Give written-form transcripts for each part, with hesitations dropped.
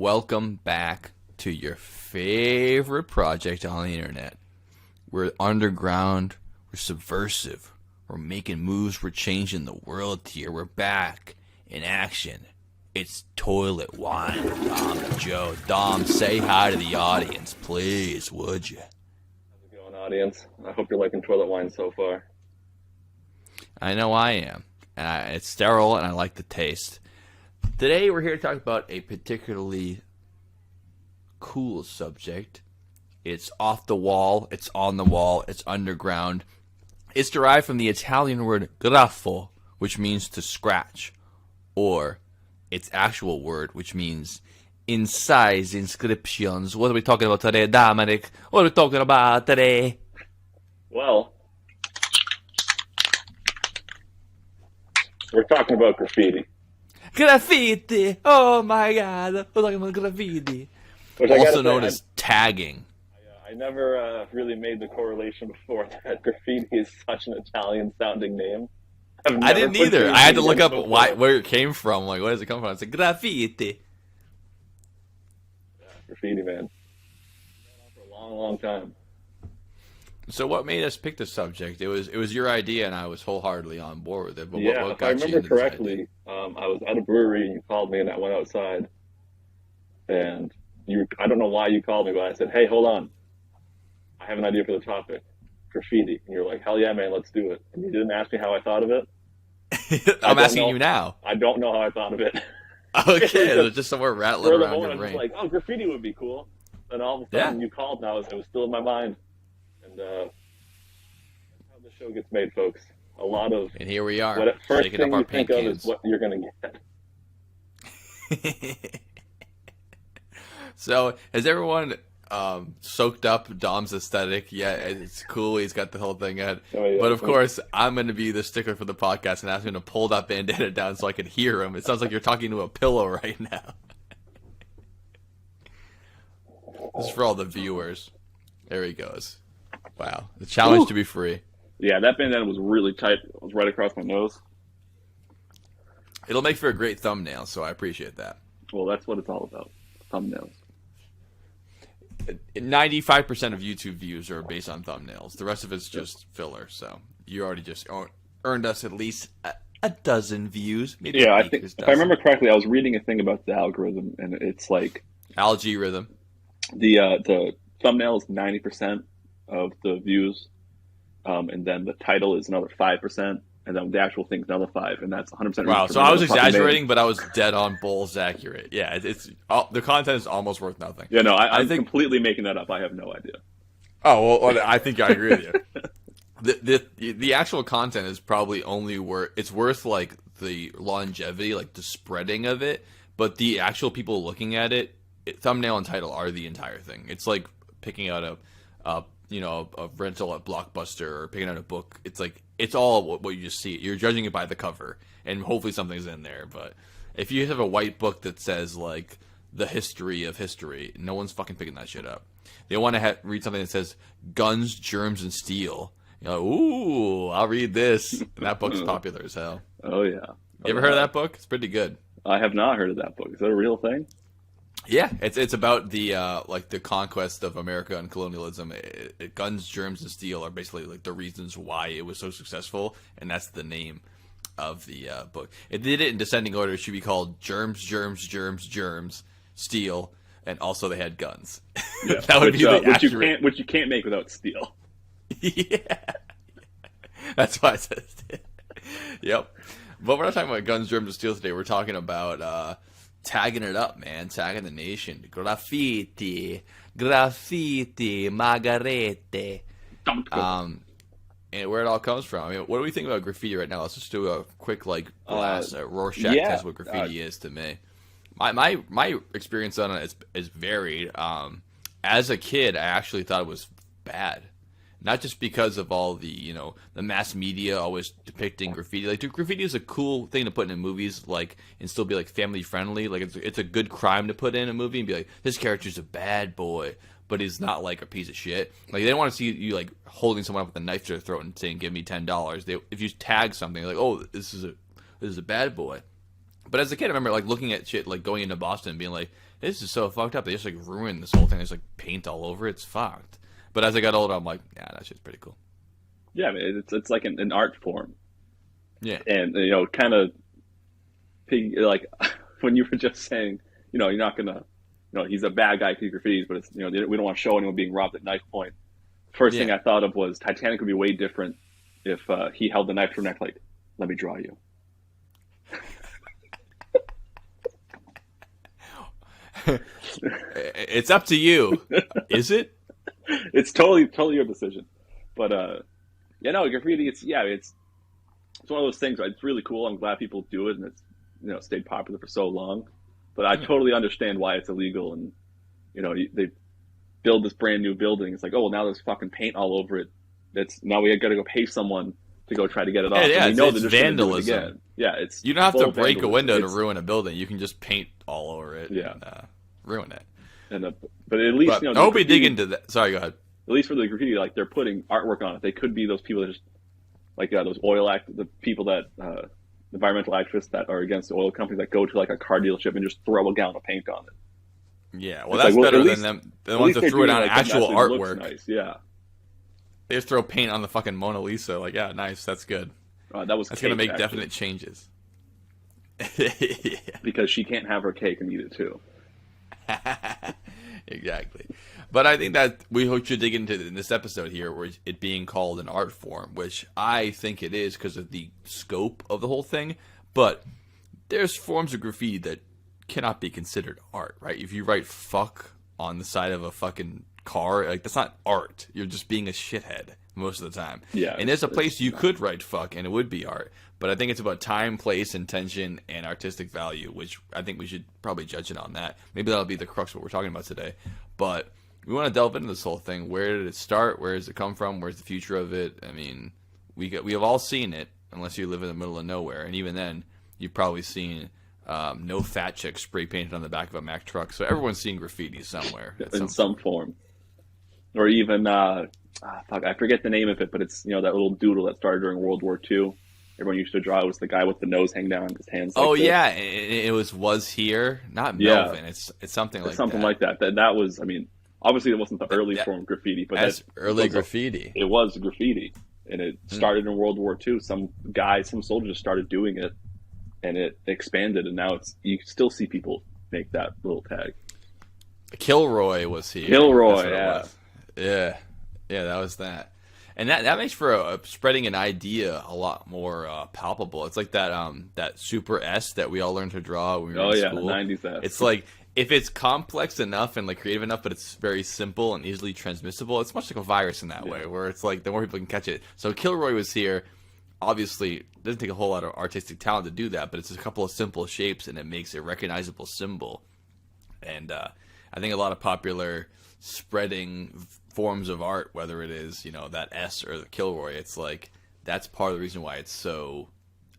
welcome back to your favorite project on the internet. We're underground, we're subversive, we're making moves, we're changing the world here. We're back in action. It's Toilet Wine with Dom and Joe. Dom, say hi to the audience, please, would you? How's it going, audience? I hope you're liking Toilet Wine so far. I know I am. It's sterile and I like the taste. Today we're here to talk about a particularly cool subject. It's off the wall, it's on the wall, it's underground. It's derived from the Italian word graffo, which means to scratch, or its actual word, which means incise inscriptions. What are we talking about today, Dominic? What are we talking about today? Well, we're talking about graffiti. Graffiti! Oh my god, we're talking about graffiti. Which Also known as tagging. I never really made the correlation before that graffiti is such an Italian-sounding name. I didn't either. I had to look up where it came from. Like, where does it come from? It's like graffiti. Yeah, graffiti, man. For a long, long time. So what made us pick the subject? It was your idea, and I was wholeheartedly on board with it. But Yeah, what if I got you remember into this correctly, I was at a brewery and you called me and I went outside. And I don't know why you called me, but I said, hey, hold on. I have an idea for the topic. Graffiti. And you're like, hell yeah, man, let's do it. And you didn't ask me how I thought of it. I'm asking you now. I don't know how I thought of it. Okay, it was just somewhere rattling around your I'm brain. just like, oh, graffiti would be cool. And all of a sudden you called and it was still in my mind. And that's how the show gets made, folks. A lot of... And here we are, what at first shaking thing up our you think paint of cans. is what you're going to get. So, has everyone soaked up Dom's aesthetic? Yeah, it's cool. He's got the whole thing at. Oh, yeah. But of course, I'm going to be the stickler for the podcast and ask him to pull that bandana down so I can hear him. It sounds like you're talking to a pillow right now. This is for all the viewers. There he goes. Wow. The challenge to be free. Yeah, that bandana was really tight. It was right across my nose. It'll make for a great thumbnail, so I appreciate that. Well, that's what it's all about. Thumbnails. 95% of YouTube views are based on thumbnails. The rest of it's just filler. So you already just earned us at least a dozen views. Maybe yeah, I think if I remember correctly, I was reading a thing about the algorithm, and it's like algorithm. The thumbnail is 90% of the views, and then the title is another 5%. And then the actual thing's another 5%, and that's 100%. Wow, so I was exaggerating, but I was dead on balls accurate. Yeah, it's the content is almost worth nothing. Yeah, no, I'm completely making that up. I have no idea. Oh, well, I think I agree with you. The actual content is probably only worth like the longevity, like the spreading of it, but the actual people looking at it, thumbnail and title are the entire thing. It's like picking out a rental at Blockbuster or picking out a book. It's like, it's all what you just see. You're judging it by the cover, and hopefully something's in there. But if you have a white book that says, like, the history of history, no one's fucking picking that shit up. They want to read something that says guns, germs, and steel. You're like, ooh, I'll read this. And that book's popular as hell. Oh, yeah. You ever heard of that book? It's pretty good. I have not heard of that book. Is that a real thing? Yeah, it's about the the conquest of America and colonialism. Guns, germs, and steel are basically like the reasons why it was so successful, and that's the name of the book. It did it in descending order. It should be called Germs, Germs, Germs, Germs, Steel, and also they had guns. Yeah, that would be the accurate. Which you can't make without steel. Yeah, that's why I said it. Yep, but we're not talking about guns, germs, and steel today. We're talking about tagging it up, man. Tagging the nation. Graffiti, margarete. And where it all comes from. I mean, what do we think about graffiti right now? Let's just do a quick, like, blast, Rorschach test what graffiti is to me. My experience on it is varied. As a kid, I actually thought it was bad. Not just because of all the, the mass media always depicting graffiti. Like, dude, graffiti is a cool thing to put in movies, like, and still be, like, family friendly. Like, it's a good crime to put in a movie and be like, this character's a bad boy, but he's not, like, a piece of shit. Like, they don't want to see you, like, holding someone up with a knife to their throat and saying, give me $10. If you tag something, like, oh, this is a bad boy. But as a kid, I remember, like, looking at shit, like, going into Boston and being like, this is so fucked up. They just like ruined this whole thing. There's like paint all over it. It's fucked. But as I got older, I'm like, yeah, that shit's pretty cool. Yeah, I mean, it's like an art form. Yeah. And, kind of, like, when you were just saying, you're not going to, he's a bad guy because he graffitis, but it's, we don't want to show anyone being robbed at knife point. First thing I thought of was Titanic would be way different if he held the knife to her neck like, let me draw you. It's up to you. Is it? It's totally your decision. But, graffiti, it's one of those things. Right? It's really cool. I'm glad people do it, and it's stayed popular for so long. But I totally understand why it's illegal, and they build this brand new building. It's like, oh, well, now there's fucking paint all over it. Now we got to go pay someone to go try to get it off. Yeah, it's vandalism. Yeah, it's you don't have to break vandalism. a window to ruin a building. You can just paint all over it. Yeah, and, ruin it. And but at least nobody dig into that. Sorry, go ahead. At least for the graffiti, like they're putting artwork on it. They could be those people that just like those the people that environmental activists that are against the oil companies that go to like a car dealership and just throw a gallon of paint on it. Yeah, well, that's better than them. The ones that threw it on actual artwork. Nice, yeah. They just throw paint on the fucking Mona Lisa. Like, yeah, nice, that's good. That's gonna make definite changes. Because she can't have her cake and eat it too. Exactly. But I think that we should dig into in this episode here, where it being called an art form, which I think it is because of the scope of the whole thing. But there's forms of graffiti that cannot be considered art, right? If you write "fuck" on the side of a fucking car, like that's not art. You're just being a shithead most of the time. Yeah. And there's a place you could write "fuck" and it would be art. But I think it's about time, place, intention, and artistic value, which I think we should probably judge it on that. Maybe that'll be the crux of what we're talking about today. But we want to delve into this whole thing. Where did it start? Where does it come from? Where's the future of it? I mean, we have all seen it, unless you live in the middle of nowhere. And even then, you've probably seen no fat chick spray painted on the back of a Mack truck. So everyone's seen graffiti somewhere. In some form. Or even, I forget the name of it, but it's, that little doodle that started during World War II. Everyone used to draw. It was the guy with the nose hanging down, his hands. Like this. Yeah, it was here, not Melvin. It's something like that. Something like that. That was. I mean, obviously it wasn't the early form of graffiti, but that's early graffiti. It was graffiti, and it started in World War II. Some soldiers started doing it, and it expanded, and now you still see people make that little tag. Kilroy was here. Kilroy, yeah. Yeah, that was that. And that makes for spreading an idea a lot more palpable. It's like that super S that we all learned to draw when we were in school. The 90s S. It's like, if it's complex enough and like creative enough, but it's very simple and easily transmissible, it's much like a virus in that way, where it's like the more people can catch it. So Kilroy was here. Obviously, it doesn't take a whole lot of artistic talent to do that, but it's a couple of simple shapes and it makes a recognizable symbol. And I think a lot of popular spreading forms of art, whether it is that S or the Kilroy, it's like that's part of the reason why it's so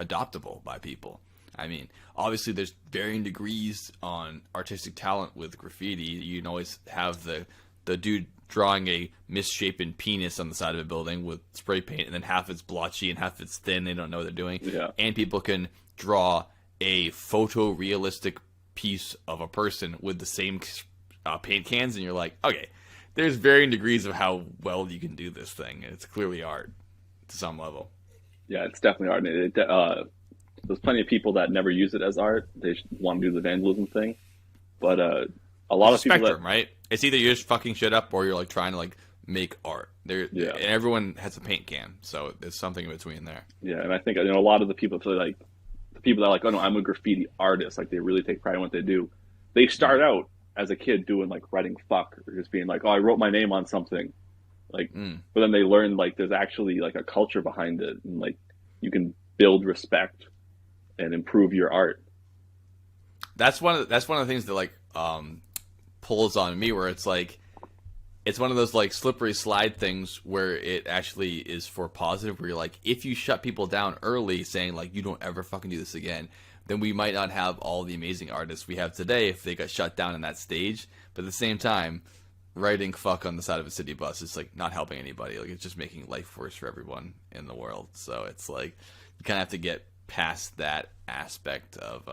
adoptable by people. I mean, obviously there's varying degrees on artistic talent with graffiti. You can always have the dude drawing a misshapen penis on the side of a building with spray paint, and then half it's blotchy and half it's thin. They don't know what they're doing. Yeah. And people can draw a photorealistic piece of a person with the same paint cans, and you're like, okay, there's varying degrees of how well you can do this thing. It's clearly art to some level. Yeah, it's definitely art. There's plenty of people that never use it as art. They want to do the vandalism thing. But a lot of people spectrum, right? It's either you're just fucking shit up or you're like trying to like make art. And everyone has a paint can, so there's something in between there. Yeah, and I think a lot of the people that are like, oh no, I'm a graffiti artist. Like they really take pride in what they do. They start out as a kid doing like writing fuck or just being like, oh, I wrote my name on something. Like, but then they learn like there's actually like a culture behind it, and like you can build respect and improve your art. That's one of the things that like pulls on me, where it's like it's one of those like slippery slide things where it actually is for positive, where you're like, if you shut people down early saying like you don't ever fucking do this again, then we might not have all the amazing artists we have today if they got shut down in that stage. But at the same time, writing fuck on the side of a city bus is like not helping anybody. Like it's just making life worse for everyone in the world. So it's like you kind of have to get past that aspect of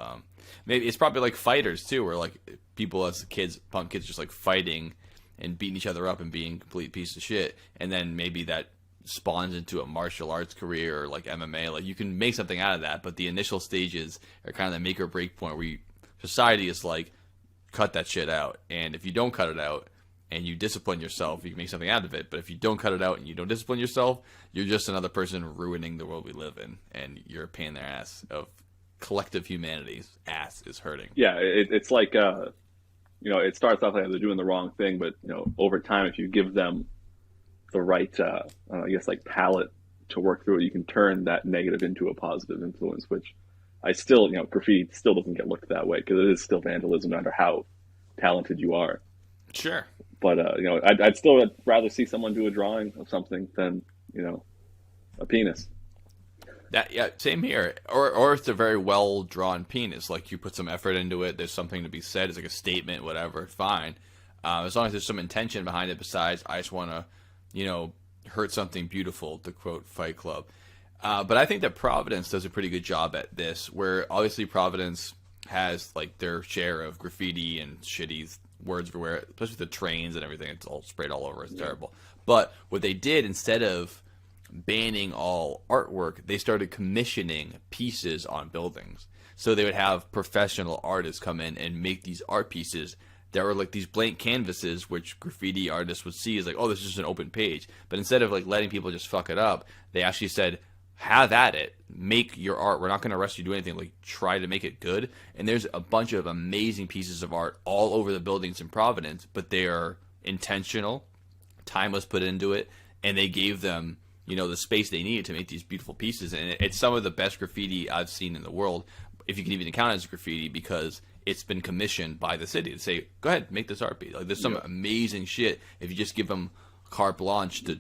maybe it's probably like fighters too, where like people as kids, punk kids, just like fighting and beating each other up and being complete piece of shit, and then maybe that spawns into a martial arts career or like MMA. Like you can make something out of that, but the initial stages are kind of the make or break point where society is like, cut that shit out, and if you don't cut it out and you discipline yourself, you can make something out of it. But if you don't cut it out and you don't discipline yourself, you're just another person ruining the world we live in, and you're a pain in the ass of collective humanity's ass is hurting. Yeah, it's like it starts off like they're doing the wrong thing, but over time, if you give them the right, I guess, like palette to work through it, you can turn that negative into a positive influence. Which I still, graffiti still doesn't get looked that way because it is still vandalism, no matter how talented you are. Sure. But I'd still rather see someone do a drawing of something than a penis. Yeah, same here. Or it's a very well drawn penis. Like you put some effort into it. There's something to be said. It's like a statement, whatever. Fine, as long as there's some intention behind it. Besides, I just want to, hurt something beautiful. To quote Fight Club. But I think that Providence does a pretty good job at this. Where obviously Providence has like their share of graffiti and shitty words everywhere, especially the trains and everything. It's all sprayed all over. It's terrible. But what they did, instead of banning all artwork, they started commissioning pieces on buildings. So they would have professional artists come in and make these art pieces that were like these blank canvases, which graffiti artists would see as like, oh, this is just an open page. But instead of like letting people just fuck it up, they actually said, have at it, make your art. We're not going to arrest you, do anything. Like, try to make it good. And there's a bunch of amazing pieces of art all over the buildings in Providence, but they are intentional. Time was put into it, and they gave them the space they needed to make these beautiful pieces. And it's some of the best graffiti I've seen in the world, if you can even count it as graffiti, because it's been commissioned by the city to say, go ahead, make this art piece. Like, there's some amazing shit if you just give them carte blanche to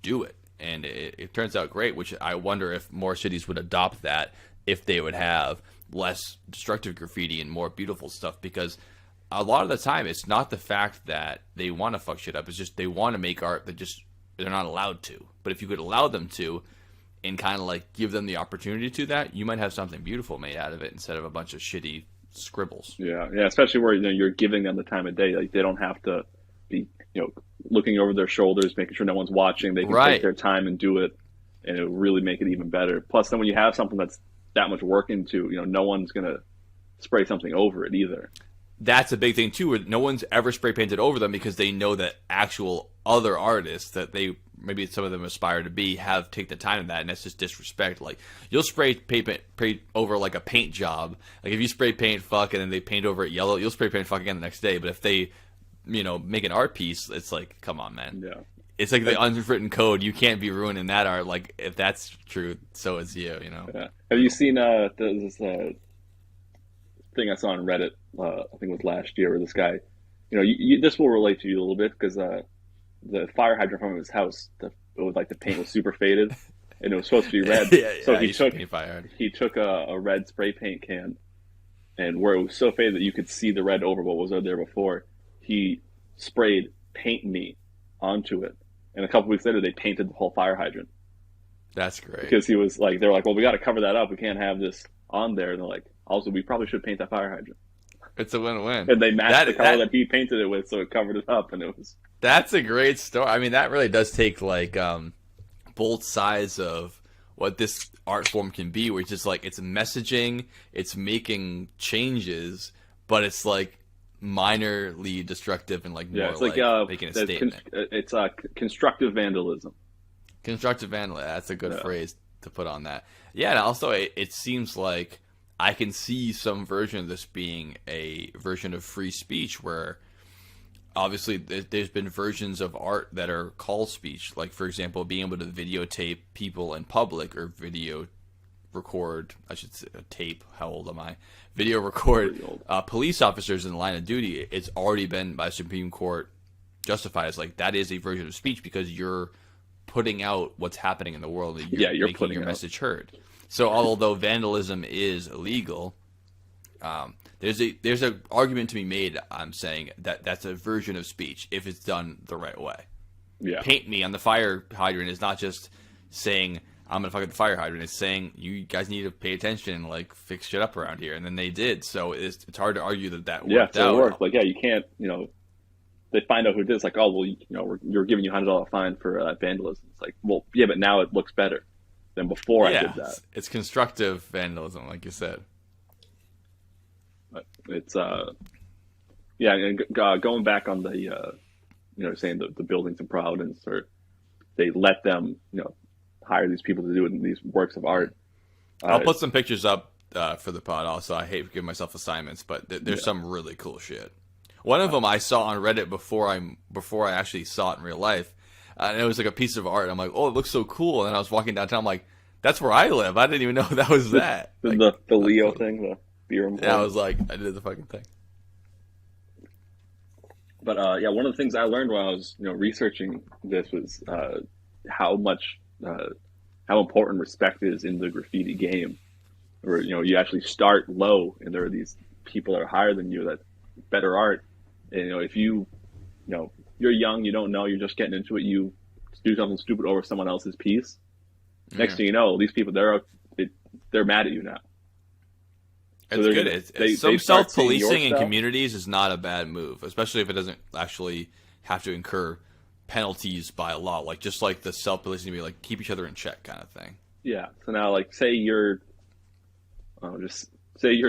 do it. And it turns out great, which I wonder if more cities would adopt that, if they would have less destructive graffiti and more beautiful stuff. Because a lot of the time, it's not the fact that they want to fuck shit up. It's just they want to make art that just they're not allowed to. But if you could allow them to and kind of like give them the opportunity to that, you might have something beautiful made out of it instead of a bunch of shitty scribbles. Yeah, especially where you're giving them the time of day. Like they don't have to be looking over their shoulders, making sure no one's watching. They can take their time and do it, and it'll really make it even better. Plus, then when you have something that's that much work into, no one's gonna spray something over it either. That's a big thing too, where no one's ever spray painted over them because they know that actual other artists that they maybe some of them aspire to be have take the time in that, and that's just disrespect. Like you'll spray paint over like a paint job. Like if you spray paint fuck and then they paint over it yellow, you'll spray paint fuck again the next day. But if they make an art piece, it's like, come on, man. Yeah. It's like the unwritten code. You can't be ruining that art. Like if that's true, so is you. Yeah. Have you seen this thing I saw on Reddit? I think it was last year, where this guy, this will relate to you a little bit because the fire hydrant from his house, it was like the paint was super faded, and it was supposed to be red. So he took a red spray paint can, and where it was so faded that you could see the red over what was there before, he sprayed Paint Me onto it, and a couple weeks later they painted the whole fire hydrant. That's great. Because he was like, they're like, well, we got to cover that up. We can't have this on there. And they're like, also, we probably should paint that fire hydrant. It's a win-win. And they matched the color that he painted it with, so it covered it up, and it was. That's a great story. I mean, that really does take like both sides of what this art form can be, where it's just like it's messaging, it's making changes, but it's like minorly destructive and like more it's like making a statement. It's constructive vandalism. Constructive vandalism. That's a good phrase to put on that. Yeah, and also it seems like I can see some version of this being a version of free speech where obviously there's been versions of art that are call speech. Like, for example, being able to videotape people in public or video record, I should say, tape, how old am I? Video record police officers in the line of duty. It's already been by Supreme Court justified as like that is a version of speech because you're putting out what's happening in the world. You're making your message heard. So although vandalism is illegal, there's a argument to be made. I'm saying that that's a version of speech if it's done the right way. Yeah. Paint Me on the fire hydrant is not just saying I'm gonna fuck up the fire hydrant. It's saying you guys need to pay attention and like fix shit up around here, and then they did. So it's hard to argue that worked so out. it worked. Like, yeah, you can't, they find out who did. It's like, oh, well, you're giving you $100 fine for vandalism. It's like, well, yeah, but now it looks better than before I did that. It's constructive vandalism, like you said. But it's and going back on the saying the buildings in Providence, or they let them hire these people to do it in these works of art. I'll put some pictures up for the pod. Also, I hate giving myself assignments, but there's some really cool shit. One of them I saw on Reddit before I actually saw it in real life, and it was like a piece of art. I'm like, oh, it looks so cool. And then I was walking downtown. I'm like, that's where I live. I didn't even know that was that. The Leo thing, the beer. Yeah, I was like, I did the fucking thing. But one of the things I learned while I was researching this was how important respect is in the graffiti game. Where you actually start low, and there are these people that are higher than you that better art. And if you're young, you don't know, you're just getting into it, you do something stupid over someone else's piece. Next thing you know, these people they're mad at you now. It's so good. Some self-policing in communities is not a bad move, especially if it doesn't actually have to incur penalties by law. Like just like the self-policing to be like keep each other in check kind of thing. Yeah. So now, like, say you're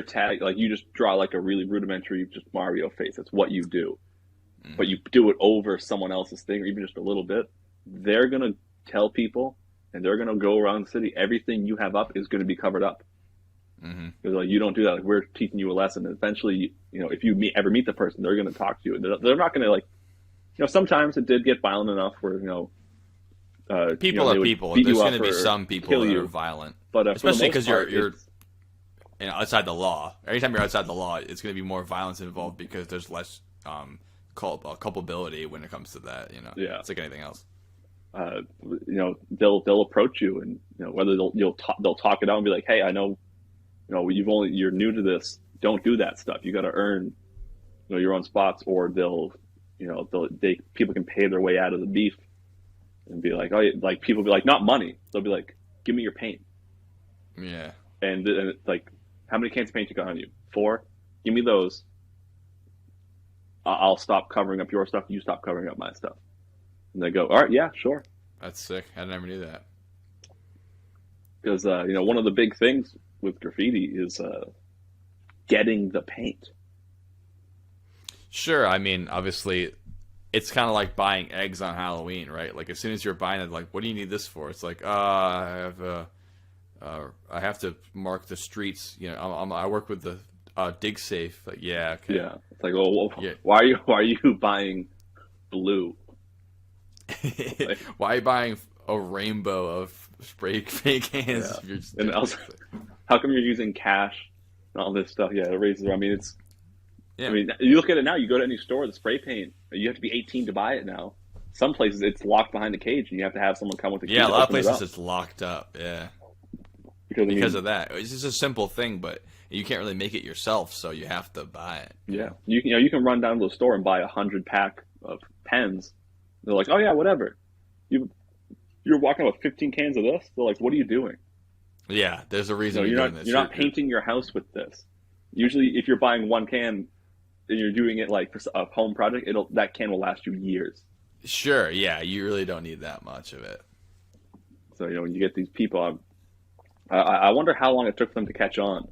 tagged, like you just draw like a really rudimentary just Mario face. That's what you do. But you do it over someone else's thing, or even just a little bit. They're gonna tell people, and they're gonna go around the city. Everything you have up is gonna be covered up. Because like you don't do that. Like, we're teaching you a lesson. And eventually, if you ever meet the person, they're gonna talk to you. They're not gonna like, sometimes it did get violent enough where people are people. There's gonna be some people that are violent, but especially because you're outside the law. Anytime you're outside the law, it's going to be more violence involved because there's less culpability when it comes to that. Yeah, it's like anything else. They'll approach you, and whether they'll talk it out and be like, hey, I know, you're new to this. Don't do that stuff. You got to earn, your own spots, or people can pay their way out of the beef and be like, oh, like people be like, not money. They'll be like, give me your paint. Yeah, and it's like, how many cans of paint you got on you? 4? Give me those. I'll stop covering up your stuff. You stop covering up my stuff. And they go, all right, yeah, sure. That's sick. I never knew that. Because, one of the big things with graffiti is getting the paint. Sure. I mean, obviously, it's kind of like buying eggs on Halloween, right? Like, as soon as you're buying it, like, what do you need this for? It's like, I have to mark the streets. I work with the dig safe. Like, yeah, okay. Yeah. It's like, well, why are you buying blue? Like, why are you buying a rainbow of spray paint cans? Yeah. If you're just and also, how come you're using cash and all this stuff? Yeah, it raises. I mean, it's. Yeah. I mean, you look at it now. You go to any store, the spray paint. You have to be 18 to buy it now. Some places it's locked behind the cage, and you have to have someone come with the key. Yeah, a lot of places it's locked up. Yeah. Because of that. It's just a simple thing, but you can't really make it yourself, so you have to buy it. Yeah. You can run down to the store and buy 100 pack of pens. They're like, oh yeah, whatever. You're walking with 15 cans of this? They're like, what are you doing? Yeah, there's a reason you're not painting your house with this. Usually if you're buying one can and you're doing it like for a home project, that can will last you years. Sure, yeah, you really don't need that much of it. So, when you get these people, I wonder how long it took them to catch on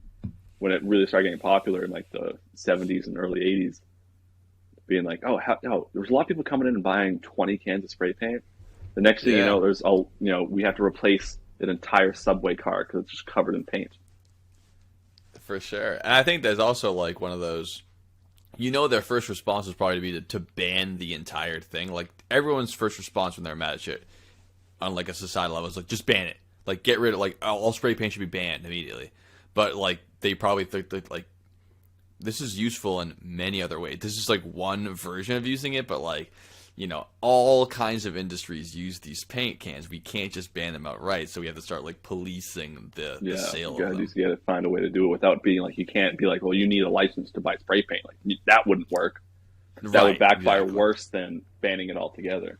when it really started getting popular in like the 70s and early 80s. Being like, there was a lot of people coming in and buying 20 cans of spray paint. The next thing you know, we have to replace an entire subway car because it's just covered in paint. For sure. And I think there's also like one of those, their first response is probably to be to ban the entire thing. Like everyone's first response when they're mad at shit on like a societal level is like, just ban it. Like get rid of like all spray paint should be banned immediately. But like they probably think like this is useful in many other ways. This is like one version of using it, but like, all kinds of industries use these paint cans. We can't just ban them outright, so we have to start like policing the sale of them. You got to find a way to do it without being like, you can't be like, well, you need a license to buy spray paint. Like that wouldn't work. That would backfire worse than banning it altogether.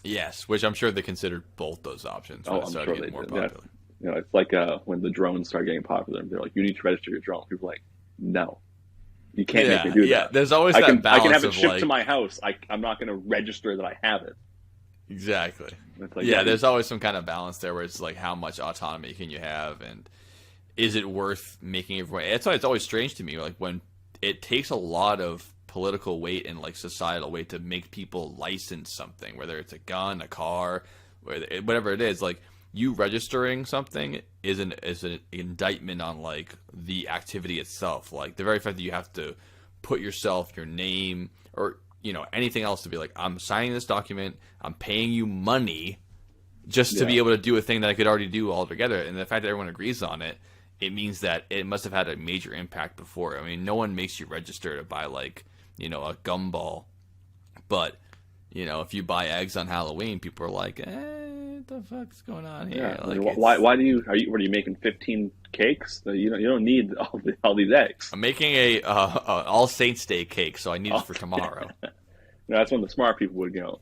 Yes, which I'm sure they considered both those options when Oh, it I'm started sure getting they more did. Yeah. popular. You know, it's like when the drones start getting popular, they're like, you need to register your drone. People are like, no, you can't make me Yeah, do yeah. that. There's always I that can balance have it of shipped to like, my house. I'm not going to register that I have it. exactly. It's like, Yeah, there's always some kind of balance there where it's like, how much autonomy can you have, and is it worth making everyone? That's why it's always strange to me, like when it takes a lot of political weight and like societal weight to make people license something, whether it's a gun, a car, whatever it is. Like you registering something is an indictment on like the activity itself. Like the very fact that you have to put yourself, your name, or anything else to be like, I'm signing this document, I'm paying you money just to be able to do a thing that I could already do altogether. And the fact that everyone agrees on it, it means that it must have had a major impact before. I mean, no one makes you register to buy like, a gumball. But, if you buy eggs on Halloween, people are like, what the fuck's going on here? Yeah. Like, Why do you, what are you making 15 cakes? You don't need all these eggs. I'm making a All Saints Day cake, so I need it for tomorrow. That's when the smart people would go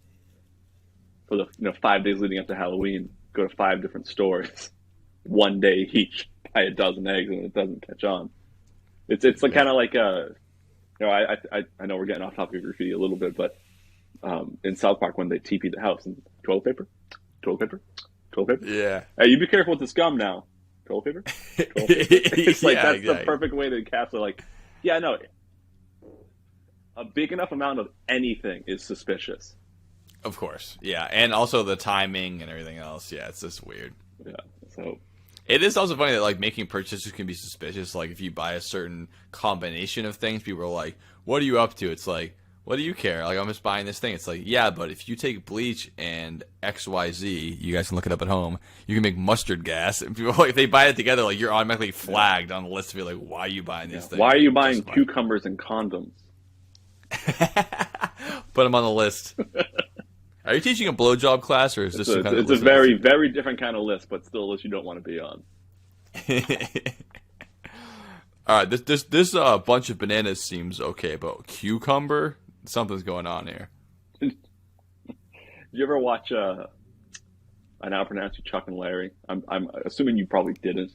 for the 5 days leading up to Halloween, go to 5 different stores, one day each, buy a dozen eggs, and it doesn't catch on. It's like kind of like I know we're getting off topic of graffiti a little bit, but in South Park when they TP'd the house and toilet paper, Yeah. Hey, you be careful with this gum now. Toilet paper. It's like that's exactly. the perfect way to capture. Like, yeah, no, a big enough amount of anything is suspicious. Of course, yeah, and also the timing and everything else. Yeah, it's just weird. Yeah, so it is also funny that like making purchases can be suspicious. Like if you buy a certain combination of things, people are like, "What are you up to?" It's like, "What do you care?" Like I'm just buying this thing. It's like, yeah, but if you take bleach and XYZ, you guys can look it up at home. You can make mustard gas. And people, like, if they buy it together, like you're automatically flagged on the list to be like, "Why are you buying these things?" Why are you buying cucumbers and condoms? Put them on the list. Are you teaching a blowjob class, or is this some kind of It's a very, very different kind of list, but still a list you don't want to be on. All right, this bunch of bananas seems okay, but cucumber, something's going on here. Did you ever watch? I now pronounce you Chuck and Larry. I'm assuming you probably didn't.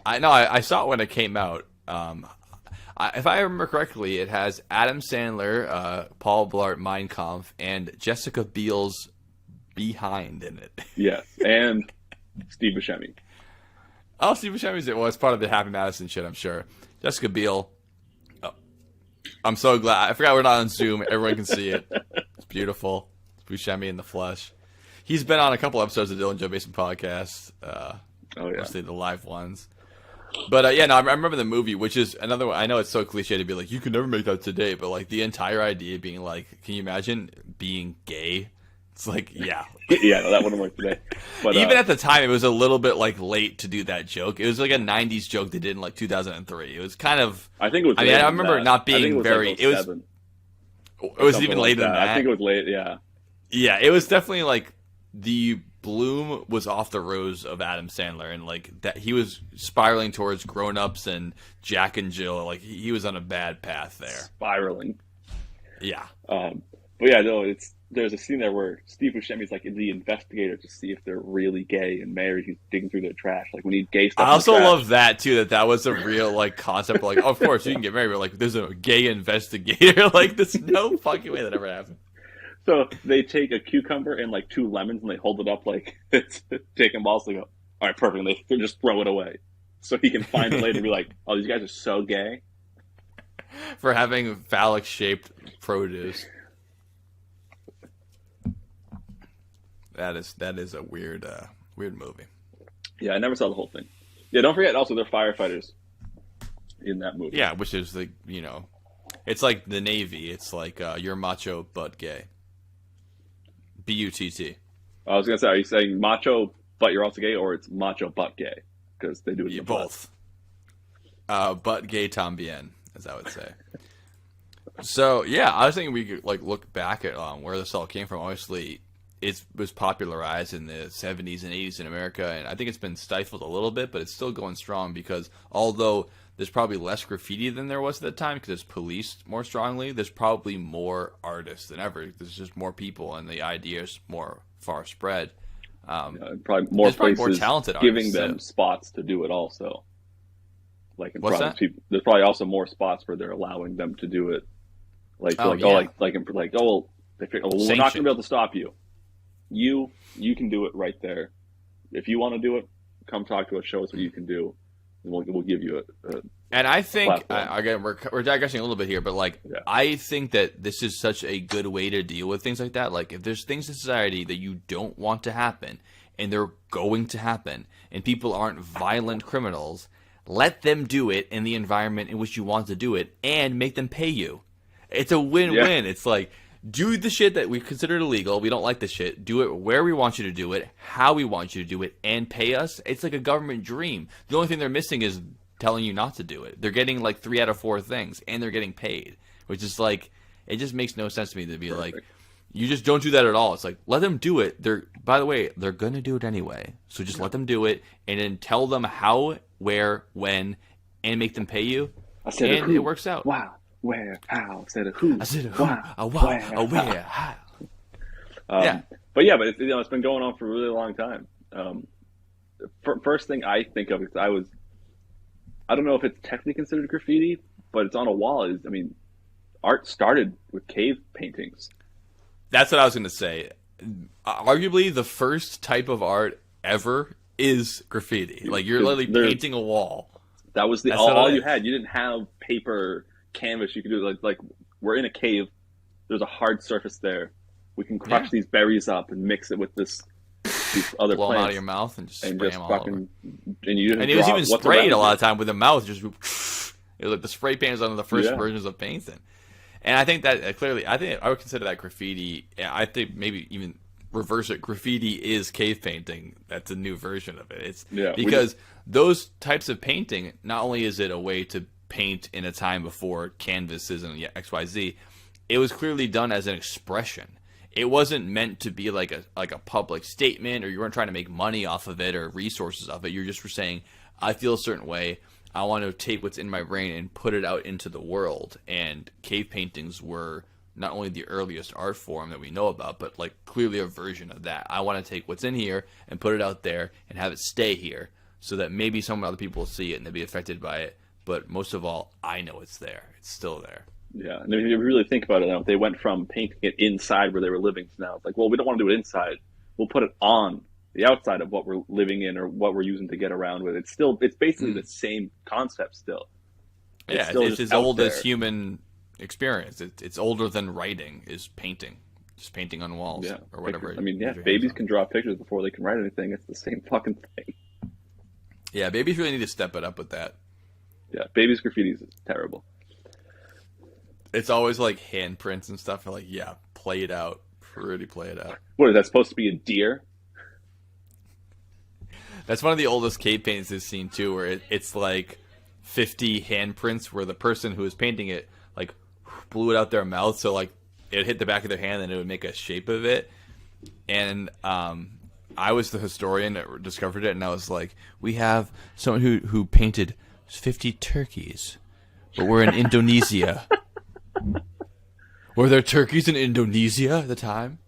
I know I saw it when it came out. If I remember correctly, it has Adam Sandler, Paul Blart, Mein Kampf, and Jessica Biel's Behind in it. Yes, and Steve Buscemi. Oh, Steve Buscemi's it. Well, it's part of the Happy Madison shit, I'm sure. Jessica Biel. Oh, I'm so glad. I forgot we're not on Zoom. Everyone can see it. It's beautiful. It's Buscemi in the flesh. He's been on a couple episodes of Dylan Joe Mason podcast. Mostly the live ones. But yeah, no, I remember the movie, which is another one. I know it's so cliche to be like, you can never make that today, but like the entire idea being like, can you imagine being gay? It's like, yeah. Yeah, no, that wouldn't work today. But even at the time, it was a little bit like late to do that joke. It was like a '90s joke they did in like 2003. It was kind of. I think it was. I mean, I remember it not being very. Like it was. It was even later than that. I think it was late. Yeah. Yeah, it was definitely like the bloom was off the rose of Adam Sandler, and like that he was spiraling towards Grown Ups and Jack and Jill. Like he was on a bad path there. Spiraling. Yeah. But yeah, no, there's a scene there where Steve Buscemi's like the investigator to see if they're really gay and married. He's digging through their trash. Like we need gay stuff. I also love that too. That was a real like concept. Like, of course you can get married, but like there's a gay investigator. Like there's no fucking way that ever happened. So they take a cucumber and like 2 lemons and they hold it up like it's taking balls. They go, all right, perfect. And they just throw it away, so he can find it later and be like, oh, these guys are so gay for having phallic shaped produce. That is a weird movie. Yeah, I never saw the whole thing. Yeah, don't forget also they're firefighters in that movie. Yeah, which is the it's like the Navy. It's like you're macho but gay. BUTT. I was gonna say, are you saying macho but you're also gay, or it's macho but gay? Because they do it both. But gay tambien, as I would say. So yeah, I was thinking we could like look back at where this all came from. Obviously, it was popularized in the 70s and 80s in America, and I think it's been stifled a little bit, but it's still going strong because although there's probably less graffiti than there was at the time because it's policed more strongly. There's probably more artists than ever. There's just more people, and the idea is more far spread. Probably more places more talented giving artists, them spots to do it also. Like in What's that? there's probably also more spots where they're allowing them to do it. Like Oh, like yeah. oh like like like oh well, they figure, oh, well, we're not Sanctioned. gonna be able to stop you. You can do it right there. If you want to do it, come talk to us. Show us what you can do, and we'll give you a And I think platform. again we're digressing a little bit here, but like Yeah. I think that this is such a good way to deal with things like that. Like if there's things in society that you don't want to happen, and they're going to happen, and people aren't violent criminals, let them do it in the environment in which you want to do it, and make them pay you. It's a win-win. Yeah. It's like do the shit that we consider illegal. We don't like the shit. Do it where we want you to do it, how we want you to do it, and pay us. It's like a government dream. The only thing they're missing is telling you not to do it. They're getting like 3 out of 4 things, and they're getting paid, which is like it just makes no sense to me to be like, you just don't do that at all. It's like let them do it. By the way, they're gonna do it anyway, so just let them do it, and then tell them how, where, when, and make them pay you. I said And it works out. Wow, where, how? I said who? I said who, wow, where, how. Yeah, but it's it's been going on for a really long time. First thing I think of is I don't know if it's technically considered graffiti, but it's on a wall. Art started with cave paintings. That's what I was going to say. Arguably, the first type of art ever is graffiti. Like you're literally painting a wall. That was all you had. You didn't have paper, canvas. You could do like we're in a cave. There's a hard surface there. We can crush these berries up and mix it with these other Blow them plants out of your mouth and just spray them all over. and you And it was even sprayed a lot of time with the mouth. Just it was like the spray paint was one of the first versions of painting. And I think that I would consider that graffiti. I think maybe even reverse it. Graffiti is cave painting. That's a new version of it. It's because those types of painting, not only is it a way to paint in a time before canvases and XYZ, it was clearly done as an expression. It wasn't meant to be like a public statement, or you weren't trying to make money off of it or resources off it. You just were saying, I feel a certain way. I want to take what's in my brain and put it out into the world. And cave paintings were not only the earliest art form that we know about, but like clearly a version of that. I want to take what's in here and put it out there and have it stay here so that maybe some other people will see it and they'll be affected by it. But most of all, I know it's there. It's still there. Yeah, and if you really think about it now, they went from painting it inside where they were living to now it's like, well, we don't want to do it inside. We'll put it on the outside of what we're living in or what we're using to get around with. It's basically the same concept still. It's as old as human experience. It's older than writing is painting. Just painting on walls or whatever. Babies can draw pictures before they can write anything. It's the same fucking thing. Yeah, babies really need to step it up with that. Yeah, babies graffiti is terrible. It's always like handprints and stuff. Like, play it out. Pretty play it out. What, is that supposed to be a deer? That's one of the oldest cave paintings I've seen too, where it's like 50 handprints where the person who was painting it like blew it out their mouth, so like it hit the back of their hand and it would make a shape of it. And I was the historian that discovered it, and I was like, we have someone who painted 50 turkeys, but we're in Indonesia. Were there turkeys in Indonesia at the time?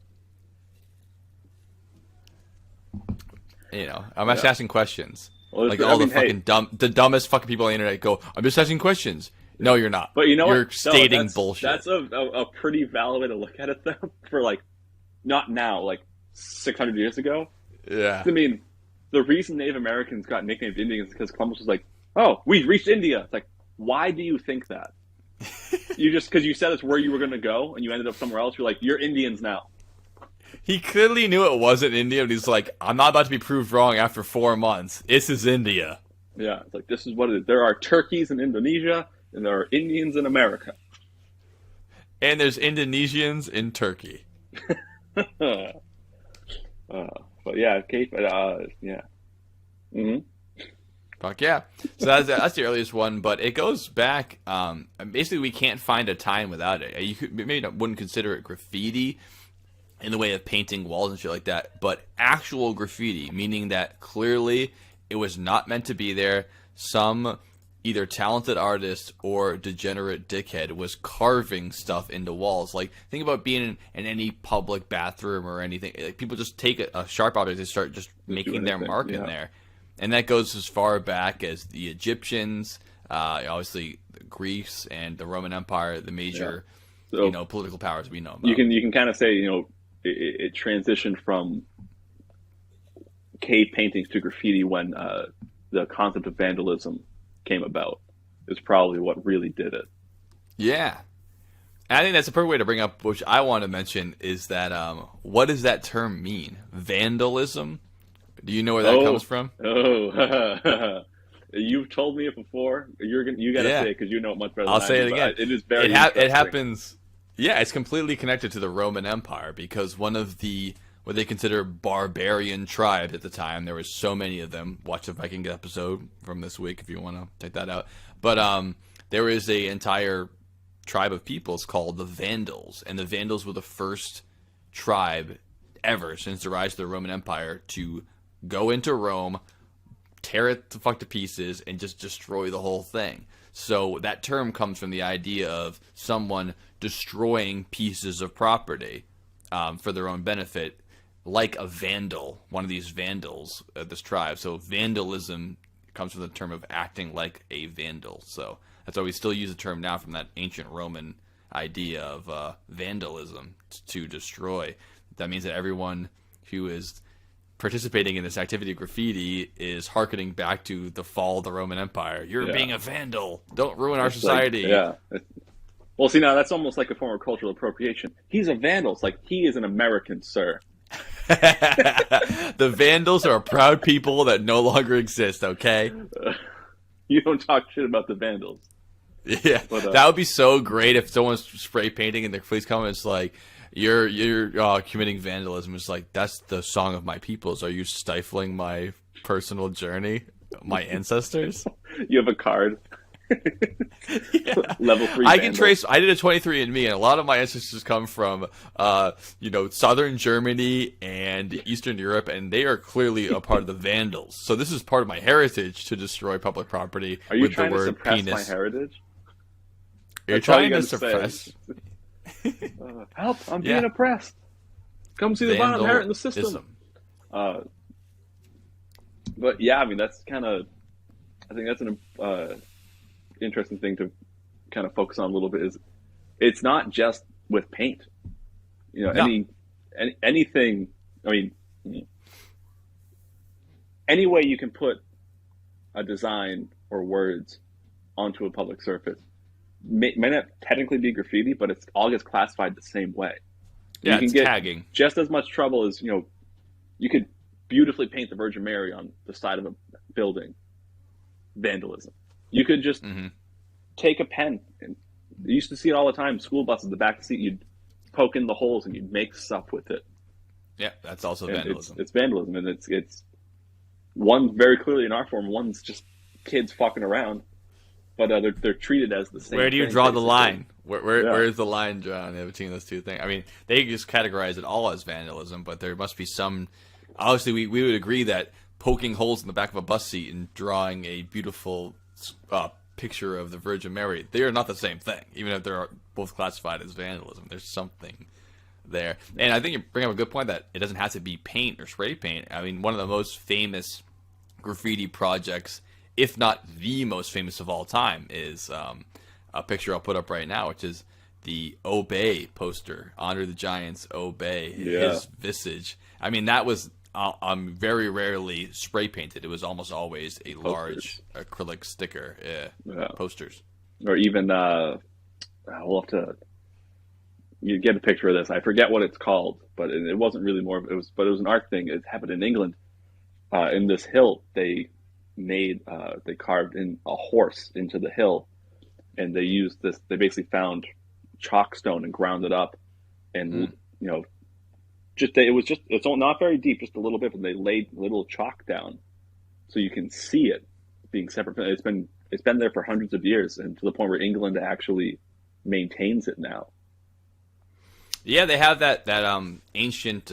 I'm just asking questions. Well, like the dumbest fucking people on the internet go, I'm just asking questions. No, you're not. But you know you're what? stating bullshit. That's a pretty valid way to look at it, though. For like, not now, like 600 years ago. Yeah. I mean, the reason Native Americans got nicknamed Indians is because Columbus was like, "Oh, we reached India." It's like, why do you think that? You just because you said it's where you were going to go and you ended up somewhere else. You're like, you're Indians now. He clearly knew it wasn't India, but he's like, I'm not about to be proved wrong after 4 months. This is India. Yeah, it's like, this is what it is. There are turkeys in Indonesia, and there are Indians in America. And there's Indonesians in Turkey. But yeah, Cape, yeah. Mm-hmm. Fuck yeah. So that's the earliest one, but it goes back. Basically, we can't find a time without it. You wouldn't consider it graffiti in the way of painting walls and shit like that, but actual graffiti, meaning that clearly it was not meant to be there. Some either talented artist or degenerate dickhead was carving stuff into walls. Like, think about being in any public bathroom or anything. Like, people just take a sharp object and start just making their mark in there. And that goes as far back as the Egyptians, obviously Greece and the Roman Empire, the major, so, political powers we know about. You can kind of say, it transitioned from cave paintings to graffiti when the concept of vandalism came about. Is probably what really did it. Yeah. And I think that's a perfect way to bring up, which I want to mention, is that what does that term mean? Vandalism? Do you know where that comes from? Oh, you've told me it before. You got to say it because you know it much better than I do. I'll say it again. It is very it happens. Yeah, it's completely connected to the Roman Empire because one of the what they consider barbarian tribes at the time. There was so many of them. Watch the Viking episode from this week if you want to check that out. But there is a entire tribe of peoples called the Vandals, and the Vandals were the first tribe ever since the rise of the Roman Empire to go into Rome, tear it the fuck to pieces, and just destroy the whole thing. So that term comes from the idea of someone destroying pieces of property for their own benefit, like a vandal, one of these vandals of this tribe. So vandalism comes from the term of acting like a vandal. So that's why we still use the term now from that ancient Roman idea of vandalism, to destroy. That means that everyone who is participating in this activity of graffiti is hearkening back to the fall of the Roman Empire. You're being a vandal. Don't ruin our society. Well, see, now that's almost like a form of cultural appropriation. He's a vandal. It's like, he is an American, sir. The Vandals are a proud people that no longer exist, okay? You don't talk shit about the Vandals. Yeah, but, that would be so great if someone's spray painting and the police come and it's like, you're committing vandalism. It's like, that's the song of my peoples. Are you stifling my personal journey, my ancestors? You have a card. Level 3 I can trace. I did a 23andMe, and a lot of my ancestors come from southern Germany and Eastern Europe, and they are clearly a part of the Vandals. So this is part of my heritage to destroy public property. Are you with trying the word to suppress penis. my heritage? You're trying to suppress. Help! I'm being oppressed. Come see the bottom inherent in the system. But yeah, I mean, that's kind of. I think that's an interesting thing to kind of focus on a little bit. Is it's not just with paint. Anything. I mean, any way you can put a design or words onto a public surface may not technically be graffiti, but it's all gets classified the same way. Yeah, you can it's get tagging. Just as much trouble as you could beautifully paint the Virgin Mary on the side of a building. Vandalism. You could just take a pen, and you used to see it all the time. School buses, the back seat, you'd poke in the holes and you'd make stuff with it. Yeah, that's also vandalism. It's vandalism, and it's one very clearly in our form. One's just kids fucking around, but they're treated as the same. Where do you draw basically. the line? Where is the line drawn between those two things? I mean, they just categorize it all as vandalism, but there must be some. Obviously, we would agree that poking holes in the back of a bus seat and drawing a beautiful picture of the Virgin Mary, they are not the same thing, even if they're both classified as vandalism. There's something there. And I think you bring up a good point that it doesn't have to be paint or spray paint. I mean, one of the most famous graffiti projects, if not the most famous of all time, is a picture I'll put up right now, which is the Obey poster. Honor the Giants, Obey. His visage. I mean, that was very rarely spray painted. It was almost always a large acrylic sticker. Posters. Or even we'll have to. You get a picture of this. I forget what it's called, but it wasn't really more. It was an art thing. It happened in England. In this hill, they carved in a horse into the hill, and they used this. They basically found chalk stone and ground it up, and it's not very deep, just a little bit, but they laid little chalk down, so you can see it being separate. It's been there for hundreds of years, and to the point where England actually maintains it now. Yeah, they have that ancient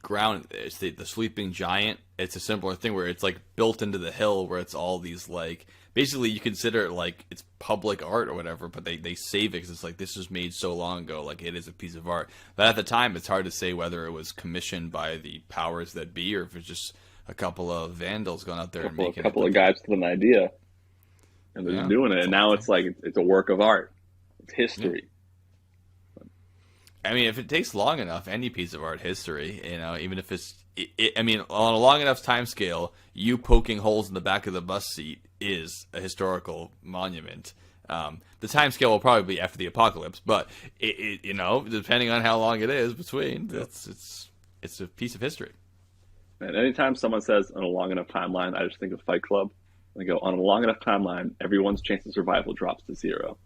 ground. It's the sleeping giant it's a similar thing where it's like built into the hill, where it's all these like basically you consider it like it's public art or whatever, but they save it because it's like this was made so long ago, like it is a piece of art. But at the time, it's hard to say whether it was commissioned by the powers that be or if it's just a couple of vandals going out there and making a couple of guys with an idea, and they're just doing it. And now it's like it's a work of art. It's history. I mean, if it takes long enough, any piece of art history, even if it's, I mean, on a long enough time scale, you poking holes in the back of the bus seat is a historical monument. The time scale will probably be after the apocalypse, but depending on how long it is between, it's a piece of history. And anytime someone says on a long enough timeline, I just think of Fight Club. I go, on a long enough timeline, everyone's chance of survival drops to 0.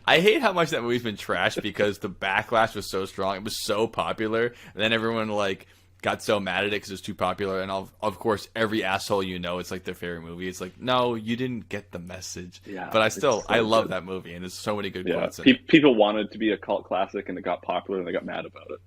I hate how much that movie's been trashed because the backlash was so strong. It was so popular, and then everyone like got so mad at it because it was too popular. And of course, every asshole it's like their favorite movie. It's like, no, you didn't get the message. Yeah, but I love that movie, and there's so many good quotes in it. People wanted to be a cult classic, and it got popular, and they got mad about it.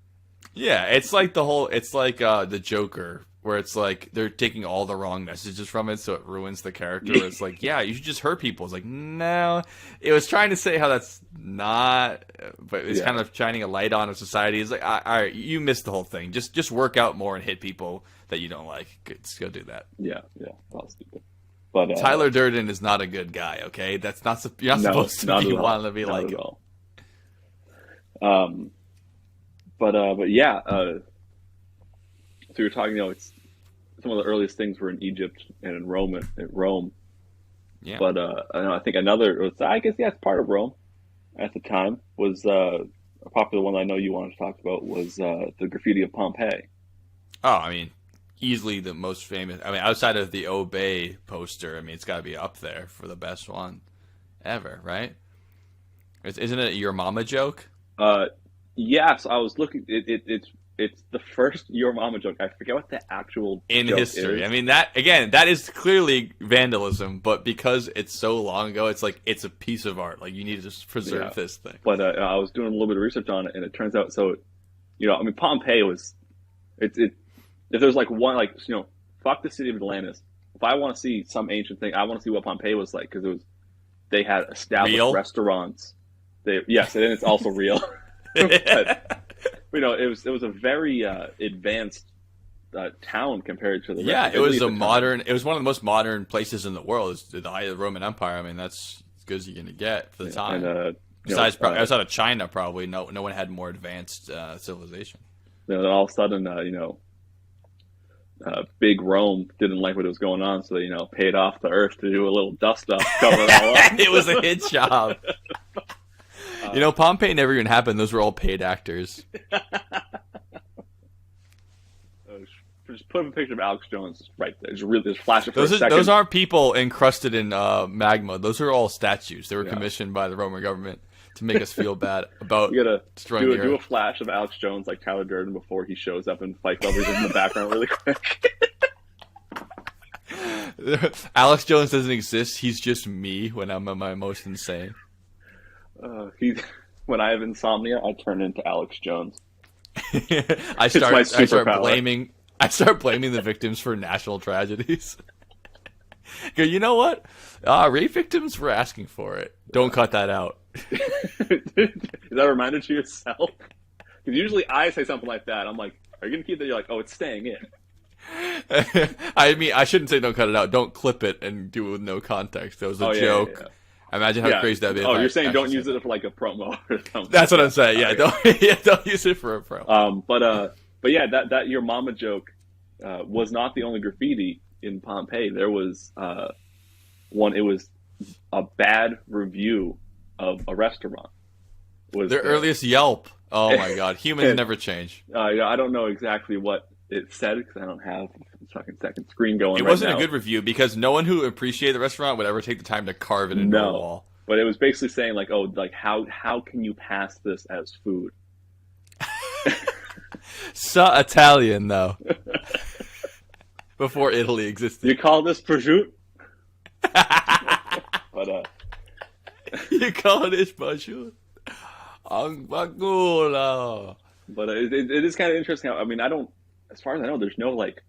Yeah, it's like the Joker, where it's like they're taking all the wrong messages from it, so it ruins the character. It's like, yeah, you should just hurt people. It's like, no, it was trying to say how that's not, but it's kind of shining a light on a society. It's like, all right, you missed the whole thing. Just work out more and hit people that you don't like. Just go do that. Yeah, that's stupid. But Tyler Durden is not a good guy. Okay, that's not you're not supposed to be wanting to be not like at all. But yeah. So you're talking, it's some of the earliest things were in Egypt and in Rome. Yeah. But I think it's part of Rome at the time was a popular one I know you wanted to talk about was the graffiti of Pompeii. Oh, I mean, easily the most famous. I mean, outside of the Obey poster, I mean, it's got to be up there for the best one ever, right? Isn't it Your Mama joke? Yes, I was looking. It's the first Your Mama joke. I forget what the actual in joke history is. I mean, that is clearly vandalism, but because it's so long ago, it's like it's a piece of art. Like you need to just preserve this thing. But I was doing a little bit of research on it, and it turns out I mean, Pompeii was if there's like one fuck the city of Atlantis. If I want to see some ancient thing, I want to see what Pompeii was like because they had established restaurants. And it's also real. But, it was a very advanced town compared to the rest of it was it was one of the most modern places in the world. It's the height of the Roman Empire. I mean, that's as good as you're gonna get for the time. And, outside of China, probably no one had more advanced civilization. Then all of a sudden, big Rome didn't like what was going on, so they paid off the earth to do a little dust up, cover it all up. It was a hit job. Pompeii never even happened. Those were all paid actors. Just put up a picture of Alex Jones right there. Just flash it for a second. Those aren't people encrusted in magma. Those are all statues. They were commissioned by the Roman government to make us feel bad about destroying the earth. Do a flash of Alex Jones like Tyler Durden before he shows up in Fight Club. He's in the background really quick. Alex Jones doesn't exist. He's just me when I'm at my most insane. When I have insomnia, I turn into Alex Jones. I start blaming the victims for national tragedies. Go, you know what? Rape victims were asking for it. Don't cut that out. Is that a reminder to yourself? Because usually I say something like that. I'm like, are you going to keep that? You're like, oh, it's staying in. I mean, I shouldn't say don't cut it out. Don't clip it and do it with no context. That was a joke. Yeah. Imagine how crazy that'd be. Oh, you're saying don't use it for like a promo or something. That's what I'm saying. Yeah, don't use it for a promo. But yeah, that Your Mama joke was not the only graffiti in Pompeii. There was one. It was a bad review of a restaurant. Their earliest Yelp. Oh my God, humans never change. I don't know exactly what it said because I don't have a fucking second screen going. It wasn't a good review because no one who appreciated the restaurant would ever take the time to carve it into a wall. But it was basically saying like, oh, like how can you pass this as food? So Italian though. Before Italy existed. You call this prosciutto? You call this prosciutto? Angbagulo. But it is kind of interesting. I mean, I don't as far as I know, there's no like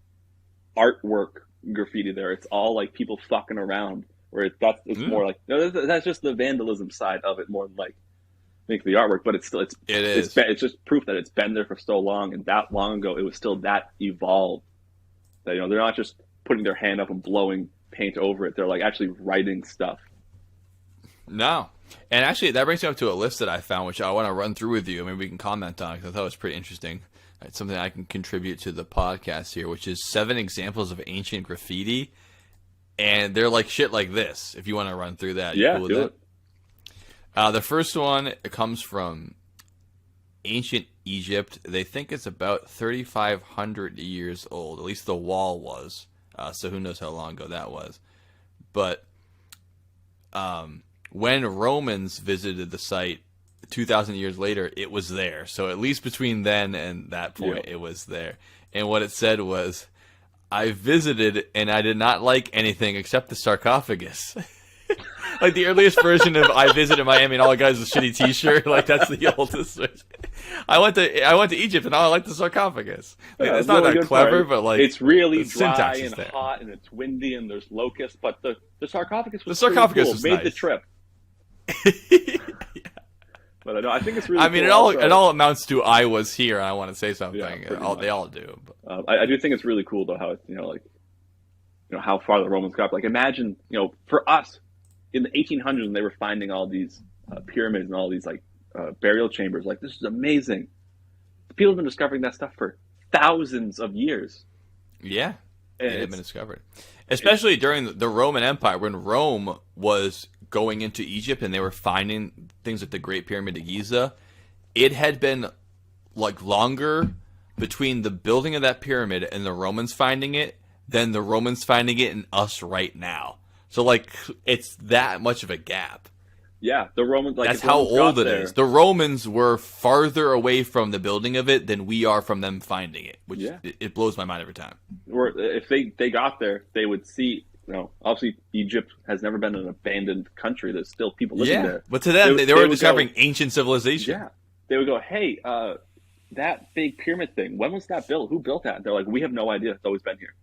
artwork graffiti there. It's all like people fucking around. Where it's more like no, that's just the vandalism side of it more than like make the artwork. But it's just proof that it's been there for so long, and that long ago it was still that evolved. That they're not just putting their hand up and blowing paint over it. They're like actually writing stuff. No. And actually, that brings me up to a list that I found, which I want to run through with you. Maybe we can comment on, because I thought it was pretty interesting. It's something I can contribute to the podcast here, which is 7 examples of ancient graffiti. And they're like shit like this, if you want to run through that. Yeah, cool do it. The first one comes from ancient Egypt. They think it's about 3,500 years old. At least the wall was. So who knows how long ago that was. But when Romans visited the site 2,000 years later, it was there. So at least between then and that point, It was there. And what it said was, I visited and I did not like anything except the sarcophagus. Like the earliest version of I visited Miami and all I got is a shitty T-shirt. Like that's the oldest version. I went to Egypt and all I liked the sarcophagus. Like, it's not that clever, but like it's really dry and there. hot and it's windy and there's locusts. But the sarcophagus was was made nice. the trip. Yeah. But I think it's really. I mean, cool it all amounts to I was here and I want to say something. Yeah, they all do. But. I do think it's really cool though how it's how far the Romans got. Like imagine for us in the 1800s when they were finding all these pyramids and all these like burial chambers. Like this is amazing. People have been discovering that stuff for thousands of years. Yeah, it had been discovered, especially during the Roman Empire when Rome was going into Egypt and they were finding things like the Great Pyramid of Giza. It had been like longer between the building of that pyramid and the Romans finding it than the Romans finding it and us right now. So like it's that much of a gap. Yeah, the Romans that's how old it is. The Romans were farther away from the building of it than we are from them finding it, which it blows my mind every time. Or if they got there, they would see. Obviously Egypt has never been an abandoned country. There's still people living there. But to them, they were discovering ancient civilization. Yeah, they would go, "Hey, that big pyramid thing. When was that built? Who built that?" They're like, "We have no idea. It's always been here."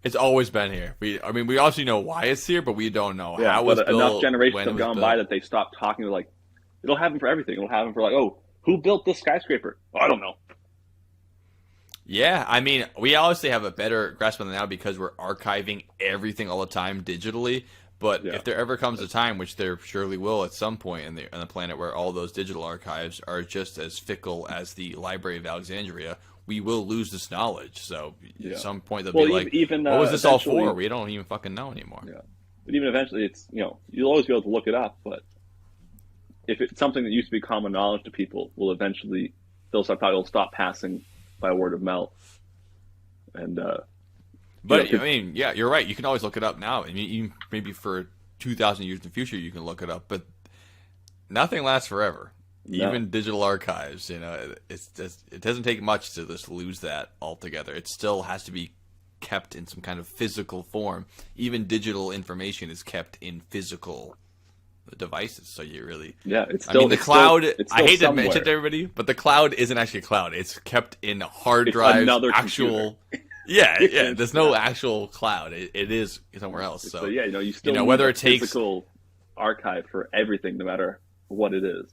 It's always been here. We obviously know why it's here, but we don't know how it was built. Enough generations have gone by that they stopped talking. They're like, it'll happen for everything. It'll happen for like, oh, who built this skyscraper? Oh, I don't know. Yeah, I mean, we obviously have a better grasp on it now because we're archiving everything all the time digitally. But if there ever comes a time, which there surely will at some point on the planet, where all those digital archives are just as fickle as the Library of Alexandria, we will lose this knowledge. So at some point they'll be like, what was this all for? We don't even fucking know anymore. Yeah. But even eventually, it's you'll always be able to look it up. But if it's something that used to be common knowledge to people, they'll stop passing by word of mouth. And but I mean, yeah, you're right. You can always look it up now. I mean, maybe for 2,000 years in the future, you can look it up. But nothing lasts forever. No. Even digital archives, it doesn't take much to just lose that altogether. It still has to be kept in some kind of physical form. Even digital information is kept in physical devices. So you really, it's still. I mean, the cloud. It's still I hate somewhere. to mention it to everybody, but the cloud isn't actually a cloud. It's kept in hard drives. Another actual. Yeah. There's no actual cloud. It is somewhere else. So you still need whether a it takes physical archive for everything, no matter what it is.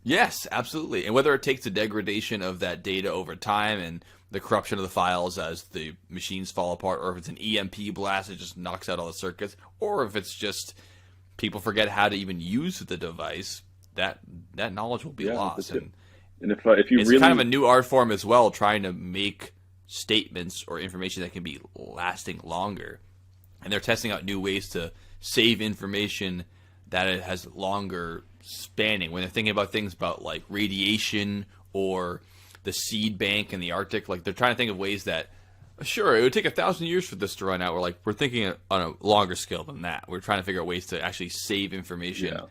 Yes, absolutely. And whether it takes the degradation of that data over time and the corruption of the files as the machines fall apart, or if it's an EMP blast that just knocks out all the circuits, or if it's just people forget how to even use the device, that knowledge will be lost. And if you it's kind of a new art form as well, trying to make statements or information that can be lasting longer. And they're testing out new ways to save information that it has longer spanning. When they're thinking about things about like radiation or the seed bank in the Arctic, like they're trying to think of ways that, sure, it would take 1,000 years for this to run out. We're thinking on a longer scale than that. We're trying to figure out ways to actually save information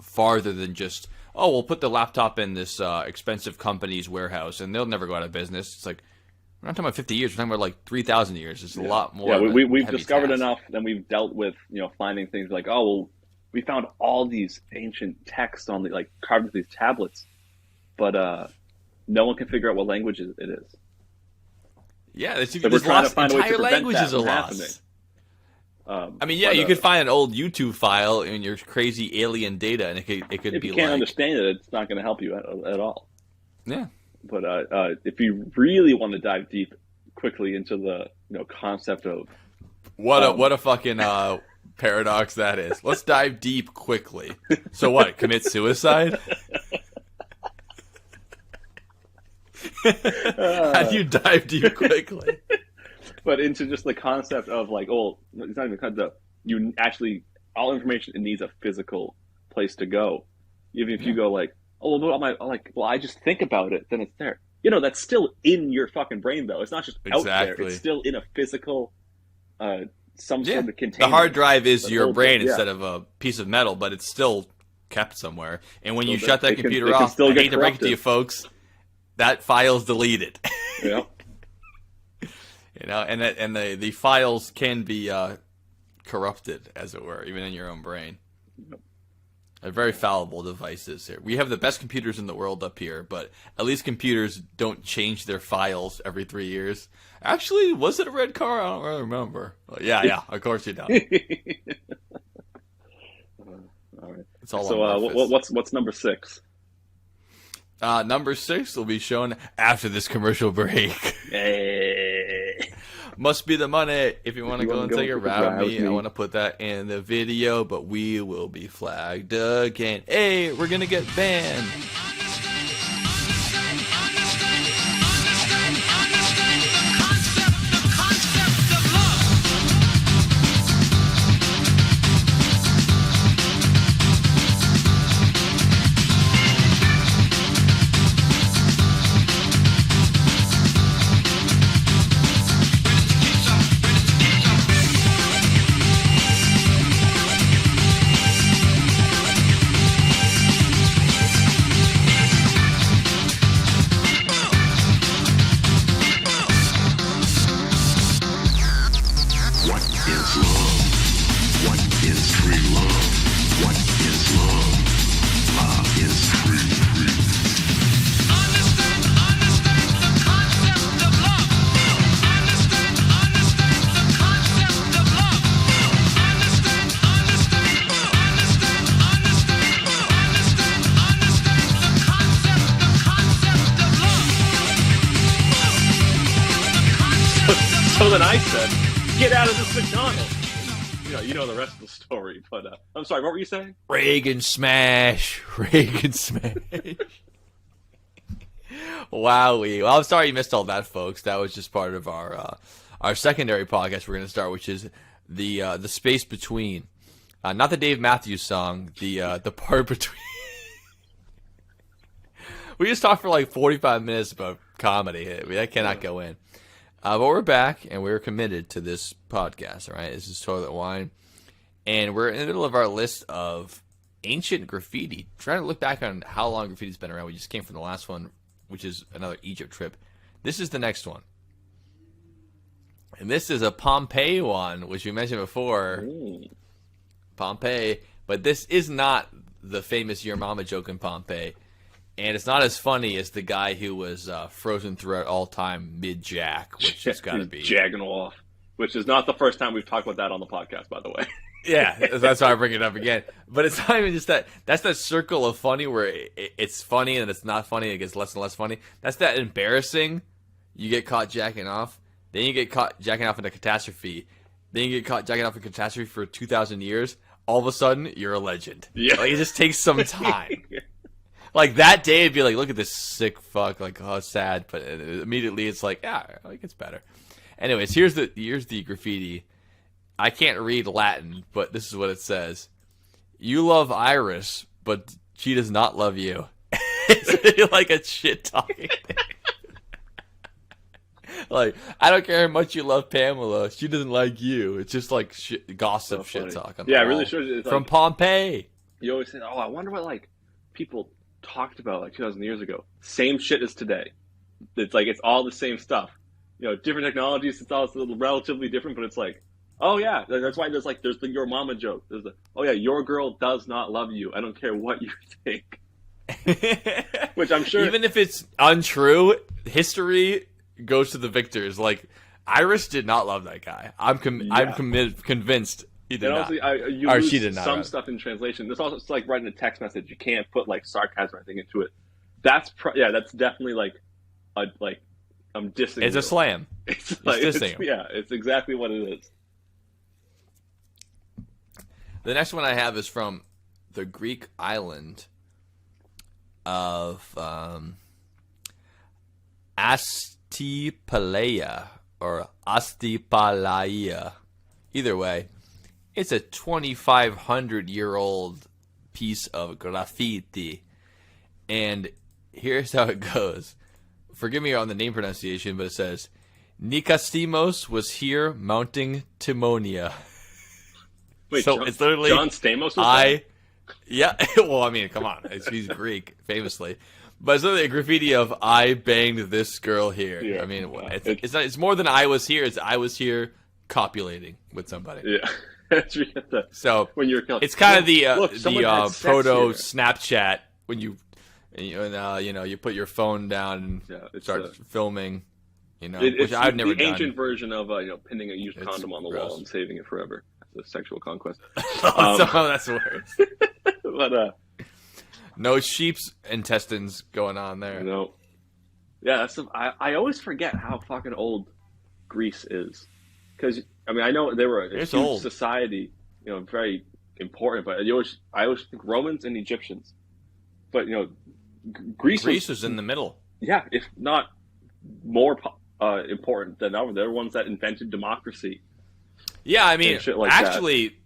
farther than just, we'll put the laptop in this expensive company's warehouse and they'll never go out of business. It's like, we're not talking about 50 years. We're talking about like 3,000 years. It's a lot more. Yeah, we've discovered enough, then we've dealt with, finding things like, we found all these ancient texts on carved into these tablets, but no one can figure out what language it is. Yeah, So we're there's trying to lost, find a way to entire prevent that languages are from lost. happening. I mean, yeah, you could find an old YouTube file in your crazy alien data, and it could if be you can't like, understand it, it's not going to help you at all. yeah. But if you really want to dive deep quickly into the concept of What a fucking paradox that is. Let's dive deep quickly. So what? Commit suicide? How do you dive deep quickly? but into just the concept of like, oh, it's not even concept. You actually, all information, it needs a physical place to go. Even if you go like, oh, well, I just think about it, then it's there. That's still in your fucking brain though. It's not just out there. It's still in a physical, some sort of container. The hard drive is your brain thing, instead of a piece of metal, but it's still kept somewhere. And when you So shut that computer off, I hate to break it to you folks, that file's deleted. Yeah. And the files can be corrupted, as it were, even in your own brain. Yep. They're very fallible devices here. We have the best computers in the world up here, but at least computers don't change their files every 3 years. Actually, was it a red car? I don't really remember. Well, yeah, of course you don't. All right. It's all so what's number 6? Number 6 will be shown after this commercial break. Hey. Must be the money. If you want to go and take a ride with me, I want to put that in the video, but we will be flagged again. Hey, we're going to get banned. So then I said, "Get out of this McDonald's." You know the rest of the story. But I'm sorry, what were you saying? Reagan smash. Reagan smash. Wowie. Well, I'm sorry you missed all that, folks. That was just part of our secondary podcast we're going to start, which is the space between. Not the Dave Matthews song, the part between. We just talked for like 45 minutes about comedy. That cannot go in. But we're back, and we're committed to this podcast, all right? This is Toilet Wine. And we're in the middle of our list of ancient graffiti. Trying to look back on how long graffiti's been around. We just came from the last one, which is another Egypt trip. This is the next one. And this is a Pompeii one, which we mentioned before. Ooh. Pompeii. But this is not the famous Your Mama joke in Pompeii. And it's not as funny as the guy who was frozen throughout all time mid-jack, which has got to be... Jagging off. Which is not the first time we've talked about that on the podcast, by the way. Yeah, that's why I bring it up again. But it's not even just that. That's that circle of funny where it's funny and it's not funny. It gets less and less funny. That's that embarrassing. You get caught jacking off. Then you get caught jacking off in a catastrophe. Then you get caught jacking off in a catastrophe for 2,000 years. All of a sudden, you're a legend. Yeah. Like, it just takes some time. Like, that day, it'd be like, look at this sick fuck. Like, oh, it's sad. But immediately, it's like, yeah, it gets better. Anyways, here's the graffiti. I can't read Latin, but this is what it says. You love Iris, but she does not love you. It's like a shit-talking thing. Like, I don't care how much you love Pamela. She doesn't like you. It's just like gossip So shit talk. Yeah, it really shows you. From Pompeii. You always say, oh, I wonder what, like, people talked about, like, 2,000 years ago. Same shit as today. It's like, it's all the same stuff. Different technologies, it's all relatively different, but it's like, oh, yeah, that's why there's the your mama joke. There's oh, yeah, your girl does not love you. I don't care what you think. Which I'm sure... Even if it's untrue, history goes to the victors. Like Irish did not love that guy. I'm convinced he did and not. also, you Or lose she did not. some stuff in translation. This also, it's like writing a text message. You can't put like sarcasm or anything into it. That's definitely like I'm dissing. It's a slam. It's dissing him. Yeah, it's exactly what it is. The next one I have is from the Greek island of Astipaleia or Astipalaia. Either way, it's a 2,500-year-old piece of graffiti. And here's how it goes. Forgive me on the name pronunciation, but it says, Nikastimos was here mounting Timonia. Wait, so it's literally John Stamos was there? Yeah, well, I mean, come on. He's Greek, famously. But it's literally a graffiti of I banged this girl here. Yeah. I mean, it's more than I was here. It's I was here copulating with somebody. Yeah. So when you're it's kind of the proto here. Snapchat when you put your phone down and start filming. Which I've never done. The ancient version of pinning a used condom on the wall and saving it forever. That's a sexual conquest. That's worse. But no sheep's intestines going on there. No. Yeah, I always forget how fucking old Greece is, because I mean I know they were a huge old society, very important, but I always think Romans and Egyptians, but Greece was in the middle. Yeah, if not more important than ever. They're the ones that invented democracy. Yeah, I mean, like actually,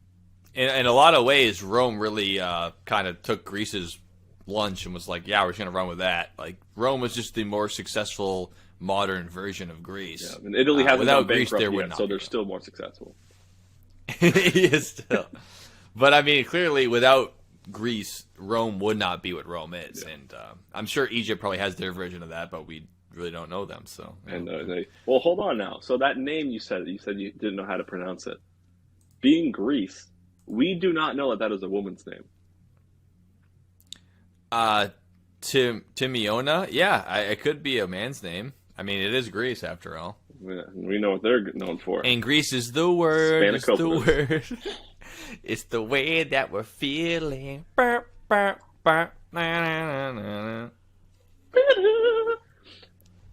in a lot of ways, Rome really kind of took Greece's lunch and was like, yeah, we're just going to run with that. Like, Rome was just the more successful modern version of Greece. Yeah, and Italy hasn't without gone Greece, there would yet, not so be they're still more successful. Yes, still. But, I mean, clearly, without Greece, Rome would not be what Rome is. Yeah. And I'm sure Egypt probably has their version of that, but we really don't know them. So, and well, hold on now. So that name you said you didn't know how to pronounce it. Being Greece, we do not know that is a woman's name. Timiona? Yeah, it could be a man's name. I mean, it is Greece after all. We know what they're known for. And Greece is the word. It's the word. It's the way that we're feeling. Burp, burp, burp, na, na, na, na.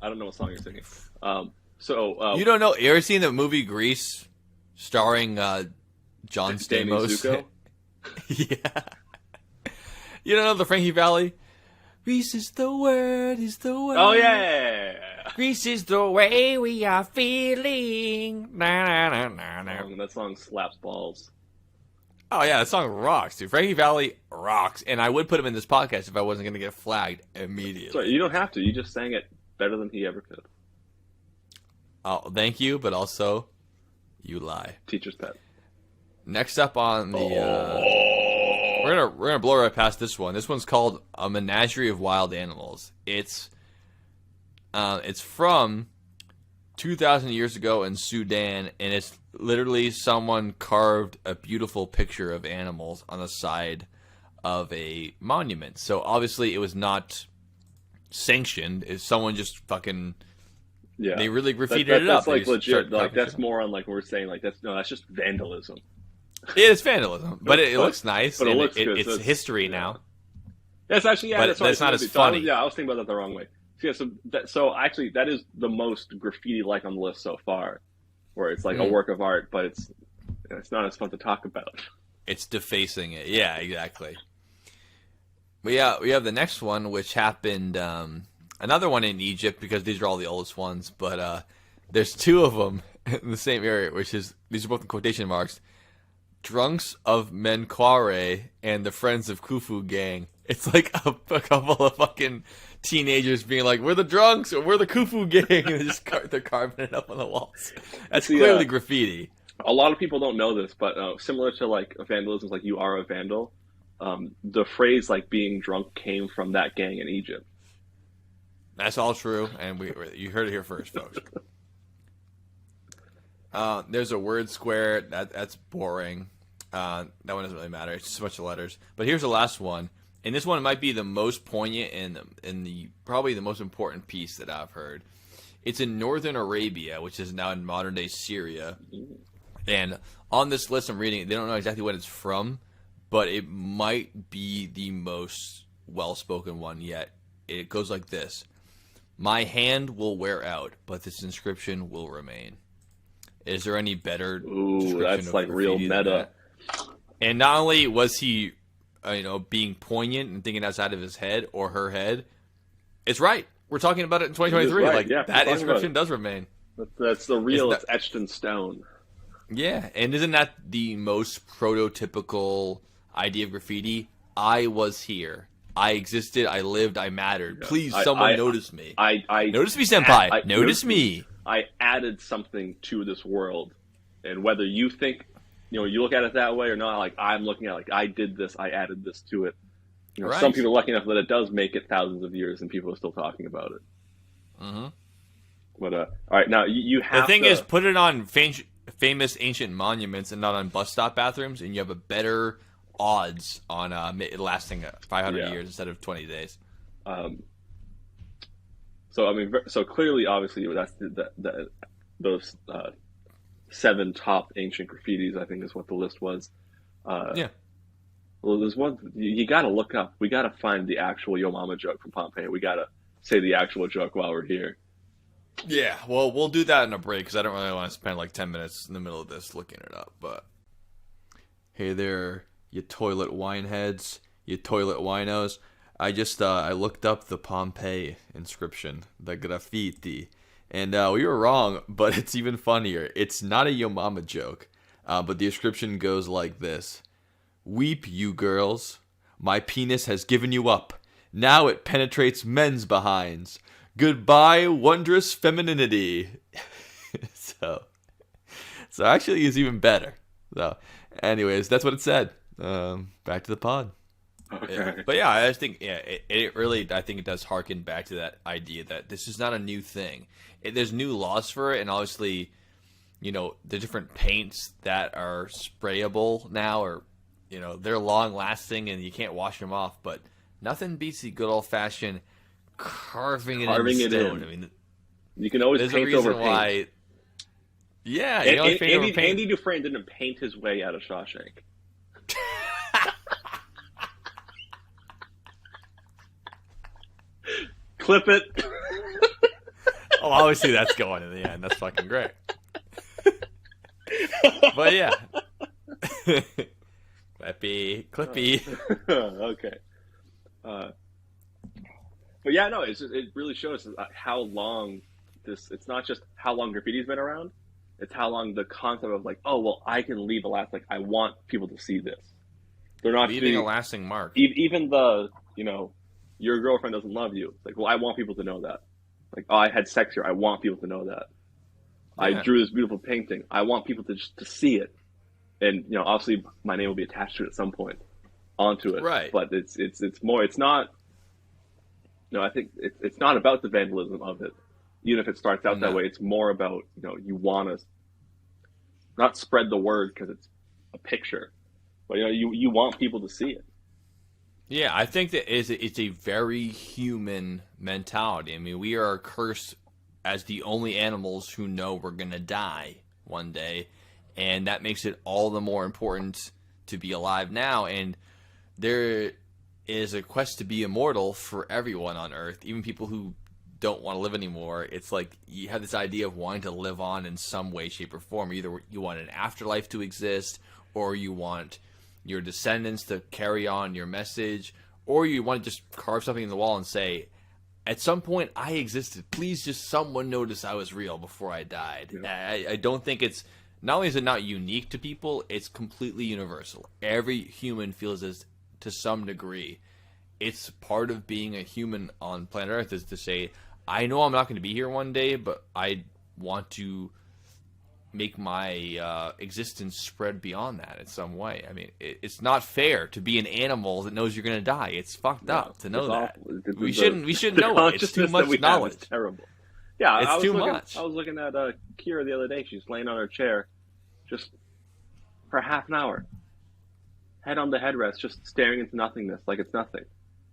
I don't know what song you're singing. You don't know? You ever seen the movie Grease, starring John Stamos? Yeah. You don't know the Frankie Valli? Grease is the word, is the word. Oh yeah. Grease is the way we are feeling. Na, na, na, na. That song slaps balls. Oh yeah, that song rocks, dude. Frankie Valli rocks, and I would put him in this podcast if I wasn't going to get flagged immediately. Sorry, you don't have to. You just sang it better than he ever could. Oh, thank you, but also, you lie. Teacher's pet. Next up on the, we're gonna blow right past this one. This one's called A Menagerie of Wild Animals. It's from 2,000 years ago in Sudan, and it's literally someone carved a beautiful picture of animals on the side of a monument. So obviously it was not sanctioned. It's someone just fucking they really graffitied it up. That's like legit. Like that's more on like we're saying like that's just vandalism. It is vandalism, but it looks nice. But it looks good. It's history now. That's actually but that's not as funny. I was thinking about that the wrong way. So actually, that is the most graffiti-like on the list so far, where it's like a work of art, but it's not as fun to talk about. It's defacing it. Yeah, exactly. We have the next one, which happened, another one in Egypt, because these are all the oldest ones, but there's two of them in the same area, which is, these are both in quotation marks, Drunks of Menkware and the Friends of Khufu gang. It's like a couple of fucking teenagers being like, we're the drunks, or we're the Khufu gang, and they're carving it up on the walls. That's clearly graffiti. A lot of people don't know this, but similar to like vandalism, like you are a vandal, the phrase like being drunk came from that gang in Egypt. That's all true, and you heard it here first, folks. There's a word square. That's boring. That one doesn't really matter. It's just a bunch of letters. But here's the last one. And this one might be the most poignant and the probably the most important piece that I've heard. It's in northern Arabia, which is now in modern day Syria. And on this list I'm reading, they don't know exactly what it's from, but it might be the most well-spoken one yet. It goes like this. My hand will wear out, but this inscription will remain. Is there any better description that's of like real graffiti than meta. that? And not only was he, being poignant and thinking outside of his head or her head, it's right. We're talking about it in 2023. Right, Like, yeah, that inscription does remain. That's the real. It's etched in stone. Yeah, and isn't that the most prototypical idea of graffiti? I was here. I existed. I lived. I mattered. Please, someone notice me. Notice me, senpai. Notice me. I added something to this world, and whether you think, you look at it that way or not, like I'm looking at it, like I did this. I added this to it. Right. Some people are lucky enough that it does make it thousands of years, and people are still talking about it. Mm-hmm. But all right, now you have. The thing is, put it on famous ancient monuments and not on bus stop bathrooms, and you have a better odds on it lasting 500 years instead of 20 days. So clearly, obviously, that's those 7 top ancient graffitis, I think is what the list was. Yeah. Well, there's one you got to look up. We got to find the actual Yo Mama joke from Pompeii. We got to say the actual joke while we're here. Yeah, well, we'll do that in a break because I don't really want to spend like 10 minutes in the middle of this looking it up. But hey there, you toilet wineheads, you toilet winos. I looked up the Pompeii inscription, the graffiti, and we were wrong, but it's even funnier. It's not a Yo Mama joke, but the inscription goes like this. Weep, you girls. My penis has given you up. Now it penetrates men's behinds. Goodbye, wondrous femininity. So actually it's even better. So anyways, that's what it said. Back to the pod. Okay. Yeah. But yeah, I just think it really, I think it does harken back to that idea that this is not a new thing. There's new laws for it, and obviously, the different paints that are sprayable now are, they're long lasting and you can't wash them off, but nothing beats the good old fashioned carving it in stone. I mean, you can always paint over paint. Why, yeah, Andy Dufresne didn't paint his way out of Shawshank. Clip it. Oh, obviously that's going in the end. That's fucking great. But yeah. Clippy. Okay. But yeah, no, it really shows how long it's not just how long graffiti's been around, it's how long the concept of like, oh, well, I can leave a like, I want people to see this. They're not leaving a lasting mark. Even your girlfriend doesn't love you. It's like, well, I want people to know that. Like, oh, I had sex here. I want people to know that. Yeah. I drew this beautiful painting. I want people to see it. And, obviously my name will be attached to it at some point onto it. Right. But it's more, it's not, I think it's not about the vandalism of it. Even if it starts out that way, it's more about, you want to not spread the word because it's a picture, but, you want people to see it. Yeah, I think that it's a very human mentality. I mean, we are cursed as the only animals who know we're going to die one day, and that makes it all the more important to be alive now. And there is a quest to be immortal for everyone on Earth, even people who don't want to live anymore. It's like you have this idea of wanting to live on in some way, shape, or form. Either you want an afterlife to exist, or you want your descendants to carry on your message, or you want to just carve something in the wall and say, at some point I existed. Please just someone notice I was real before I died. Yeah. I don't think it's, not only is it not unique to people, it's completely universal. Every human feels this to some degree. It's part of being a human on planet Earth is to say, I know I'm not going to be here one day, but I want to make my existence spread beyond that in some way. I mean, it's not fair to be an animal that knows you're going to die. It's fucked up to know that. We shouldn't know it. It's too much knowledge. It's terrible. Yeah, it's too much. I was looking at Kira the other day. She's laying on her chair, just for half an hour, head on the headrest, just staring into nothingness like it's nothing.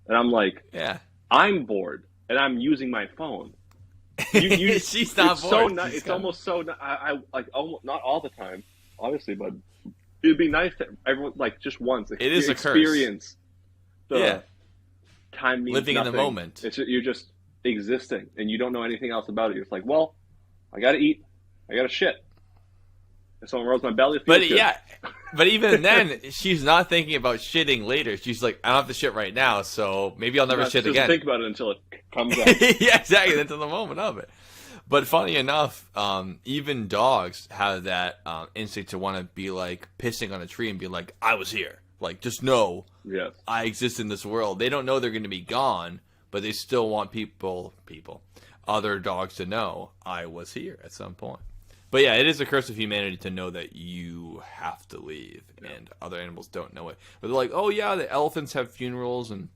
And I'm like, yeah, I'm bored and I'm using my phone. She's not it's bored. so nice. She's It's kinda- almost so. I like almost not all the time, obviously, but it'd be nice to everyone like just once It is a curse. experience. The Yeah. time means Living in the nothing. moment. You're just existing, and you don't know anything else about it. You're just like, well, I gotta eat, I gotta shit. If someone rolls my belly, it feels But good. yeah, but even then, she's not thinking about shitting later. She's like, I don't have to shit right now, so maybe I'll never She shit doesn't again. think about it until it comes out. Yeah, exactly. That's in the moment of it. But funny enough, even dogs have that instinct to want to be like pissing on a tree and be like, I was here. Like, just know Yes. I exist in this world. They don't know they're going to be gone, but they still want other dogs to know I was here at some point. But yeah, it is a curse of humanity to know that you have to leave, and other animals don't know it. But they're like, oh yeah, the elephants have funerals and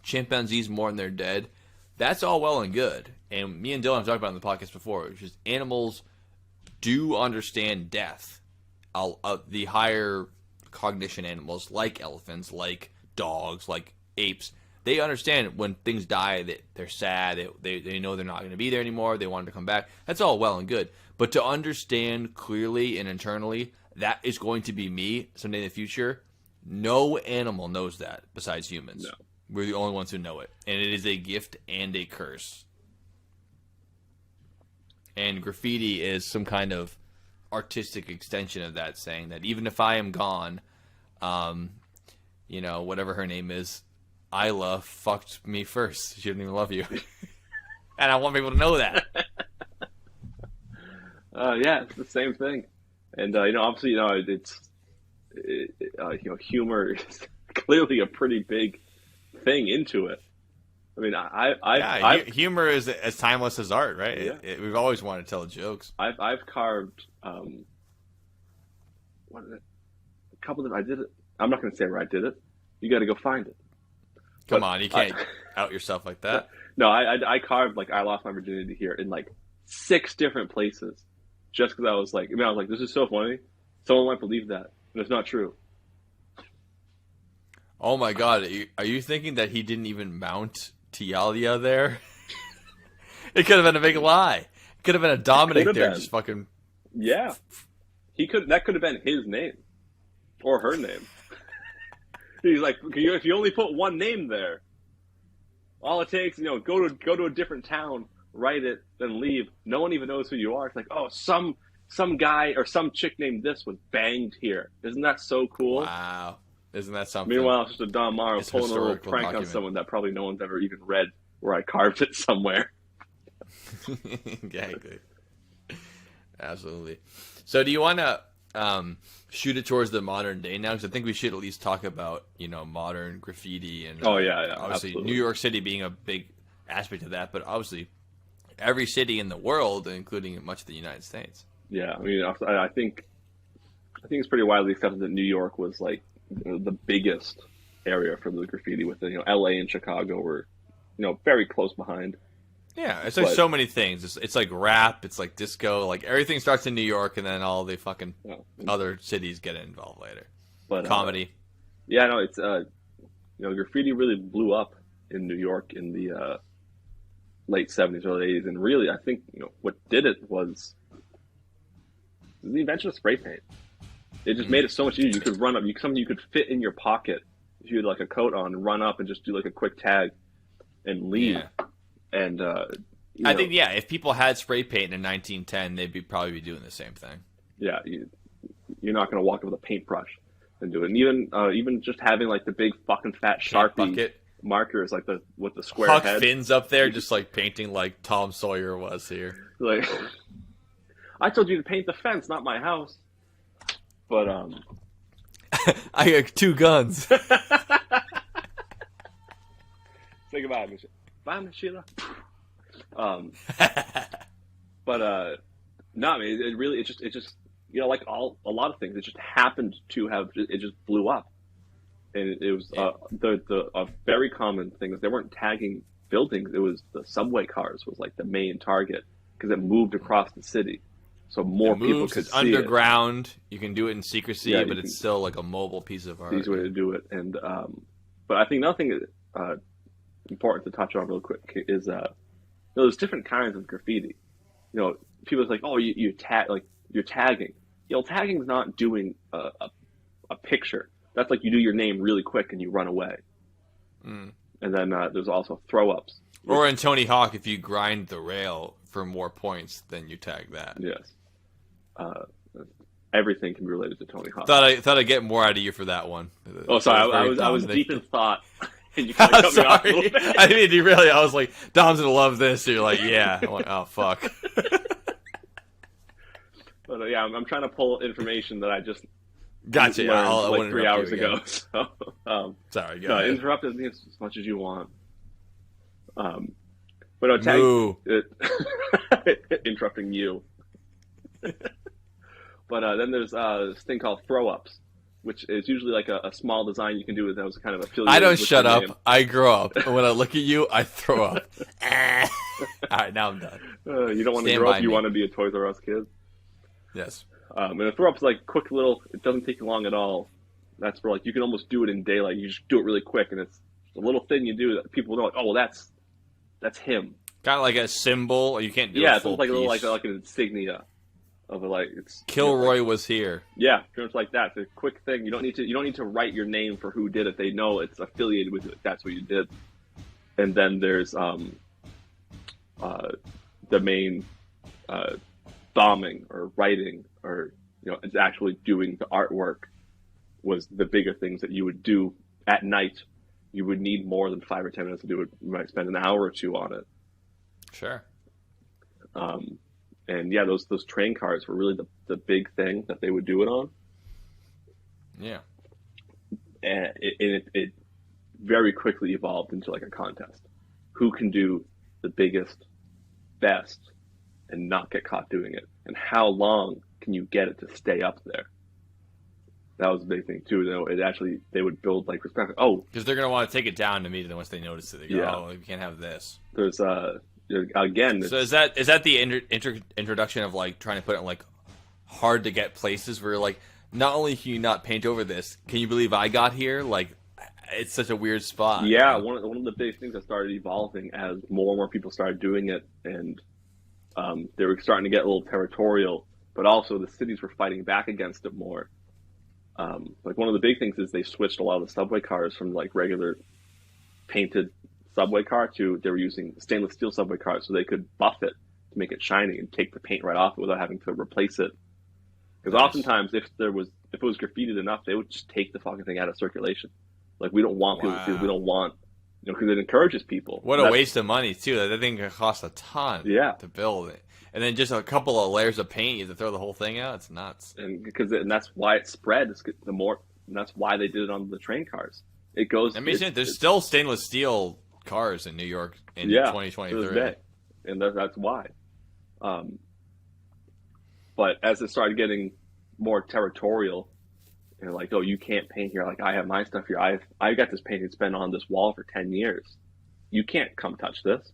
chimpanzees mourn their dead. That's all well and good. And me and Dylan have talked about it in the podcast before, which is animals do understand death. The higher cognition animals, like elephants, like dogs, like apes, they understand when things die that they're sad. They know they're not going to be there anymore. They want to come back. That's all well and good. But to understand clearly and internally that is going to be me someday in the future, no animal knows that besides humans. No. We're the only ones who know it. And it is a gift and a curse. And graffiti is some kind of artistic extension of that, saying that even if I am gone, whatever her name is, Isla fucked me first. She didn't even love you. And I want people to know that. Yeah, it's the same thing. And, obviously, humor is clearly a pretty big thing into it. I mean, humor is as timeless as art, right? Yeah. We've always wanted to tell jokes. I've carved, a couple of, I did it. I'm not going to say where I did it. You got to go find it. Come on, you can't out yourself like that. No, I carved, I lost my virginity here in 6 different places. Just because I was like, this is so funny. Someone might believe that. And it's not true. Oh my god, are you thinking that he didn't even mount Tialia there? It could have been a big lie. It could have been a Dominic there been. just fucking... Yeah. That could have been his name. Or her name. He's like, if you only put one name there, all it takes, go to a different town, write it, then leave. No one even knows who you are. It's like, oh, some guy or some chick named this was banged here. Isn't that so cool? Wow. Isn't that something? Meanwhile, it's just a Don Morrow It's a pulling a little historical prank document. on someone that probably no one's ever even read where I carved it somewhere. Exactly. Absolutely. So do you want to shoot it towards the modern day now? Because I think we should at least talk about, modern graffiti and Oh, yeah, obviously absolutely. New York City being a big aspect of that, but obviously every city in the world, including much of the United States. Yeah, I mean, I think it's pretty widely accepted that New York was the biggest area for the graffiti. With L.A. and Chicago were very close behind. Yeah, it's like But- so many things. It's like rap, it's like disco, like everything starts in New York, and then all the fucking other cities get involved later. But Comedy. yeah, no, it's graffiti really blew up in New York in the late 70s, early 80s, and really, I think what did it was the invention of spray paint. It just made it so much easier. You could run up, something you could fit in your pocket if you had a coat on, and run up and just do a quick tag and leave. Yeah. And I think if people had spray paint in 1910, they'd probably be doing the same thing. yeah, you're not going to walk up with a paintbrush and do it. And even just having the big fucking fat Paint Sharpie bucket. markers with the square Huck head. Finn's up there just painting like Tom Sawyer was here. I told you to paint the fence, not my house. But I got 2 guns. say goodbye, Michelle. Bye, Miss Sheila. But no, I mean, it just a lot of things, it just happened to have, it just blew up, and it was a very common thing is they weren't tagging buildings. It was the subway cars was the main target because it moved across the city, so more people could it's see underground. You can do it in secrecy, Yeah, but it's still a mobile piece of art. it. Easy way to do it, and but I think nothing important to touch on real quick is there's different kinds of graffiti. People are like, oh, you tag, like you're tagging. Tagging's not doing a picture. That's like you do your name really quick and you run away. Mm. And then there's also throw ups. Or in Tony Hawk, if you grind the rail for more points, then you tag that. Yes. Uh, Everything can be related to Tony Hawk. Thought I'd get more out of you for that one. Oh, sorry, I was deep in thought. And you kind of cut me off a little bit. I mean, you really. I was like, Dom's gonna love this. So you're like, yeah. I'm like, oh fuck. But yeah, I'm trying to pull information that I just Gotcha. learned I like 3 hours ago. So, sorry. Go no, ahead. interrupt me as much as you want. But no, tag interrupting you. But then there's this thing called throw ups, which is usually like a small design you can do that was kind of affiliated. I don't with shut your up. name. I grow up. When I look at you, I throw up. All right, now I'm done. You don't want to Stand grow by up. You me. want to be a Toys R Us kid. Yes. And a throw up's like quick little. It doesn't take you long at all. That's where like you can almost do it in daylight. You just do it really quick, and it's a little thing you do that people know. Like, oh, well, that's him. Kind of like a symbol. You can't do Yeah, a it's full almost like a little piece. like an insignia of it's Kilroy was here. Yeah, just like that. It's a quick thing. You don't need to write your name for who did it. They know it's affiliated with it. That's what you did. And then there's the main bombing or writing or it's actually doing the artwork was the bigger things that you would do at night. You would need more than 5 or 10 minutes to do it. You might spend an hour or two on it. Sure. And yeah, those train cars were really the big thing that they would do it on. Yeah. And it very quickly evolved into like a contest. Who can do the biggest, best, and not get caught doing it? And how long can you get it to stay up there? That was a big thing too. They would build like respect. Oh, Because they're gonna want to take it down immediately once they notice it. They go, Yeah. oh, we can't have this. there's again. So is that the introduction of like trying to put it in like hard to get places where like not only can you not paint over this, can you believe I got here? Like it's such a weird spot. Yeah, one of the big things that started evolving as more and more people started doing it, and they were starting to get a little territorial, but also the cities were fighting back against it more. Like one of the big things is they switched a lot of the subway cars from like regular painted subway car to they were using stainless steel subway cars, so they could buff it to make it shiny and take the paint right off it without having to replace it. Because Nice. oftentimes, if it was graffitied enough, they would just take the fucking thing out of circulation. Like we don't want people to see it. We don't want because it encourages people. What a waste of money too. That thing costs a ton. Yeah. To build it, and then just a couple of layers of paint, you have to throw the whole thing out. It's nuts. And that's why it spread. And that's why they did it on the train cars. It goes. That makes sense. There's still stainless steel cars in New York in to 2023. this day. And that's why. But as it started getting more territorial, and like, oh, you can't paint here. Like I have my stuff here. I got this paint. It's been on this wall for 10 years. You can't come touch this.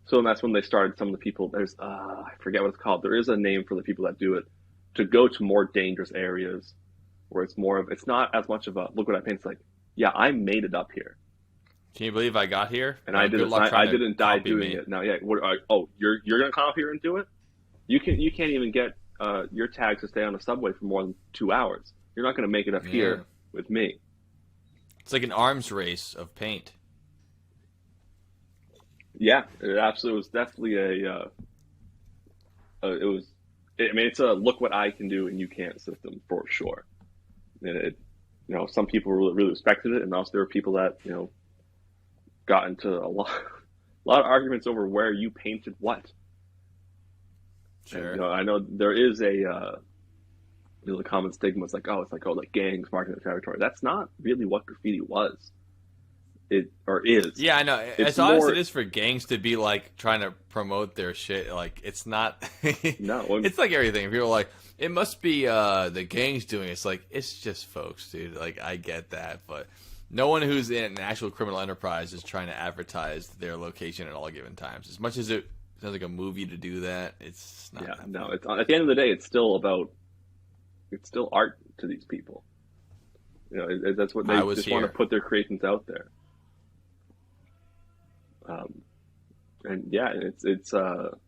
So that's when they started. Some of the people. There's I forget what it's called. There is a name for the people that do it. To go to more dangerous areas, where it's not as much of a look what I paint. It's like, yeah, I made it up here. Can you believe I got here? And I didn't die doing it. Now, yeah. You're gonna come up here and do it? You can't even get your tags to stay on the subway for more than 2 hours. You're not gonna make it up here with me. It's like an arms race of paint. Yeah, it absolutely was definitely it's a look what I can do and you can't system for sure. And some people really respected it, and also there were people that got into a lot of arguments over where you painted what. Sure. And, I know there is a common stigma. It's like gangs marking the territory. That's not really what graffiti was. Is. Yeah, I know. As honest it is for gangs to be like trying to promote their shit, like it's not. No, it's like everything. People are like, it must be the gangs doing it. It's like it's just folks, dude. Like I get that, but no one who's in an actual criminal enterprise is trying to advertise their location at all given times. As much as it sounds like a movie to do that, it's not. Yeah, no. It's at the end of the day, it's still art to these people. That's what they just want to put their creations out there. And yeah, it's it's not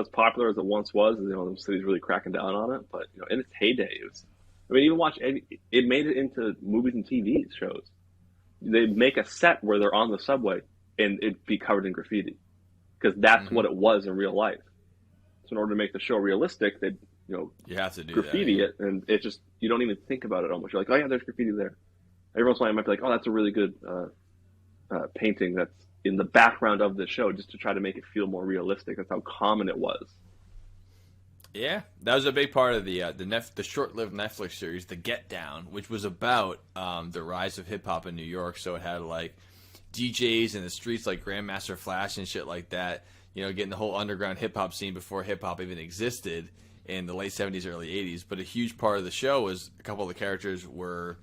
as popular as it once was. The city's really cracking down on it, but in its heyday, it was. I mean, even it made it into movies and TV shows. They make a set where they're on the subway and it'd be covered in graffiti because that's what it was in real life. So in order to make the show realistic, they You have to do graffiti that. it, and it just you don't even think about it almost. You're like, oh yeah, there's graffiti there. Every once in a while, I might be like, oh, that's a really good painting that's in the background of the show, just to try to make it feel more realistic. That's how common it was. Yeah, that was a big part of the short-lived Netflix series, The Get Down, which was about the rise of hip hop in New York. So it had like DJs in the streets like Grandmaster Flash and shit like that. Getting the whole underground hip hop scene before hip hop even existed in the late '70s, early '80s. But a huge part of the show was a couple of the characters were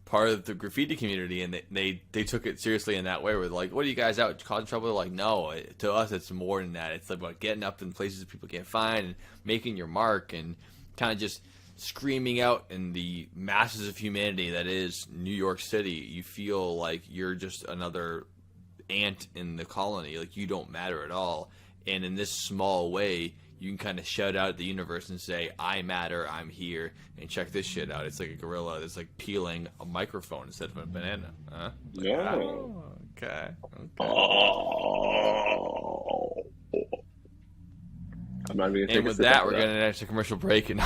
part of the graffiti community, and they took it seriously in that way. Where like, what are you guys out causing trouble? They're like, no, to us it's more than that. It's about getting up in places people can't find and making your mark and kind of just screaming out in the masses of humanity that is New York City. You feel like you're just another ant in the colony, like you don't matter at all. And in this small way, you can kind of shout out at the universe and say, I matter, I'm here, and check this shit out. It's like a gorilla that's like peeling a microphone instead of a banana. Huh? Like, Yeah. oh, okay. Oh. I'm not even. And with that, we're going to next commercial break. And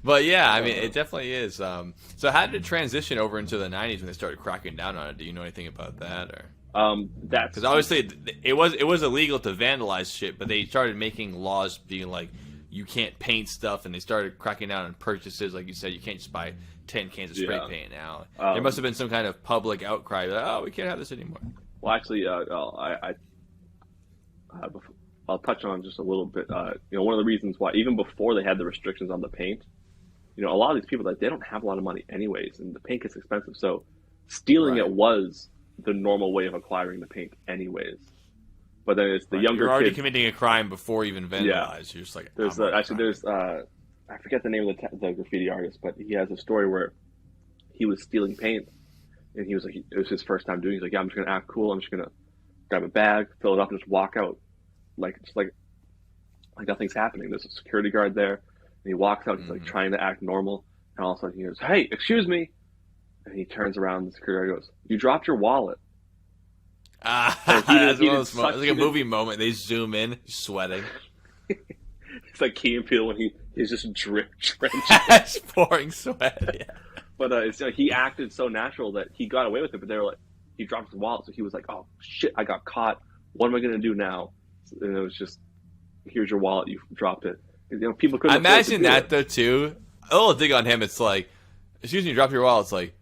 but yeah, I mean, it definitely is. So how did it transition over into the '90s when they started cracking down on it? Do you know anything about that, or? That's Because obviously it was illegal to vandalize shit, but they started making laws being like you can't paint stuff, and they started cracking down on purchases. Like you said, you can't just buy 10 cans of spray paint now. There must have been some kind of public outcry like, oh, we can't have this anymore. Well, actually, I'll touch on just a little bit. One of the reasons why, even before they had the restrictions on the paint, a lot of these people they don't have a lot of money anyways, and the paint gets expensive. So stealing it was the normal way of acquiring the paint anyways. But then it's the younger You're already kids. committing a crime before you even vandalize. Yeah. You're just like, there's I forget the name of the graffiti artist, but he has a story where he was stealing paint, and he was like, it was his first time doing it. He's like, yeah, I'm just gonna act cool. I'm just gonna grab a bag, fill it up, and just walk out like nothing's happening. There's a security guard there, and he walks out, he's like trying to act normal, and all of a sudden he goes, hey, excuse me. And he turns around, the security guard goes, you dropped your wallet. That's it's like a movie moment. They zoom in, he's sweating. It's like Key and Peele when he's just drenched. It's pouring sweat, yeah. But he acted so natural that he got away with it, but they were like, he dropped his wallet, so he was like, oh, shit, I got caught. What am I going to do now? And it was just, here's your wallet, you dropped it. People couldn't imagine that, though, too. A little dig on him, it's like, excuse me, you dropped your wallet. It's like,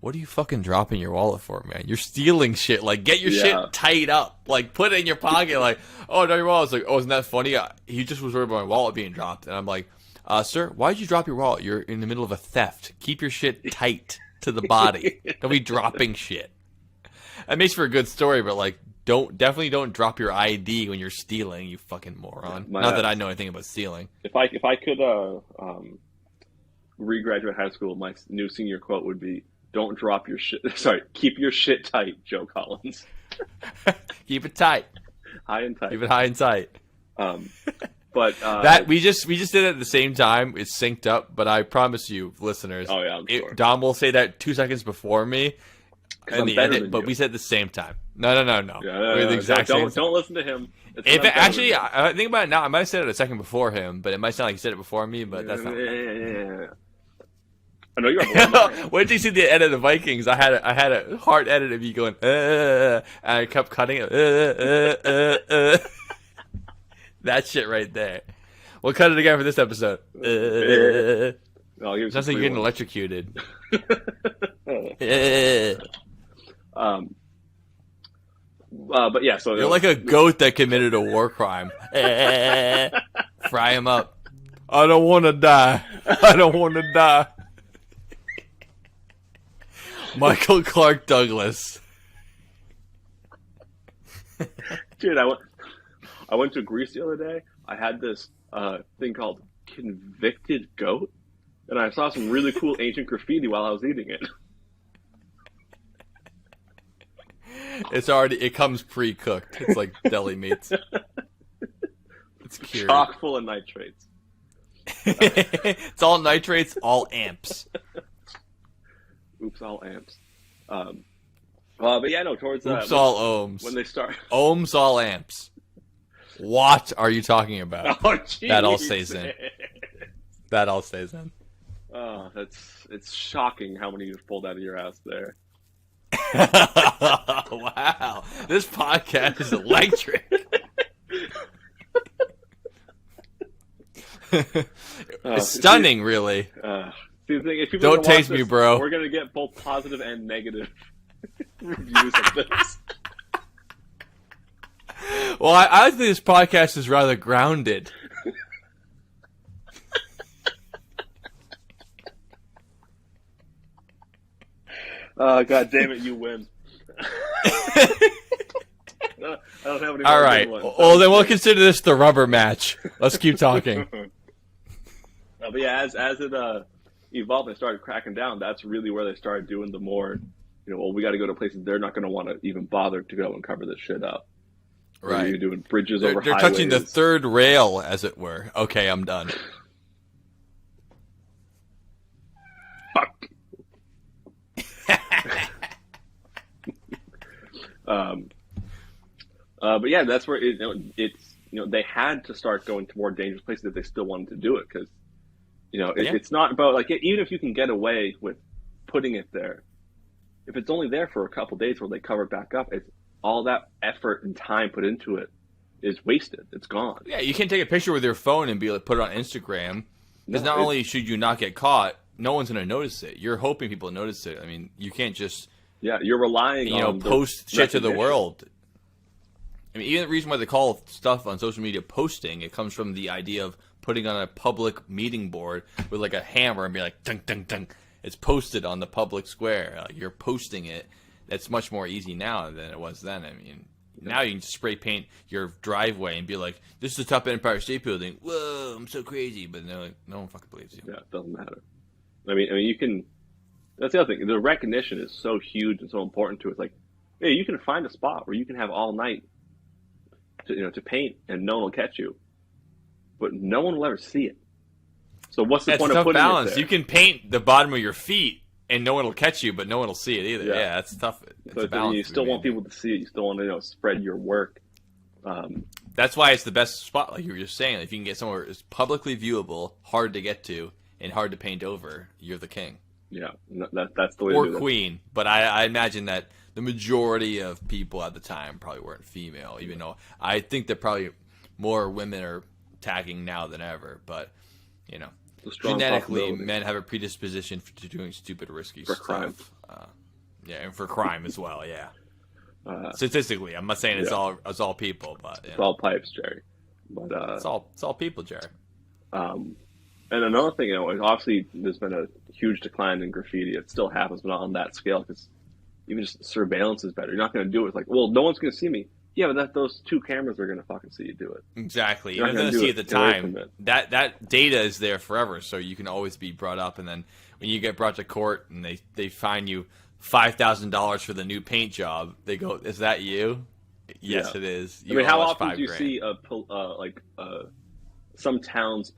what are you fucking dropping your wallet for, man? You're stealing shit. Like, get your shit tied up. Like, put it in your pocket. Like, oh, no, your wallet. It's like, oh, isn't that funny? He just was worried about my wallet being dropped. And I'm like, sir, why did you drop your wallet? You're in the middle of a theft. Keep your shit tight to the body. Don't be dropping shit. That makes for a good story, but, like, definitely don't drop your ID when you're stealing, you fucking moron. Not that I know anything about stealing. If I could regraduate high school, my new senior quote would be, don't drop your shit. Sorry, keep your shit tight, Joe Collins. Keep it tight. High and tight. Keep it high and tight. But that we just did it at the same time. It's synced up, but I promise you, listeners, oh yeah, I'm sure. Dom will say that 2 seconds before me in the edit, but we said at the same time. No. Yeah, We're the exact same. Don't listen to him. Actually, I think about it now, I might have said it a second before him, but it might sound like he said it before me, but that's not. I know you're on When did you see the edit of the Vikings? I had a hard edit of you going, and I kept cutting it. That shit right there. We'll cut it again for this episode. Sounds like you're getting electrocuted. But yeah, so you're like a goat that committed a war crime. Fry him up. I don't want to die. I don't want to die. Michael Clark Douglas. Dude, I went to Greece the other day. I had this thing called Convicted Goat, and I saw some really cool ancient graffiti while I was eating it. It comes pre-cooked. It's like deli meats. It's cured. Chock full of nitrates. It's all nitrates, all amps. Oops, all amps. But yeah, no, towards Oops, all ohms. when they start. Ohms, all amps. What are you talking about? Oh, geez. That all stays in. That all stays in. Oh, it's shocking how many you've pulled out of your ass there. Wow, this podcast is electric. It's stunning, really. See, the thing, if people Don't taste me, bro. We're gonna get both positive and negative reviews of this. Well, I think this podcast is rather grounded. Oh, God damn it, you win. I don't have any more All right. good ones. Well, then we'll consider this the rubber match. Let's keep talking. But yeah, as it evolved and started cracking down, that's really where they started doing the more, well, we got to go to places they're not going to want to even bother to go and cover this shit up. Right. You're doing bridges They're over highways. touching the third rail, as it were. Okay, I'm done. Fuck. But yeah, that's where it's they had to start going to more dangerous places if they still wanted to do it, because it's not about like even if you can get away with putting it there, if it's only there for a couple days where they cover it back up, it's all that effort and time put into it is wasted. It's gone. Yeah, you can't take a picture with your phone and be like put it on Instagram, because not only should you not get caught, no one's going to notice it. You're hoping people notice it. I mean, you can't just you're relying on post shit to the world. I mean, even the reason why they call stuff on social media posting, it comes from the idea of putting on a public meeting board with like a hammer and be like, dunk, dunk, dunk. It's posted on the public square. You're posting it. That's much more easy now than it was then. I mean, now you can spray paint your driveway and be like, this is the top of Empire State Building. Whoa, I'm so crazy. But no one fucking believes you. Yeah, it doesn't matter. I mean, you can. That's the other thing. The recognition is so huge and so important to it. It's like, hey, you can find a spot where you can have all night to paint, and no one will catch you, but no one will ever see it. So what's the point of putting balance. it there? You can paint the bottom of your feet, and no one will catch you, but no one will see it either. Yeah, that's tough. It's a balance. You still want people to see it. You still want to spread your work. That's why it's the best spot, like you were just saying. If you can get somewhere that's publicly viewable, hard to get to, and hard to paint over, you're the king. Yeah, that's the way or to do it. queen. But I imagine that the majority of people at the time probably weren't female, even though I think that probably more women are tagging now than ever. But, genetically, men have a predisposition to doing stupid, risky stuff. Crime. And for crime as well, yeah. Statistically, I'm not saying it's all people, but it's all pipes, Jerry. But it's all people, Jerry. And another thing, obviously there's been a huge decline in graffiti. It still happens, but not on that scale, because even just surveillance is better. You're not going to do it. It's like, well, no one's going to see me. Yeah, but those two cameras are going to fucking see you do it. Exactly. You're not going to see it at the time. That data is there forever, so you can always be brought up. And then when you get brought to court and they fine you $5,000 for the new paint job, they go, "Is that you?" Yes, it is. I mean, how often do you see some town's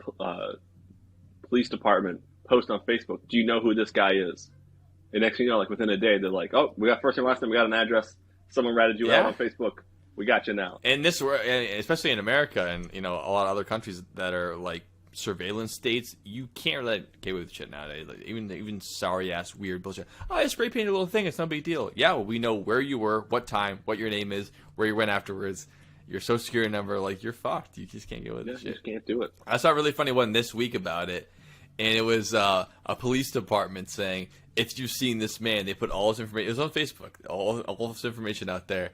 police department post on Facebook, "Do you know who this guy is?" And next thing you know, like within a day, they're like, "Oh, we got first and last name, we got an address. Someone ratted you out on Facebook. We got you now." And this, especially in America and a lot of other countries that are like surveillance states, you can't really get away with shit nowadays. Like, even sorry ass weird bullshit. Oh, I spray painted a little thing. It's no big deal. Yeah, well, we know where you were, what time, what your name is, where you went afterwards, your social security number. Like, you're fucked. You just can't get away with shit. You just can't do it. I saw a really funny one this week about it, and it was a police department saying, if you've seen this man, they put all his information. It was on Facebook. All this information out there.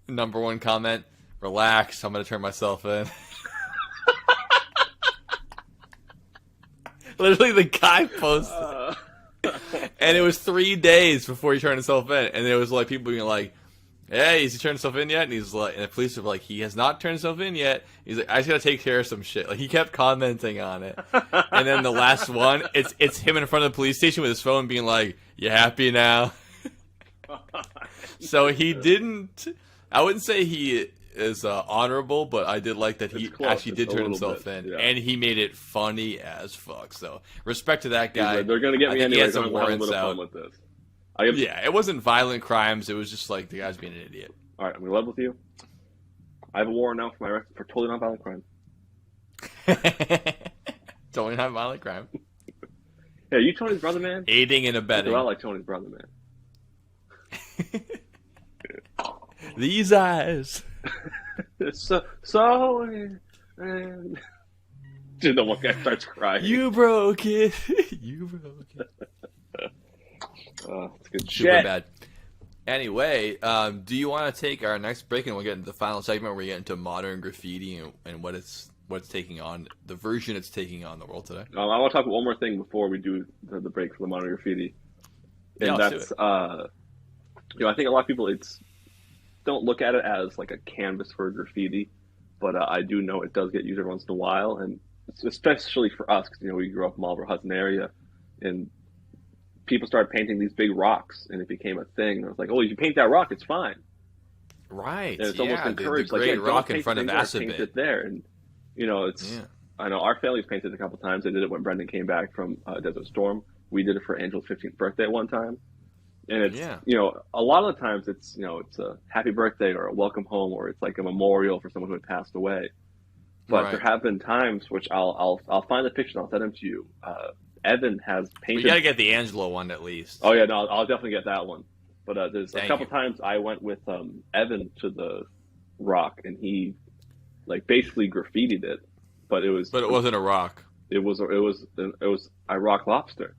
Number one comment: relax. I'm gonna turn myself in. Literally, the guy posted, and it was 3 days before he turned himself in, and there was like people being like, "Hey, has he turned himself in yet?" And he's like, and the police were like, "He has not turned himself in yet." He's like, "I just gotta take care of some shit." Like, he kept commenting on it, and then the last one, it's him in front of the police station with his phone, being like, "You happy now?" So he didn't. I wouldn't say he is honorable, but I did like that he It's close. actually did It's a turn little himself bit, in, yeah. and he made it funny as fuck. So respect to that He's guy. like, they're gonna get I me think he anyway. had So some I'm gonna have a warrants little out. fun with this. I give, Yeah, it wasn't violent crimes. It was just like the guy's being an idiot. All right, I'm gonna level with you. I have a warrant now for my arrest for totally nonviolent crime. Totally not violent crime. Hey, are you Tony's brother, man? Aiding and abetting. Well, I like Tony's brother, man. These eyes. So, and dude, the one guy starts crying. You broke it. You broke it. It's good Super shit. bad. Anyway, do you want to take our next break and we'll get into the final segment where we get into modern graffiti and what it's taking on, the version it's taking on the world today? I want to talk about one more thing before we do the break for the modern graffiti, and Yeah, let's that's do I think a lot of people don't look at it as like a canvas for graffiti, but I do know it does get used every once in a while, and especially for us because we grew up in Marlboro Hudson area, and people started painting these big rocks, and it became a thing. I was like, oh, if you paint that rock, it's fine. Right. And it's almost encouraged. The great don't rock in paint front of things there, Acid paint it there, and it's. Yeah. I know our family's painted it a couple times. They did it when Brendan came back from Desert Storm. We did it for Angel's 15th birthday one time, and it's a lot of the times it's a happy birthday or a welcome home or it's like a memorial for someone who had passed away. But there have been times which I'll find the picture and I'll send them to you. Evan has painted. We gotta get the Angelo one at least. Oh yeah, no, I'll definitely get that one. But there's a couple you. times I went with Evan to the rock, and he basically graffitied it, but it wasn't a rock. It was a rock lobster.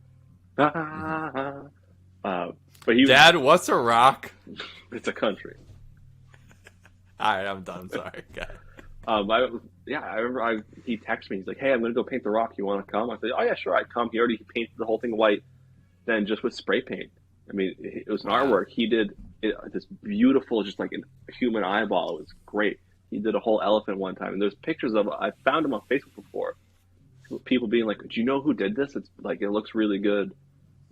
But he Dad, what's a rock? It's a country. All right, I'm done. Sorry, God. I remember he texted me. He's like, "Hey, I'm going to go paint the rock. You want to come?" I said, "Oh yeah, sure, I'd come." He already painted the whole thing white, then just with spray paint. I mean, it was an artwork. He did this beautiful, just like a human eyeball. It was great. He did a whole elephant one time, and there's pictures of it. I found him on Facebook before. People being like, "Do you know who did this?" It's like it looks really good.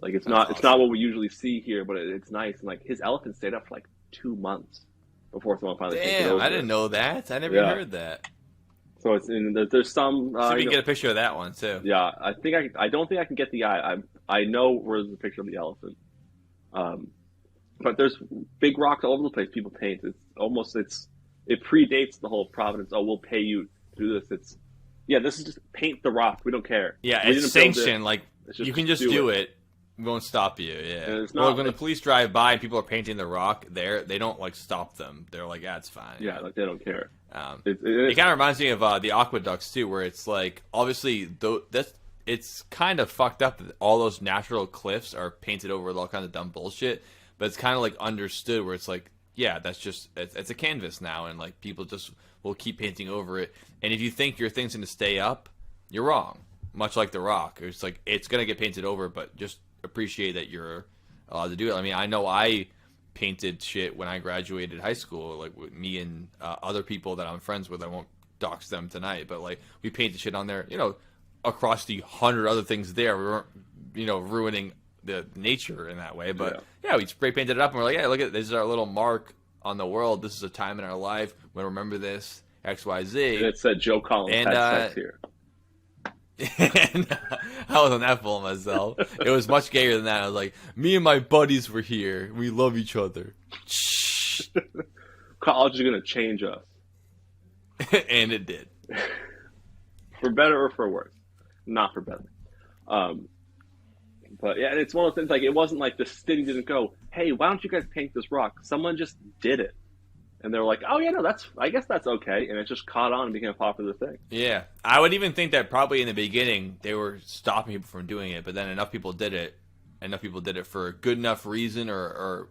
Like it's not what we usually see here, but it's nice. And like his elephant stayed up for like 2 months before someone finally painted over. I didn't know that. I never even heard that. So there's some. See if we can get a picture of that one too. Yeah, I don't think I can get the eye. I know where there's a picture of the elephant. But there's big rocks all over the place. People paint. It predates the whole Providence. Oh, we'll pay you to do this. This is just paint the rock. We don't care. Yeah, we it's sanctioned. Like you can just do it. We won't stop you. Yeah. When the police drive by and people are painting the rock, they don't stop them. They're like, yeah, it's fine. Yeah, they don't care. It kind of reminds me of the aqueducts too, where it's like obviously it's kind of fucked up that all those natural cliffs are painted over with all kinds of dumb bullshit. But it's kind of understood where it's like, yeah, that's just it's a canvas now, and people just will keep painting over it. And if you think your thing's going to stay up, you're wrong. Much like the rock, it's like it's going to get painted over, but just appreciate that you're allowed to do it. I mean, I know I painted shit when I graduated high school, like with me and other people that I'm friends with. I won't dox them tonight, but we painted shit on there. Across the 100 other things there, we weren't ruining the nature in that way, but we spray painted it up and we're like, yeah, look at this is our little mark on the world. This is a time in our life when we remember this XYZ. And it said Joe Collins had sex here. And I wasn't that full of myself. It was much gayer than that. I was like, me and my buddies were here. We love each other. College is going to change us. And it did. For better or for worse. Not for better. But yeah, it's one of those things, it wasn't like the city didn't go, hey, why don't you guys paint this rock? Someone just did it. And they were like, oh yeah, no, I guess that's okay. And it just caught on and became a popular thing. Yeah. I would even think that probably in the beginning they were stopping people from doing it, but then enough people did it for a good enough reason or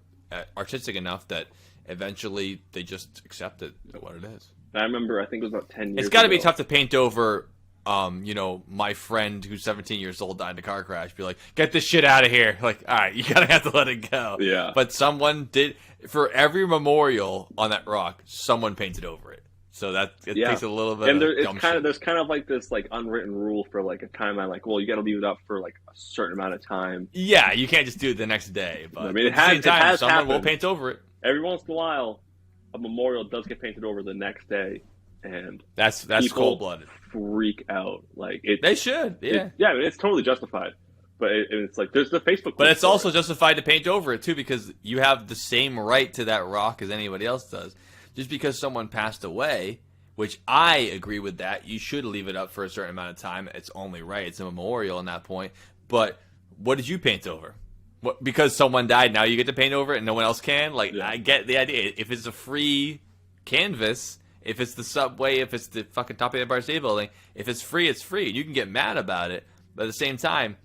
artistic enough that eventually they just accepted what it is. I remember, I think it was about 10 years ago. It's got to be tough to paint over, my friend who's 17 years old died in a car crash. Be like, get this shit out of here. Like, all right, you gotta have to let it go. Yeah. But someone did, for every memorial on that rock, someone painted over it. So that it Yeah. takes a little bit And of it's gumption. there's kind of like this like unwritten rule for like a timeline. Like, well, you got to leave it up for like a certain amount of time. Yeah, you can't just do it the next day. But I mean, at the same time, has someone will happened. paint over it. Every once in a while, a memorial does get painted over the next day, and That's people cold blooded. freak out. Like it, They should, yeah. yeah, I mean, it's totally justified. But it's like there's the Facebook. But it's for also it. justified to paint over it too, because you have the same right to that rock as anybody else does. Just because someone passed away, which I agree with that, you should leave it up for a certain amount of time. It's only right. It's a memorial in that point. But what did you paint over? What, because someone died, now you get to paint over it and no one else can? Like, Yeah. I get the idea. If it's a free canvas, if it's the subway, if it's the fucking top of the Empire State Building, if it's free, it's free. You can get mad about it. But at the same time,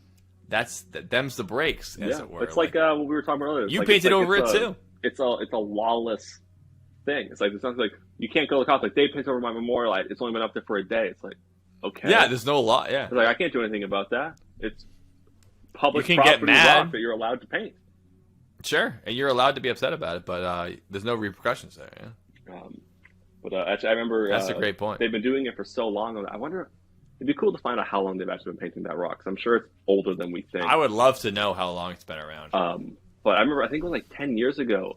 them's the breaks, as it were. It's like what we were talking about earlier. You painted over it too. It's a lawless thing. It's like it sounds like you can't go to the cops like they painted over my memorial. It's only been up there for a day. It's like okay, Yeah, there's no law. Yeah, it's like I can't do anything about that. It's public You can get property mad. rock that you're allowed to paint. sure, and you're allowed to be upset about it, but there's no repercussions there. Yeah, But actually, I remember that's a great point. they've been doing it for so long. I wonder. It'd be cool to find out how long they've actually been painting that rock. 'Cause I'm sure it's older than we think. I would love to know how long it's been around. But I remember, I think it was like 10 years ago.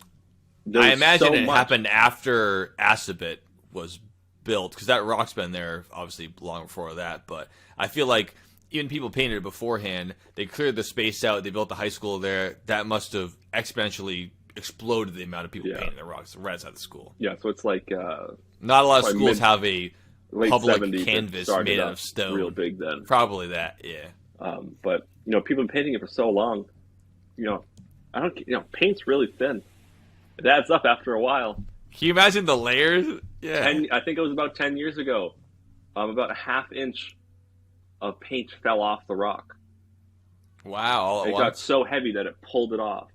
I imagine it happened after Assabet was built, because that rock's been there obviously long before that. But I feel like even people painted it beforehand. They cleared the space out. They built the high school there. That must have exponentially exploded the amount of people painting the rocks right outside the school. Yeah, so it's like Not a lot of Probably schools have a late public 70s. canvas started made out up of stone. real big then. Probably that, yeah. But people have been painting it for so long. I don't. Paint's really thin. It adds up after a while. Can you imagine the layers? Yeah. And I think it was about 10 years ago. About a half inch of paint fell off the rock. Wow, all at It got once. so heavy that it pulled it off,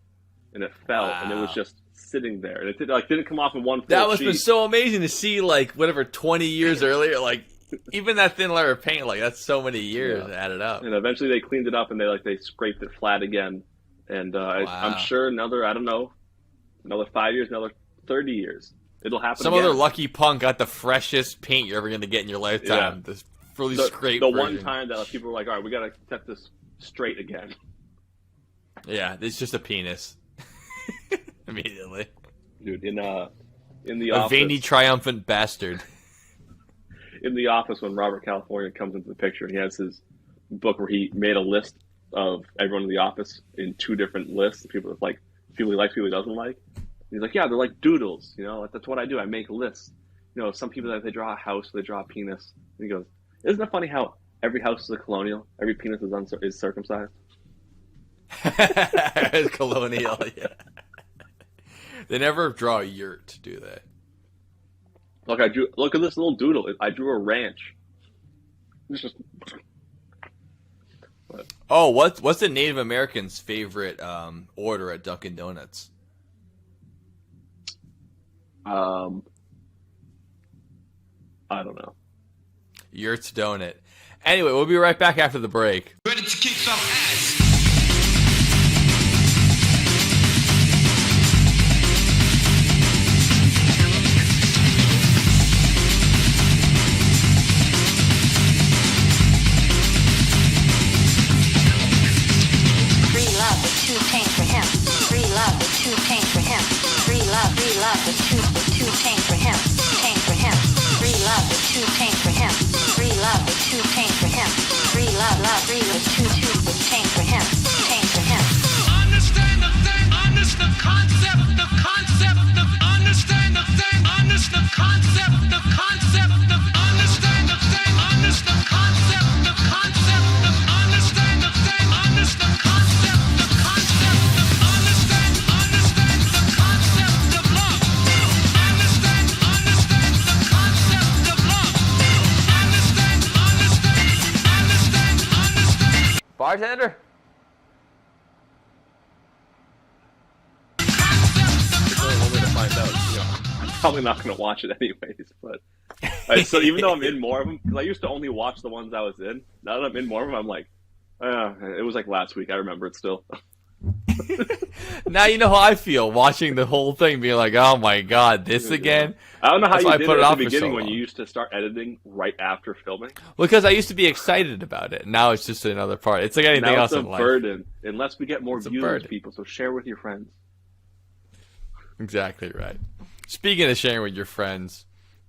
and it fell, and it was Wow. just sitting there, and it didn't come off in one. That full must have been sheet. so amazing to see, like, whatever, 20 years earlier, like, even that thin layer of paint, like, that's so many years added up. And eventually they cleaned it up, and they scraped it flat again. And I'm sure another 5 years, another 30 years, it'll happen. Some again. other lucky punk got the freshest paint you're ever going to get in your lifetime. Yeah. This really the scraped one version. time that people were like, all right, we got to set this straight again. Yeah, it's just a penis. Immediately. Dude, in the A office, veiny, triumphant bastard. in the office when Robert California comes into the picture, and he has his book where he made a list of everyone in the office in two different lists. People he likes, people he doesn't like. And he's like, yeah, they're like doodles. That's what I do. I make lists. Some people they draw a house, they draw a penis. And he goes, isn't it funny how every house is a colonial, every penis is circumcised? It's colonial, yeah. They never draw a yurt, do they? Look at this little doodle. I drew a ranch. It's just. Oh, what's the Native Americans' favorite order at Dunkin' Donuts? I don't know. Yurt's donut. Anyway, we'll be right back after the break. Ready to kick some ass. Free love with two chains for him. Free love with two chains for him. Free love with two chains for him. Chains for him. Free love with two chains for him. Free love with two chains for him. Free love with two chains for him. Chains for him. Understand the thing, understand the concept, understand the thing, understand the concept, understand the thing, understand the concept, understand the thing, understand the concept, understand the concept of love, understand the concept of love, understand. Bartender? There's only one way to find out. I'm probably not going to watch it anyways. But so even though I'm in more of them, because I used to only watch the ones I was in. Now that I'm in more of them, I'm like, it was like last week. I remember it still. Now you know how I feel watching the whole thing, being like, "Oh my god, this again." I don't know how That's why you I did put it it at off the for so beginning when long. you used to start editing right after filming. Because I used to be excited about it. Now it's just another part. It's like anything Now else it's a in life. burden. Unless we get more It's a viewers, burden. people, so share with your friends. Exactly right. Speaking of sharing with your friends,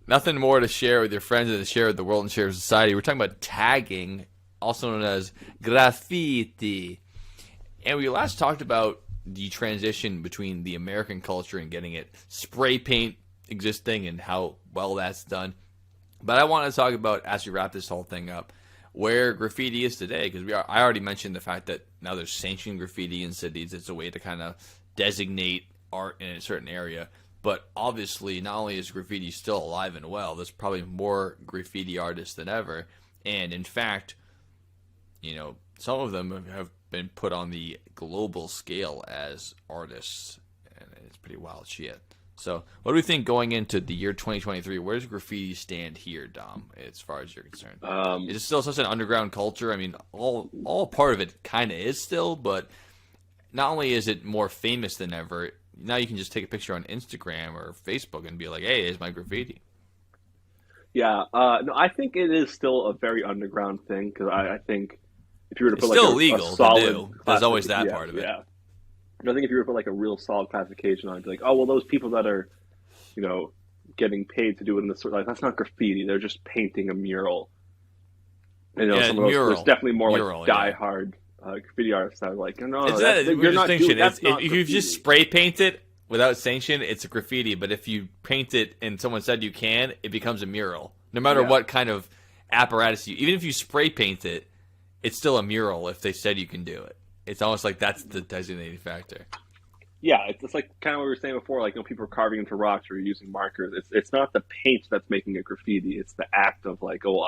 nothing more to share with your friends than to share with the world and share with society. We're talking about tagging, also known as graffiti. And we last talked about the transition between the American culture and getting it spray paint existing and how well that's done. But I want to talk about, as we wrap this whole thing up, where graffiti is today. Because I already mentioned the fact that now there's sanctioned graffiti in cities. It's a way to kind of designate art in a certain area. But obviously, not only is graffiti still alive and well, there's probably more graffiti artists than ever. And in fact, you know, some of them have been put on the global scale as artists, and it's pretty wild shit. So, what do we think going into the year 2023? Where does graffiti stand here, Dom, as far as you're concerned? Is it still such an underground culture? I mean, all part of it kind of is still, but not only is it more famous than ever, now you can just take a picture on Instagram or Facebook and be like, hey, here's my graffiti. Yeah, no, I think it is still a very underground thing because I think if you were to It's put still like illegal a to solid do. There's always that part of it. Yeah, and I think if you were to put like a real solid classification on it, like, oh well, those people that are, you know, getting paid to do it in this sort, like that's not graffiti. They're just painting a mural. And, you know, Yeah, some of those, mural. there's definitely more Mural, like yeah. diehard graffiti artists that are like, no, It's that's, a you're weird not distinction. doing, that's If not you graffiti. just spray paint it without sanction, it's a graffiti. But if you paint it and someone said you can, it becomes a mural. No matter Yeah. what kind of apparatus even if you spray paint it, it's still a mural if they said you can do it. It's almost like that's the designating factor. Yeah, it's like kind of what we were saying before. Like, you know, people are carving into rocks or using markers. It's not the paint that's making it graffiti. It's the act of like, oh,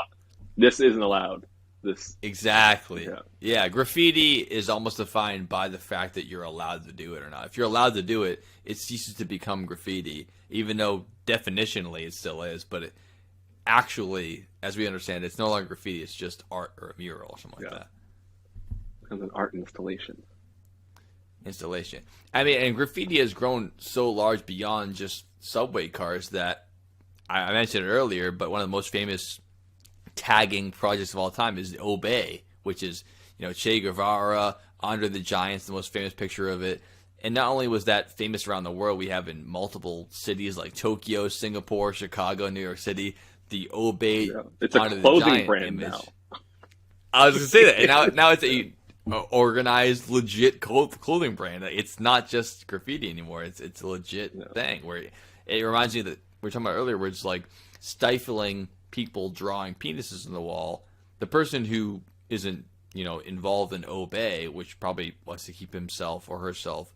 this isn't allowed. This Exactly. Yeah. Yeah, graffiti is almost defined by the fact that you're allowed to do it or not. If you're allowed to do it, it ceases to become graffiti, even though definitionally it still is. But actually, as we understand it, it's no longer graffiti. It's just art or a mural or something like Yeah. that. becomes an art installation. I mean, and graffiti has grown so large beyond just subway cars that I mentioned it earlier, but one of the most famous tagging projects of all time is Obey, which is, you know, Che Guevara, Andre the Giant's the most famous picture of it. And not only was that famous around the world, we have in multiple cities like Tokyo, Singapore, Chicago, New York City, the Obey Yeah. It's a Andre the clothing Giant brand image. now. I was going to say that. And now it's a organized, legit clothing brand. It's not just graffiti anymore. It's a legit thing. Where it reminds me that we were talking about earlier, where it's like stifling people drawing penises on the wall. The person who isn't, you know, involved in Obey, which probably wants to keep himself or herself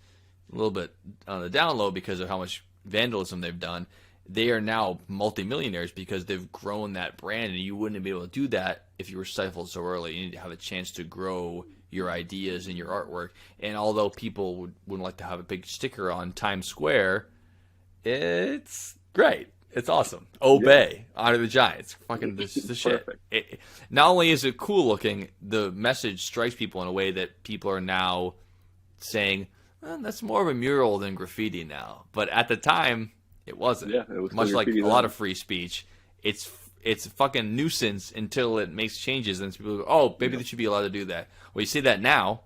a little bit on the down low because of how much vandalism they've done, they are now multimillionaires because they've grown that brand, and you wouldn't be able to do that if you were stifled so early. You need to have a chance to grow your ideas and your artwork. And although people wouldn't like to have a big sticker on Times Square, it's great. It's awesome. Obey. Honor the Giants. Fucking this is the shit. Not only is it cool looking, the message strikes people in a way that people are now saying, that's more of a mural than graffiti now. But at the time, it wasn't. Yeah, it was much still like graffiti a lot then. of free speech. It's a fucking nuisance until it makes changes, and people go, oh, maybe they should be allowed to do that. Well, you see that now.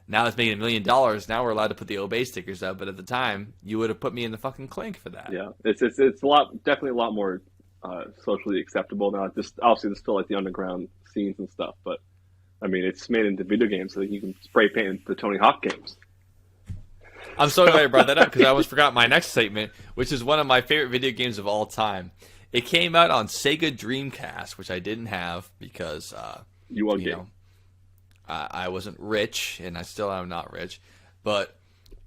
Now it's making $1 million. Now we're allowed to put the Obey stickers up. But at the time, you would have put me in the fucking clink for that. Yeah, it's definitely a lot more socially acceptable now. Just obviously there's still like the underground scenes and stuff, but I mean it's made into video games so that you can spray paint the Tony Hawk games. I'm so glad you brought that up because I almost forgot my next statement, which is one of my favorite video games of all time. It came out on Sega Dreamcast, which I didn't have because I wasn't rich, and I still am not rich. But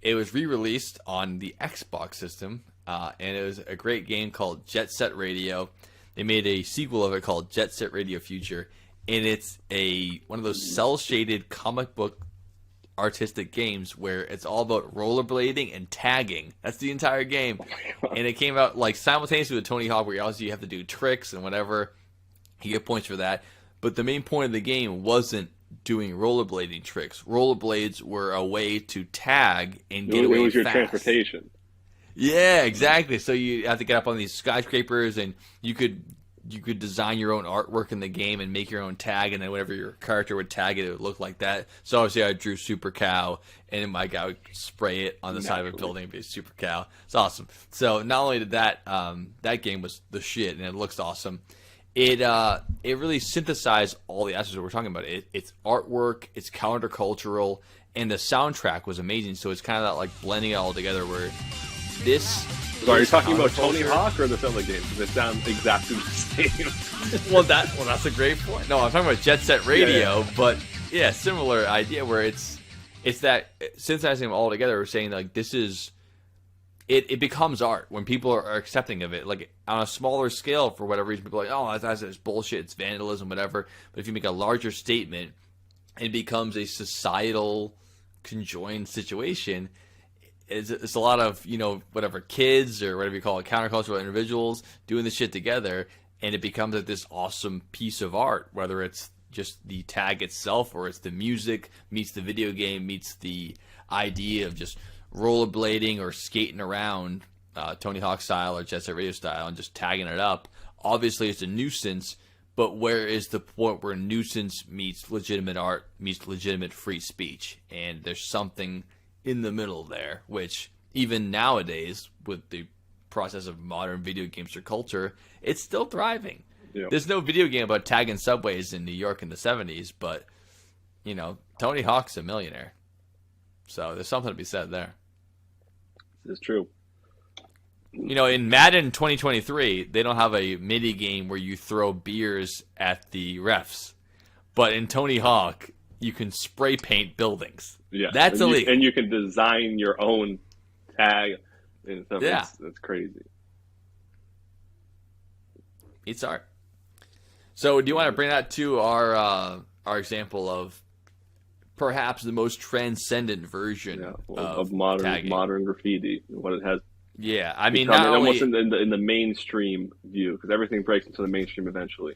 it was re-released on the Xbox system, and it was a great game called Jet Set Radio. They made a sequel of it called Jet Set Radio Future, and it's one of those cel-shaded comic book artistic games where it's all about rollerblading and tagging. That's the entire game. And it came out like simultaneously with Tony Hawk, where you have to do tricks and whatever. You get points for that. But the main point of the game wasn't doing rollerblading tricks. Rollerblades were a way to tag and get It away was your fast. transportation. Yeah, exactly. So you have to get up on these skyscrapers, and you could design your own artwork in the game and make your own tag, and then whenever your character would tag it, it would look like that. So obviously, I drew Super Cow, and my guy would spray it on the side of a building and be a Super Cow. It's awesome. So not only did that game was the shit, and it looks awesome. It really synthesized all the aspects that we're talking about. It's artwork, it's countercultural, and the soundtrack was amazing. So it's kind of that like blending it all together where this. So are you talking about counterculture- Tony Hawk or this other game? Because they sound exactly the same. Well, that's a great point. No, I'm talking about Jet Set Radio, Yeah. but yeah, similar idea where it's that synthesizing them all together. We're saying like this is. It becomes art when people are accepting of it. Like on a smaller scale, for whatever reason, people are like, oh, that's bullshit, it's vandalism, whatever. But if you make a larger statement, it becomes a societal conjoined situation. It's a lot of, whatever, kids or whatever you call it, countercultural individuals doing this shit together, and it becomes like this awesome piece of art, whether it's just the tag itself or it's the music meets the video game meets the idea of just rollerblading or skating around Tony Hawk style or Jet Set Radio style and just tagging it up. Obviously, it's a nuisance, but where is the point where nuisance meets legitimate art meets legitimate free speech? And there's something in the middle there, which even nowadays, with the process of modern video games or culture, it's still thriving. Yeah. There's no video game about tagging subways in New York in the 70s, but, Tony Hawk's a millionaire. So there's something to be said there. It's true. In Madden 2023, they don't have a mini game where you throw beers at the refs. But in Tony Hawk, you can spray paint buildings. Yeah, That's illegal. And you can design your own tag and stuff. Yeah. That's crazy. It's art. So do you want to bring that to our example of perhaps the most transcendent version of modern tagging? modern graffiti, what it has. Yeah, I mean, become, not only, almost in the mainstream view, because everything breaks into the mainstream eventually.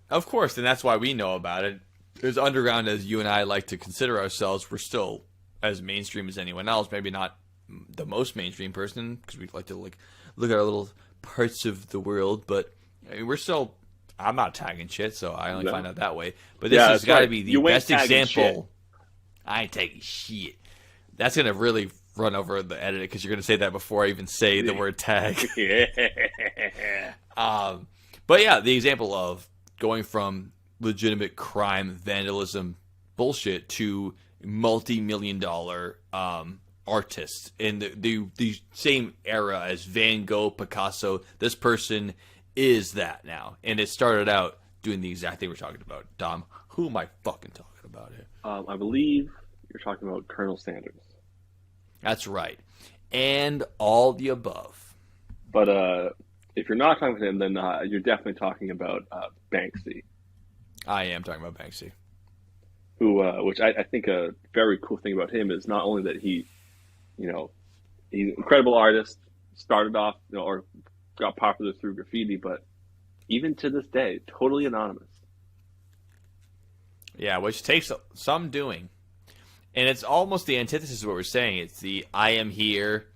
of course, and that's why we know about it. As underground as you and I like to consider ourselves, we're still as mainstream as anyone else. Maybe not the most mainstream person, because we like to look at our little parts of the world, but I mean, we're still. I'm not tagging shit, so I only find out that way. But this has got to be the best example. Shit. I ain't taking shit. That's gonna really run over the edit because you're gonna say that before I even say the word tag. But yeah, the example of going from legitimate crime, vandalism, bullshit to multi-million-dollar artists in the same era as Van Gogh, Picasso. This person is that now, and it started out doing the exact thing we're talking about. Dom, who am I fucking talking about here? I believe you're talking about Colonel Sanders. That's right, and all the above. But if you're not talking about him, then you're definitely talking about Banksy. I am talking about Banksy. Which I think a very cool thing about him is not only that he's an incredible artist, started off, or got popular through graffiti, but even to this day, totally anonymous. Yeah, which takes some doing. And it's almost the antithesis of what we're saying. It's the I am here,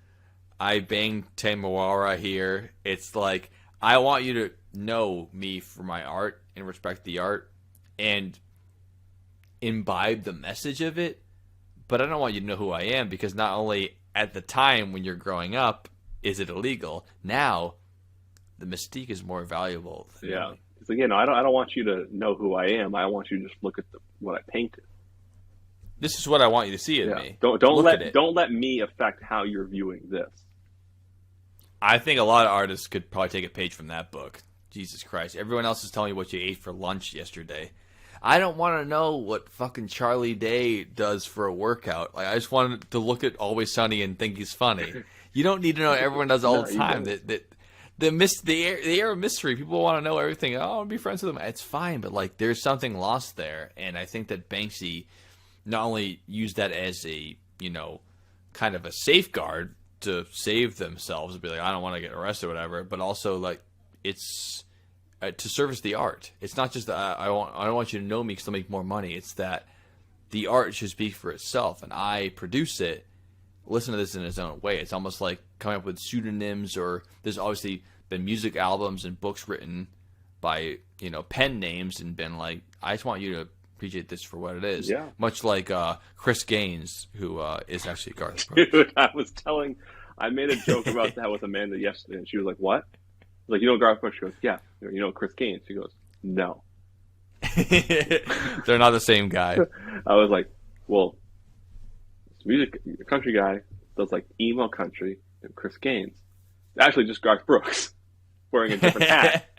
I bang Temawara here. It's like, I want you to know me for my art and respect the art and imbibe the message of it, but I don't want you to know who I am, because not only at the time when you're growing up is it illegal, now the mystique is more valuable. Yeah. It's like, I don't want you to know who I am. I want you to just look at what I painted. This is what I want you to see in me. Don't let me affect how you're viewing this. I think a lot of artists could probably take a page from that book. Jesus Christ. Everyone else is telling you what you ate for lunch yesterday. I don't want to know what fucking Charlie Day does for a workout. Like, I just want to look at Always Sunny and think he's funny. You don't need to know what everyone does all the time. The air of mystery. People want to know everything. Oh, I want to be friends with them. It's fine, but like, there's something lost there. And I think that Banksy not only used that as a, kind of a safeguard to save themselves and be like, I don't want to get arrested or whatever, but also like, it's to service the art. It's not just that I don't want you to know me because I'll make more money. It's that the art should speak for itself, and I produce it. Listen to this in its own way. It's almost like coming up with pseudonyms, or there's obviously been music albums and books written by, you know, pen names and been like, I just want you to appreciate this for what it is. Yeah. Much like Chris Gaines, who is actually Garth Brooks. Dude, I made a joke about that with Amanda yesterday, and she was like, "What?" I was like, "You know Garth Brooks?" She goes, "Yeah." You know Chris Gaines? She goes, "No." They're not the same guy. I was like, "Well, music country guy does like emo country, and Chris Gaines, actually just Garth Brooks, wearing a different hat."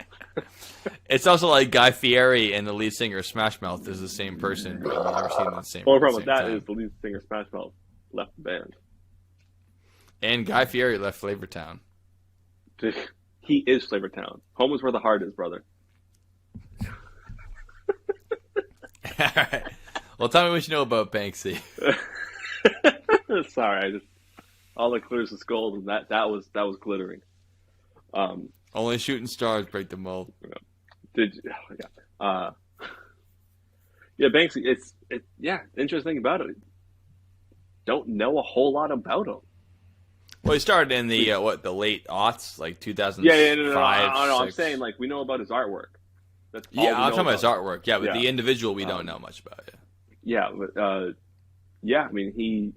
It's also like Guy Fieri and the lead singer of Smash Mouth is the same person, but you've never seen them the same. Only problem with same that time. is the lead singer of Smash Mouth left the band. And Guy Fieri left Flavortown. He is Flavortown. Home is where the heart is, brother. All right. Well, tell me what you know about Banksy. Sorry, all that glitters is gold, and that was glittering. Only shooting stars break the mold. Yeah, Banksy. It's interesting thing about it. Don't know a whole lot about him. Well, he started in the the late aughts, like 2005. No. I'm saying like we know about his artwork. That's all I'm talking about his artwork. Yeah, but the individual we don't know much about. Yeah, but I mean he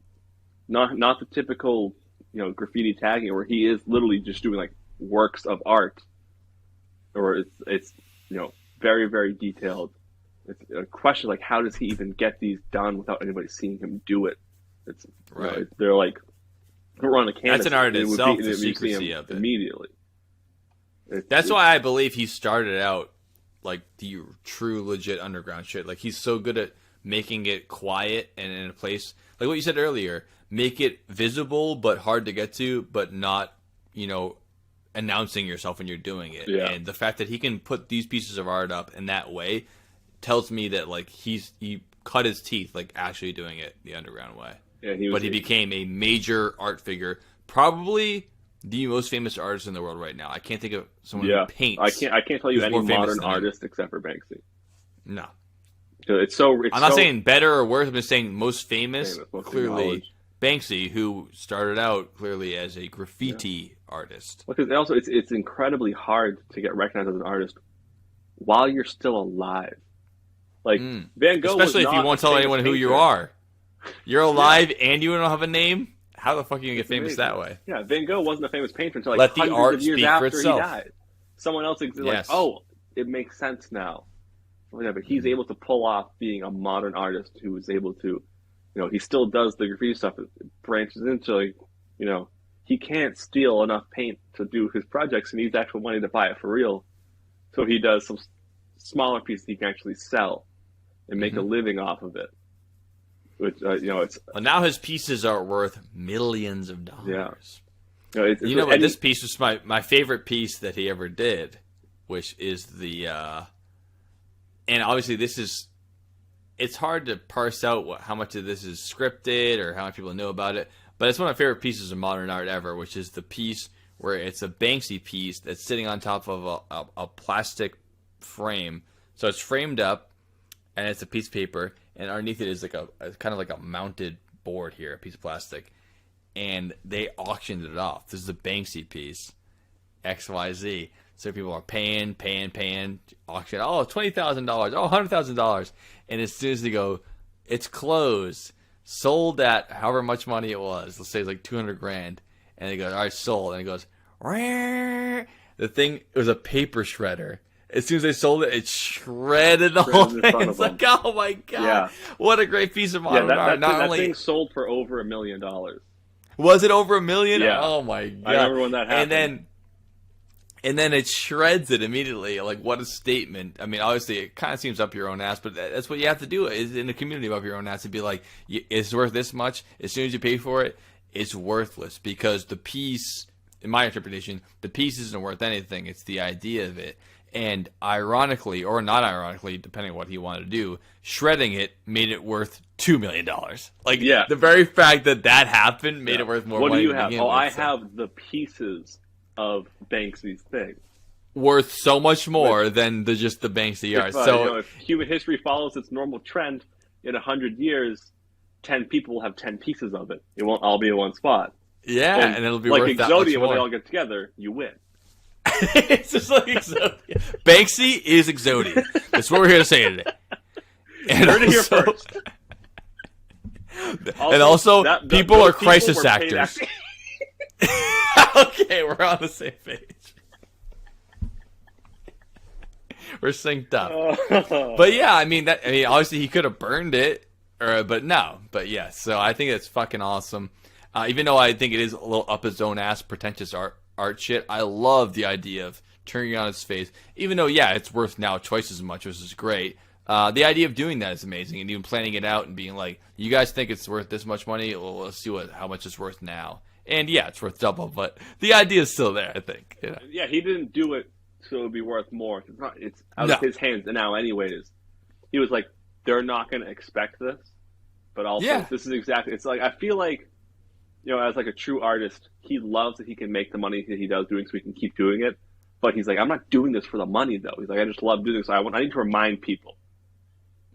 not the typical graffiti tagging where he is literally just doing like works of art, or it's very, very detailed. It's a question like how does he even get these done without anybody seeing him do it? It's right. They're like run a canvas. That's an art in itself. The in secrecy of it. Immediately. That's why I believe he started out like the true, legit underground shit. Like he's so good at making it quiet and in a place like what you said earlier. Make it visible but hard to get to, but not announcing yourself when you're doing it. Yeah. And the fact that he can put these pieces of art up in that way tells me that like he cut his teeth like actually doing it the underground way. Yeah, he became a major art figure, probably the most famous artist in the world right now. I can't think of someone who paints. I can't tell you who's any more famous modern than him. artist except for Banksy. No. I'm not saying better or worse. I'm just saying most famous most clearly acknowledged. Banksy, who started out clearly as a graffiti artist. Because also it's incredibly hard to get recognized as an artist while you're still alive. Like Van Gogh, especially if you won't tell anyone who you are. You're alive and you don't have a name. How the fuck are you gonna get famous that way? Yeah, Van Gogh wasn't a famous painter until like Let the hundreds art of years speak for after itself. he died. Someone else existed. Yes. Like, oh, it makes sense now. Yeah, but he's able to pull off being a modern artist who is able to, he still does the graffiti stuff. It branches into like, he can't steal enough paint to do his projects and needs actual money to buy it for real. So he does some smaller pieces he can actually sell and make a living off of it. Which it's well, now his pieces are worth millions of dollars. Yeah. This piece was my favorite piece that he ever did, which is the and obviously it's hard to parse out how much of this is scripted or how much people know about it, but it's one of my favorite pieces of modern art ever, which is the piece where it's a Banksy piece that's sitting on top of a plastic frame. So it's framed up and it's a piece of paper, and underneath it is like a kind of like a mounted board here, a piece of plastic, and they auctioned it off. This is a Banksy piece, XYZ. So people are paying, auction. Oh, $20,000. Oh, $100,000. And as soon as they go, it's closed, sold at however much money it was. Let's say it's like $200,000. And they go, all right, sold. And it goes, Rrr. The thing, it was a paper shredder. As soon as they sold it, it shredded the whole thing. It's like, oh my god, what a great piece of modern art! That thing sold for over $1 million. Was it over $1 million? Yeah. Oh my god! I remember when that happened. And then it shreds it immediately. Like, what a statement. I mean, obviously, it kind of seems up your own ass, but that's what you have to do is in a community up your own ass to be like, it's worth this much. As soon as you pay for it, it's worthless because the piece, in my interpretation, the piece isn't worth anything. It's the idea of it. And ironically, or not ironically, depending on what he wanted to do, shredding it made it worth $2 million. Like, the very fact that happened made it worth more money. What do you have? I have the pieces of Banksy's thing. Worth so much more than just the Banksy art. So if human history follows its normal trend, in 100 years, 10 people will have 10 pieces of it. It won't all be in one spot. Yeah, and it'll be like worth that much Exodia, when more. they all get together, you win. It's just like Exodia. Banksy is Exodia. That's what we're here to say today. And Heard it here first. And also, people are those crisis were paid actors. actors. Okay, we're on the same page. We're synced up. But yeah, I mean, obviously he could have burned it, but no. But yeah, so I think it's fucking awesome. Even though I think it is a little up his own ass, pretentious art shit, I love the idea of turning it on its face. Even though, yeah, it's worth now twice as much, which is great. The idea of doing that is amazing, and even planning it out and being like, you guys think it's worth this much money? Well, let's see how much it's worth now. And yeah, it's worth double, but the idea is still there, I think. Yeah, Yeah, he didn't do it so it would be worth more. It's out of his hands now, anyways. He was like, they're not going to expect this, but also this is exactly. It's like I feel like, as like a true artist, he loves that he can make the money that he does doing, so he can keep doing it. But he's like, I'm not doing this for the money though. He's like, I just love doing this. So I need to remind people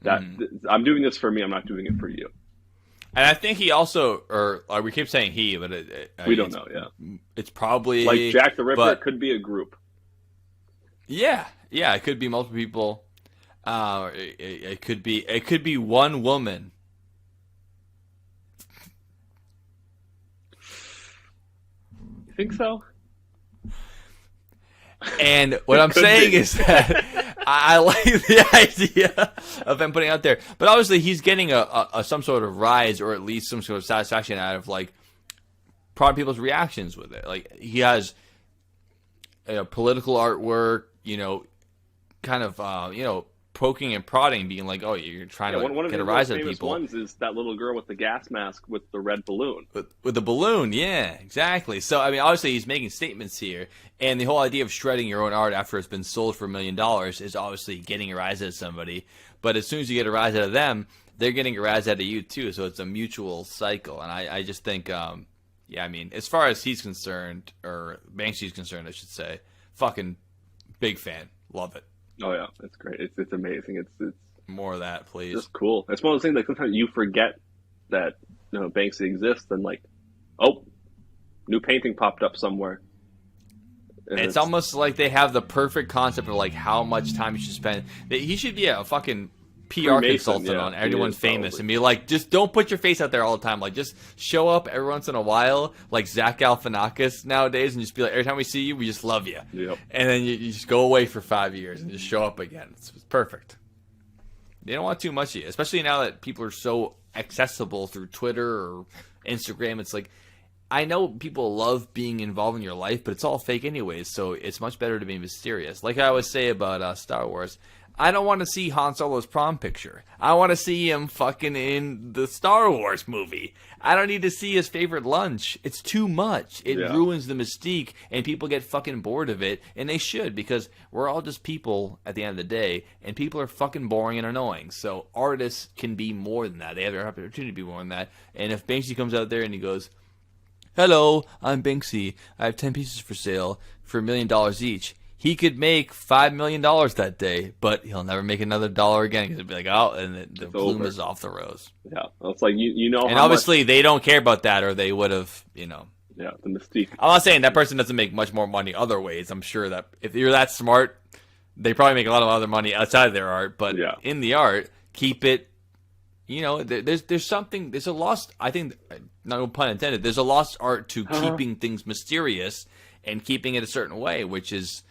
that I'm doing this for me. I'm not doing it for you. And I think he also, or we keep saying he, but We don't know. Yeah, it's probably like Jack the Ripper. but- It could be a group. Yeah, it could be multiple people. It could be one woman. You think so? And what I'm saying is that I like the idea of him putting it out there, but obviously he's getting a some sort of rise or at least some sort of satisfaction out of like probably people's reactions with it. Like he has political artwork, kind of poking and prodding, being like, "Oh, you're trying to one of get the a rise out of famous people." ones is that little girl with the gas mask with the red balloon. With the balloon, yeah, exactly. So, I mean, obviously he's making statements here, and the whole idea of shredding your own art after it's been sold for $1 million is obviously getting a rise out of somebody. But as soon as you get a rise out of them, they're getting a rise out of you too. So it's a mutual cycle, and I just think, I mean, as far as he's concerned, or Banksy's concerned, I should say, fucking big fan, love it. Oh yeah, it's great. It's amazing. It's More of that, please. just cool. It's one of those things like sometimes you forget that Banksy exists, and like, oh, new painting popped up somewhere. And It's almost like they have the perfect concept of like how much time you should spend. He should be a fucking PR Freemason, consultant yeah, on he everyone is, famous probably. and be like, just don't put your face out there all the time. Like, just show up every once in a while, like Zach Galifianakis nowadays, and just be like, every time we see you, we just love you. Yep. And then you just go away for 5 years and just show up again. It's perfect. They don't want too much of you, especially now that people are so accessible through Twitter or Instagram. It's like, I know people love being involved in your life, but it's all fake anyways, so it's much better to be mysterious. Like I always say about Star Wars, I don't want to see Han Solo's prom picture. I want to see him fucking in the Star Wars movie. I don't need to see his favorite lunch. It's too much. It ruins the mystique, and people get fucking bored of it, and they should, because we're all just people at the end of the day, and people are fucking boring and annoying. So artists can be more than that. They have their opportunity to be more than that. And if Banksy comes out there and he goes, "Hello, I'm Banksy. I have 10 pieces for sale for $1 million each." He could make $5 million that day, but he'll never make another dollar again because it'll be like, oh, and the bloom over. is off the rose. Yeah, it's like you know. And how obviously, they don't care about that, or they would have, much, the mystique. I'm not saying that person doesn't make much more money other ways. I'm sure that if you're that smart, they probably make a lot of other money outside of their art. But in the art, keep it. There's something. There's a lost. I think, no pun intended. There's a lost art to keeping things mysterious and keeping it a certain way, which is,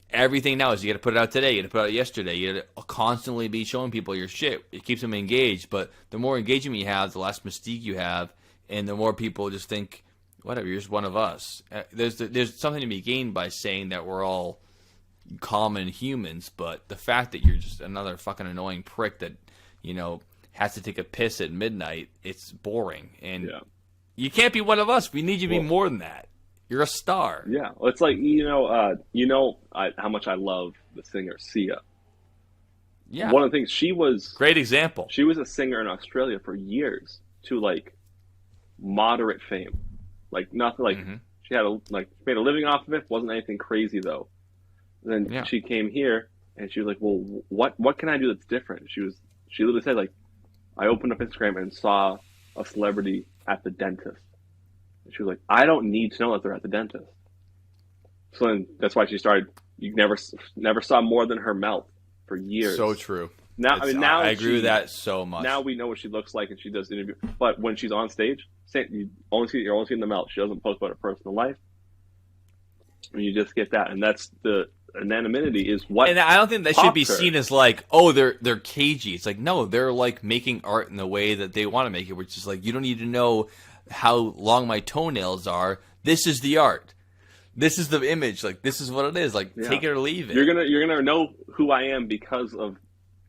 everything now is you got to put it out today. You got to put it out yesterday. You got to constantly be showing people your shit. It keeps them engaged. But the more engagement you have, the less mystique you have, and the more people just think, whatever, you're just one of us. There's something to be gained by saying that we're all common humans, but the fact that you're just another fucking annoying prick that has to take a piss at midnight, it's boring. And you can't be one of us. We need you to be more than that. You're a star. Yeah, well, it's like how much I love the singer Sia. Yeah, one of the things she was great example. She was a singer in Australia for years to like moderate fame, like nothing. Like she had made a living off of it. Wasn't anything crazy though. And then she came here and she was like, "Well, what can I do that's different?" She was She literally said, like, I opened up Instagram and saw a celebrity at the dentist. And she was like, I don't need to know that they're at the dentist. So then that's why she started. You never saw more than her mouth for years. So true. Now, I mean, now I agree with that so much. Now we know what she looks like, and she does the interview. But when she's on stage, you're only seeing the mouth. She doesn't post about her personal life. And you just get that, and that's the anonymity is what. And I don't think that should be pops her. seen as like, oh, they're cagey. It's like, no, they're like making art in the way that they want to make it, which is like, you don't need to know how long my toenails are. This is the art. This is the image. Like, this is what it is. Like, take it or leave it. You're gonna know who I am because of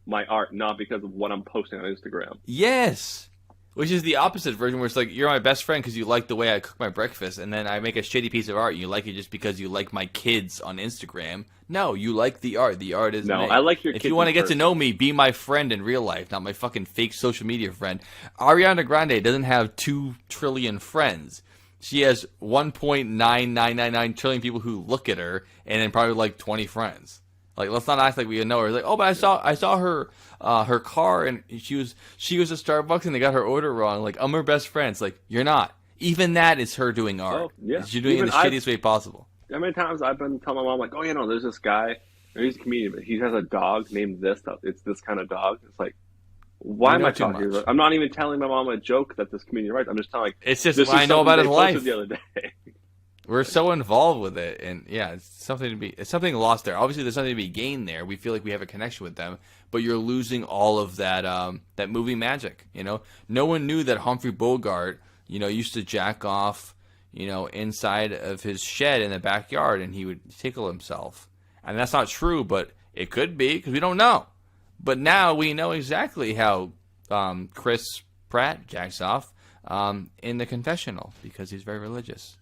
my art, not because of what I'm posting on Instagram. Yes. Which is the opposite version where it's like, you're my best friend because you like the way I cook my breakfast, and then I make a shitty piece of art and you like it just because you like my kids on Instagram. No, you like the art. The art is No, me. I like your If kids you want to in get to person. know me, be my friend in real life, not my fucking fake social media friend. Ariana Grande doesn't have 2 trillion friends. She has 1.9999 trillion people who look at her, and then probably like 20 friends. Like, let's not act like we know her. It's like, oh, but I saw her her car, and she was at Starbucks, and they got her order wrong. Like, I'm her best friend. It's like, you're not. Even that is her doing art. Oh, yeah. She's doing it in the shittiest way possible. How many times I've been telling my mom, like, oh, you know, there's this guy, and he's a comedian, but he has a dog named this stuff. It's this kind of dog. It's like, why You am know I too talking? much. I'm not even telling my mom a joke that this comedian writes. I'm just telling, like, It's just this what is I know something about they his posted life. the other day. We're so involved with it, and yeah, it's something lost there. Obviously, there's something to be gained there. We feel like we have a connection with them, but you're losing all of that that movie magic. You know, no one knew that Humphrey Bogart, you know, used to jack off, you know, inside of his shed in the backyard, and he would tickle himself. And that's not true, but it could be because we don't know. But now we know exactly how Chris Pratt jacks off in the confessional because he's very religious.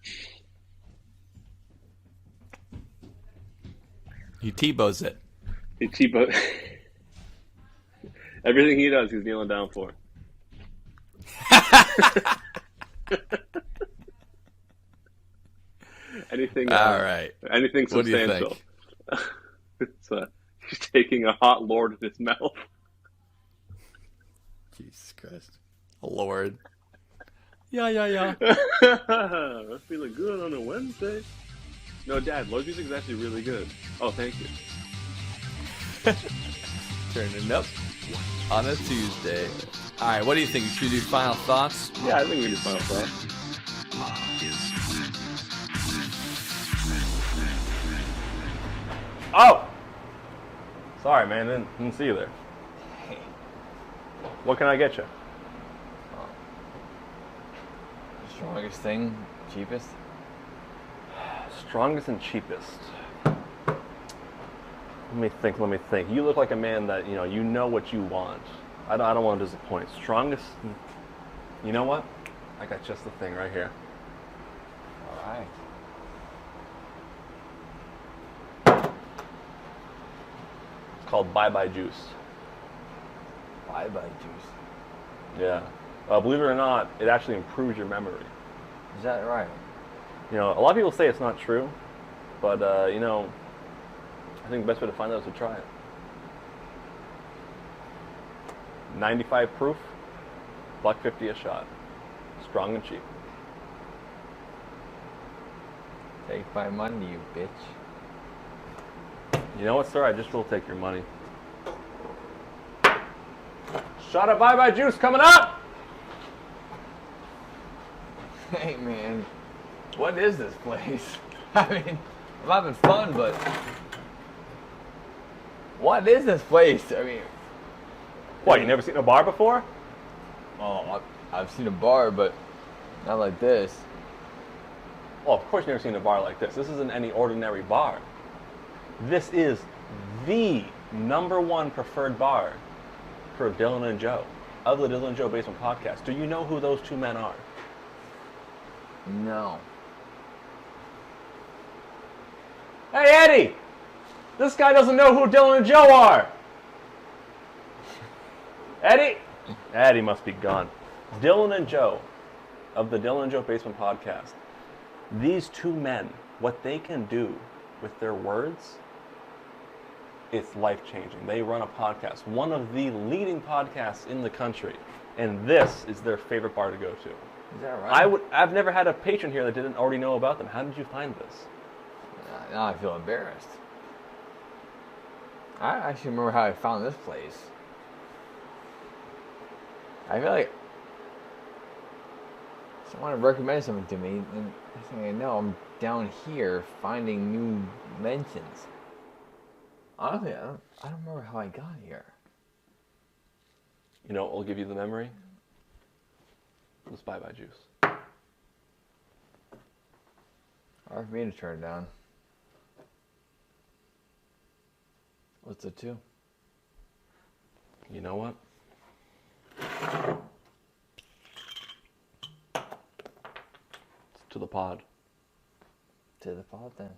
He Tebow's it. He cheapo. Everything he does, he's kneeling down for. Anything. All right. Anything What do you substantial. It's, he's taking a hot lord in his mouth. Jesus Christ. Lord. Yeah. I'm feeling good on a Wednesday. No, Dad, Lord's music is actually really good. Oh, thank you. Turning up on a Tuesday. All right, what do you think? Should we do final thoughts? Yeah, I think we can final thought. Oh! Sorry, man. Didn't see you there. What can I get you? Strongest thing, cheapest. Strongest and cheapest. Let me think. You look like a man that, you know what you want. I don't want to disappoint. Strongest, you know what? I got just the thing right here. All right. It's called Bye Bye Juice. Bye-bye juice. Yeah. Believe it or not, it actually improves your memory. Is that right? A lot of people say it's not true, but, I think the best way to find out is to try it. 95 proof, $1.50 a shot. Strong and cheap. Take my money, you bitch. You know what, sir? I just will take your money. Shot of Bye Bye Juice coming up! Hey, man. What is this place? I mean, I'm having fun, but... What is this place? I mean... What, you never seen a bar before? Oh, I've seen a bar, but not like this. Well, of course you've never seen a bar like this. This isn't any ordinary bar. This is the #1 preferred bar for Dylan and Joe, of the Dylan and Joe Basement Podcast. Do you know who those two men are? No. Hey, Eddie! This guy doesn't know who Dylan and Joe are! Eddie? Eddie must be gone. Dylan and Joe, of the Dylan and Joe Basement Podcast. These two men, what they can do with their words it's life-changing. They run a podcast, one of the leading podcasts in the country, and this is their favorite bar to go to. Is that right? I've never had a patron here that didn't already know about them. How did you find this? Now I feel embarrassed. I actually remember how I found this place. I feel like someone recommended something to me, and I think I know I'm down here finding new mentions. Honestly, I don't remember how I got here. You know what will give you the memory? This bye-bye juice. Hard for me to turn it down. What's the two? You know what? It's to the pod. To the pod then.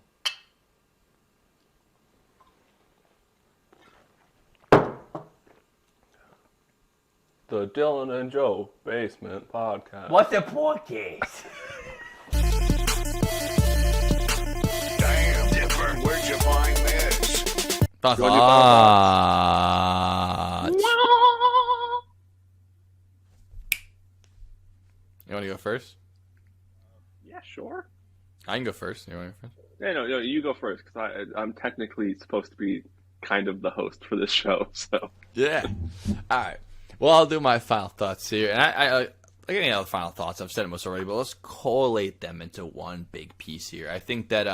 The Dylan and Joe Basement Podcast. What's the podcast? Damn, Dipper, where'd you find this? Thoughts. You want to go first? Yeah, sure. I can go first. You want to go first? Yeah, no, you go first because I'm technically supposed to be kind of the host for this show. So Yeah. All right. Well, I'll do my final thoughts here, and I like any other final thoughts. I've said it most already, but let's collate them into one big piece here. I think that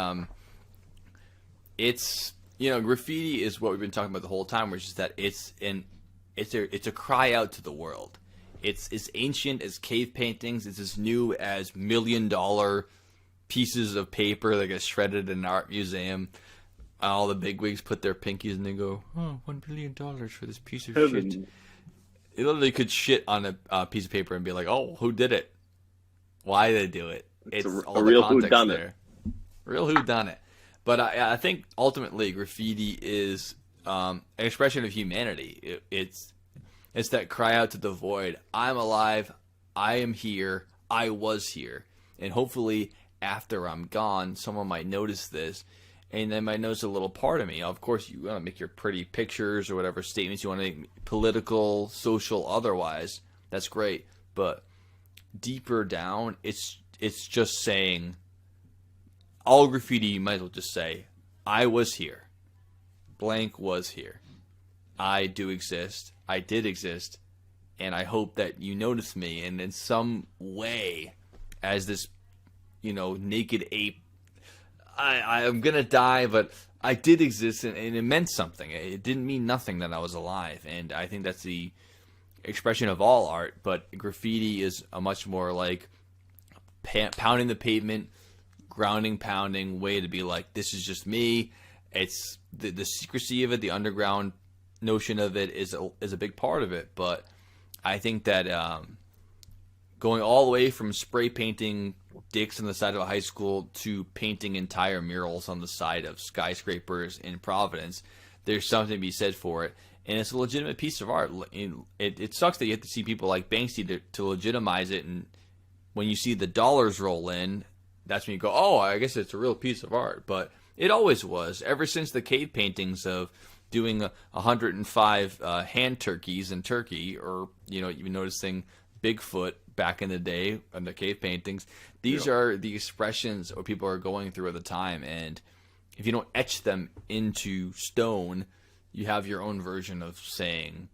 it's graffiti is what we've been talking about the whole time, which is that it's a cry out to the world. It's as ancient as cave paintings. It's as new as $1 million pieces of paper that get shredded in an art museum. All the bigwigs put their pinkies and they go, "Oh, $1 billion for this piece of shit." It literally could shit on a piece of paper and be like, "Oh, who did it? Why did they do it?" It's all a the real context whodunit. there. Real whodunit. But I think ultimately graffiti is an expression of humanity. It's that cry out to the void. I'm alive. I am here. I was here. And hopefully after I'm gone, someone might notice this. And they might notice a little part of me. Of course, you want to make your pretty pictures or whatever statements you want to make, political, social, otherwise. That's great. But deeper down, it's just saying, all graffiti, you might as well just say, I was here. Blank was here. I do exist. I did exist. And I hope that you notice me. And in some way, as this, naked ape, I'm going to die, but I did exist, and it meant something. It didn't mean nothing that I was alive, and I think that's the expression of all art, but graffiti is a much more like pounding the pavement, grounding, pounding way to be like, this is just me. It's the secrecy of it, the underground notion of it is a big part of it, but I think that going all the way from spray painting dicks on the side of a high school to painting entire murals on the side of skyscrapers in Providence, there's something to be said for it. And it's a legitimate piece of art. It sucks that you have to see people like Banksy to legitimize it. And when you see the dollars roll in, that's when you go, oh, I guess it's a real piece of art. But it always was. Ever since the cave paintings of doing 105 hand turkeys in Turkey, or, even noticing Bigfoot back in the day on the cave paintings, these are the expressions what people are going through at the time. And if you don't etch them into stone, you have your own version of saying,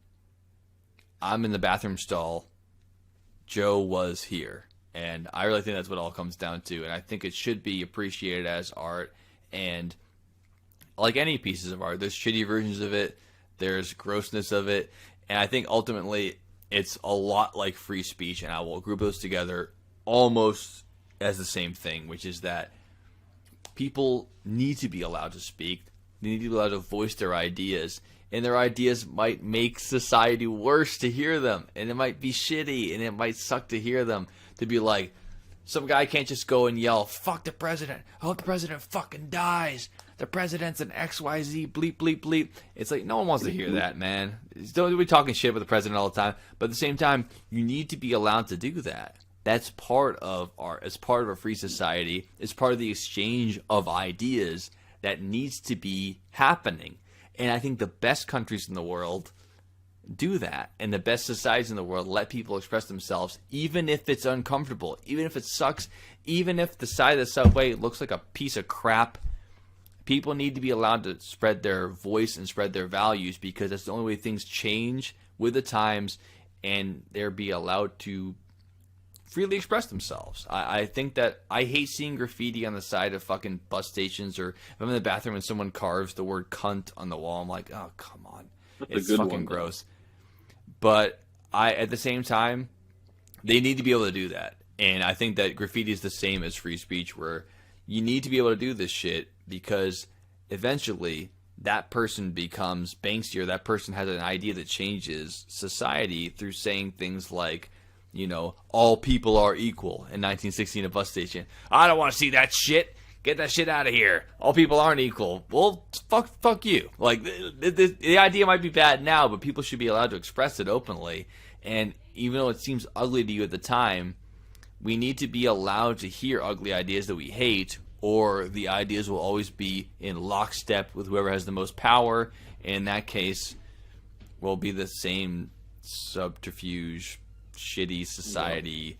I'm in the bathroom stall, Joe was here. And I really think that's what it all comes down to. And I think it should be appreciated as art. And like any pieces of art, there's shitty versions of it, there's grossness of it. And I think ultimately it's a lot like free speech, and I will group those together almost as the same thing, which is that people need to be allowed to speak. They need to be allowed to voice their ideas, and their ideas might make society worse to hear them, and it might be shitty, and it might suck to hear them, to be like, some guy can't just go and yell, fuck the president, I hope the president fucking dies, the president's an XYZ, bleep, bleep, bleep. It's like, no one wants to hear that, man. Don't be talking shit about the president all the time, but at the same time, you need to be allowed to do that. That's part of art. It's part of a free society. It's part of the exchange of ideas that needs to be happening. And I think the best countries in the world do that. And the best societies in the world let people express themselves, even if it's uncomfortable, even if it sucks, even if the side of the subway looks like a piece of crap. People need to be allowed to spread their voice and spread their values, because that's the only way things change with the times, and they're be allowed to freely express themselves. I think that I hate seeing graffiti on the side of fucking bus stations, or if I'm in the bathroom and someone carves the word cunt on the wall. I'm like, oh, come on. That's It's a good fucking one, gross. But at the same time, they need to be able to do that. And I think that graffiti is the same as free speech, where you need to be able to do this shit, because eventually that person becomes Banksy, or that person has an idea that changes society through saying things like, you know, all people are equal in 1916 a bus station. I don't want to see that shit. Get that shit out of here. All people aren't equal. Well, fuck you. Like, the idea might be bad now, but people should be allowed to express it openly. And even though it seems ugly to you at the time, we need to be allowed to hear ugly ideas that we hate, or the ideas will always be in lockstep with whoever has the most power. And in that case, will be the same subterfuge, shitty society,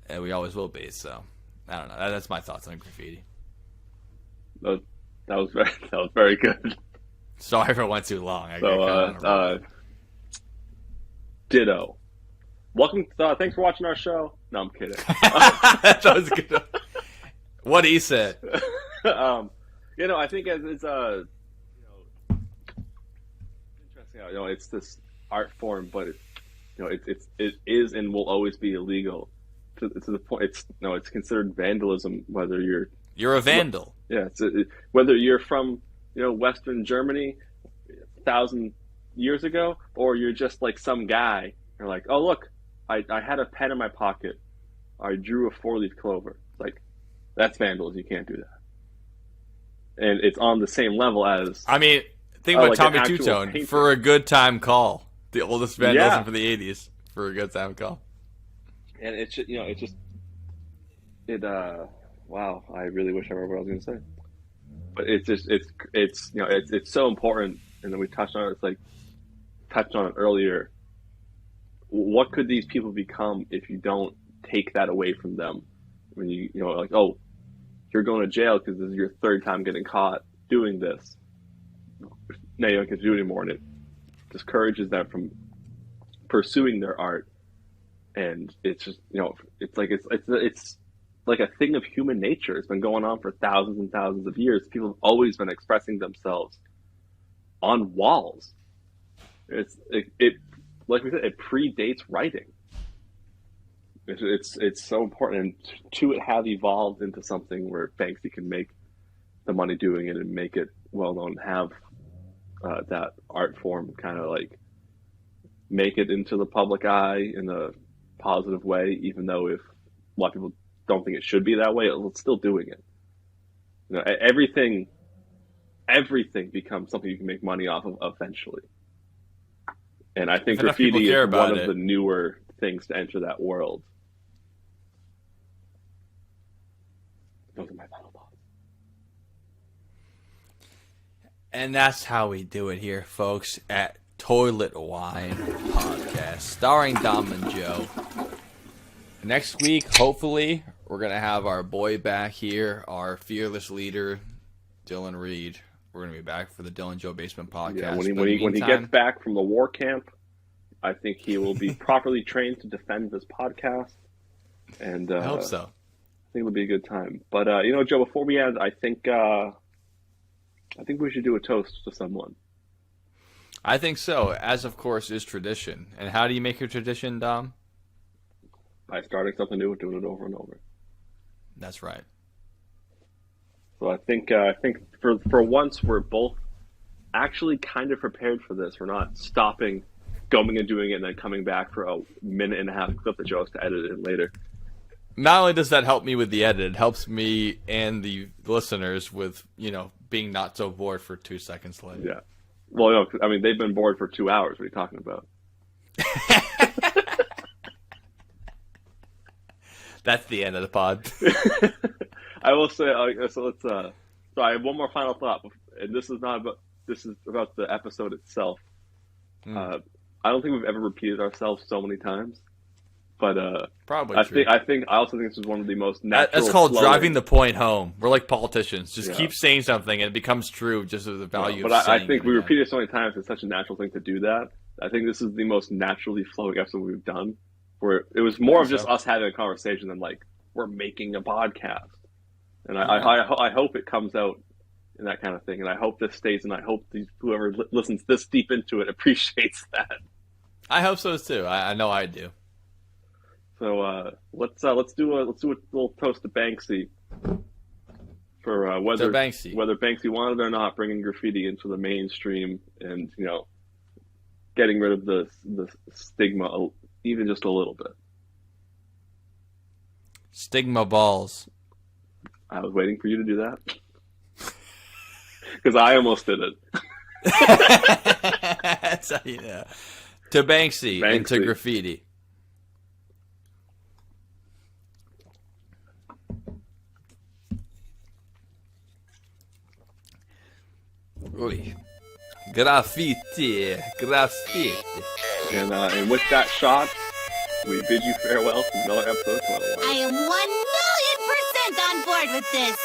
and we always will be. So, I don't know. That's my thoughts on graffiti. That was very good. Sorry if it went too long. Ditto. Welcome. Thanks for watching our show. No, I'm kidding. That was good. What he said. I think it's interesting how, it's this art form, but it is and will always be illegal to the point. It's considered vandalism, whether you're a vandal. Yeah, whether you're from Western Germany 1,000 years ago, or you're just like some guy. You're like, oh look, I had a pen in my pocket. I drew a 4-leaf clover. It's like, that's vandalism. You can't do that. And it's on the same level as. I mean, think about like Tommy an actual Two-Tone painting. for a good time call. The oldest vandalism Yeah. for the 80s for a good time call. And wow, I really wish I remember what I was going to say. But it's so important, and then we touched on it. It's like touched on it earlier. What could these people become if you don't take that away from them? When like, oh, you're going to jail because this is your third time getting caught doing this. Now you don't get to do it anymore, and it discourages them from pursuing their art. And it's just it's like a thing of human nature. It's been going on for thousands and thousands of years. People have always been expressing themselves on walls. It like we said, it predates writing. It's so important, and to it have evolved into something where Banksy can make the money doing it and make it well known, have that art form kind of like make it into the public eye in a positive way, even though if a lot of people don't think it should be that way, it's still doing it. Everything becomes something you can make money off of eventually. And I think graffiti is one of the newer things to enter that world. Those are my final thoughts. And that's how we do it here, folks, at Toilet Wine Podcast, starring Dom and Joe. Next week, hopefully, we're going to have our boy back here, our fearless leader, Dylan Reed. We're going to be back for the Dylan Joe Basement Podcast. Yeah, when he gets back from the war camp, I think he will be properly trained to defend this podcast. And I hope so. I think it'll be a good time. But Joe, before we end, I think we should do a toast to someone. I think so, as of course is tradition. And how do you make your tradition, Dom? By starting something new and doing it over and over. That's right. So I think for once we're both actually kind of prepared for this. We're not stopping, going and doing it, and then coming back for a minute and a half clip that Joe has to edit in later. Not only does that help me with the edit, it helps me and the listeners with, being not so bored for 2 seconds later. Yeah. Well, they've been bored for 2 hours. What are you talking about? That's the end of the pod. I will say, so let's. So I have one more final thought, and this is not about. this is about the episode itself. Hmm. I don't think we've ever repeated ourselves so many times, but Probably I true. also think this is one of the most natural. That's called flowing- driving the point home. We're like politicians. Just Yeah. keep saying something and it becomes true just as the value But of saying I think it we again. repeat it so many times. It's such a natural thing to do that. I think this is the most naturally flowing episode we've done, where it was more of just us having a conversation than like we're making a podcast. And I hope it comes out in that kind of thing. And I hope this stays. And I hope whoever listens this deep into it appreciates that. I hope so too. I know I do. So let's do a little toast to Banksy for whether Banksy. Banksy wanted it or not, bringing graffiti into the mainstream and getting rid of the stigma even just a little bit. Stigma balls. I was waiting for you to do that because I almost did it. That's how you know. To Banksy and to graffiti. Oi. Graffiti. And with that shot, we bid you farewell from another episode of Twilight. I am 1,000,000% on board with this.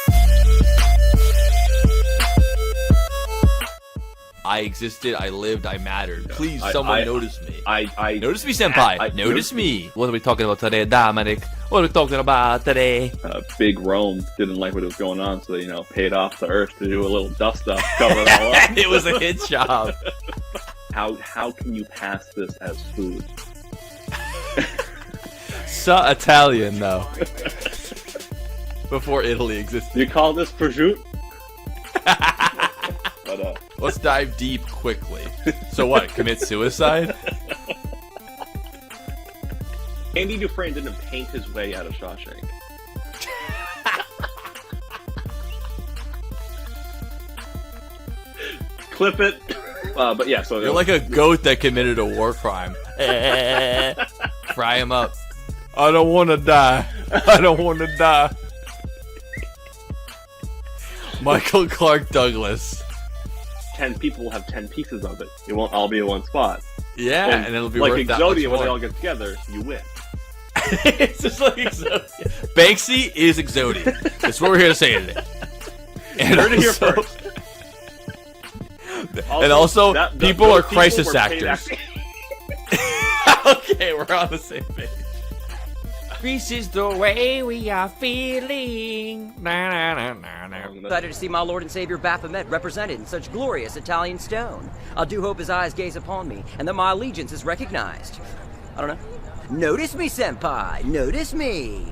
I existed, I lived, I mattered. Please, I- someone I- notice me. I Notice me, senpai. Notice me. What are we talking about today, Dominic? What are we talking about today? Big Rome didn't like what was going on, so they paid off the Earth to do a little dust up, cover it all up. It was a hit job. How can you pass this as food? So Italian, though. Before Italy existed. You call this prosciutto? But Let's dive deep quickly. So what, commit suicide? Andy Dufresne didn't paint his way out of Shawshank. Clip it. But yeah, so You're like a goat that committed a war crime. Fry him up. I don't want to die. I don't want to die. Michael Clark Douglas. 10 people will have 10 pieces of it. It won't all be in one spot. Yeah, and it'll be like worth that much Exodia, when they more. all get together, you win. It's just like Exodia. Banksy is Exodia. That's what we're here to say today. And Heard it here also- first. And also, people those are crisis were paid actors. Okay, we're on the same page. This is the way we are feeling. Na, na, na, na, na. Excited to see my Lord and Savior Baphomet represented in such glorious Italian stone. I do hope his eyes gaze upon me, and that my allegiance is recognized. I don't know. Notice me, senpai! Notice me!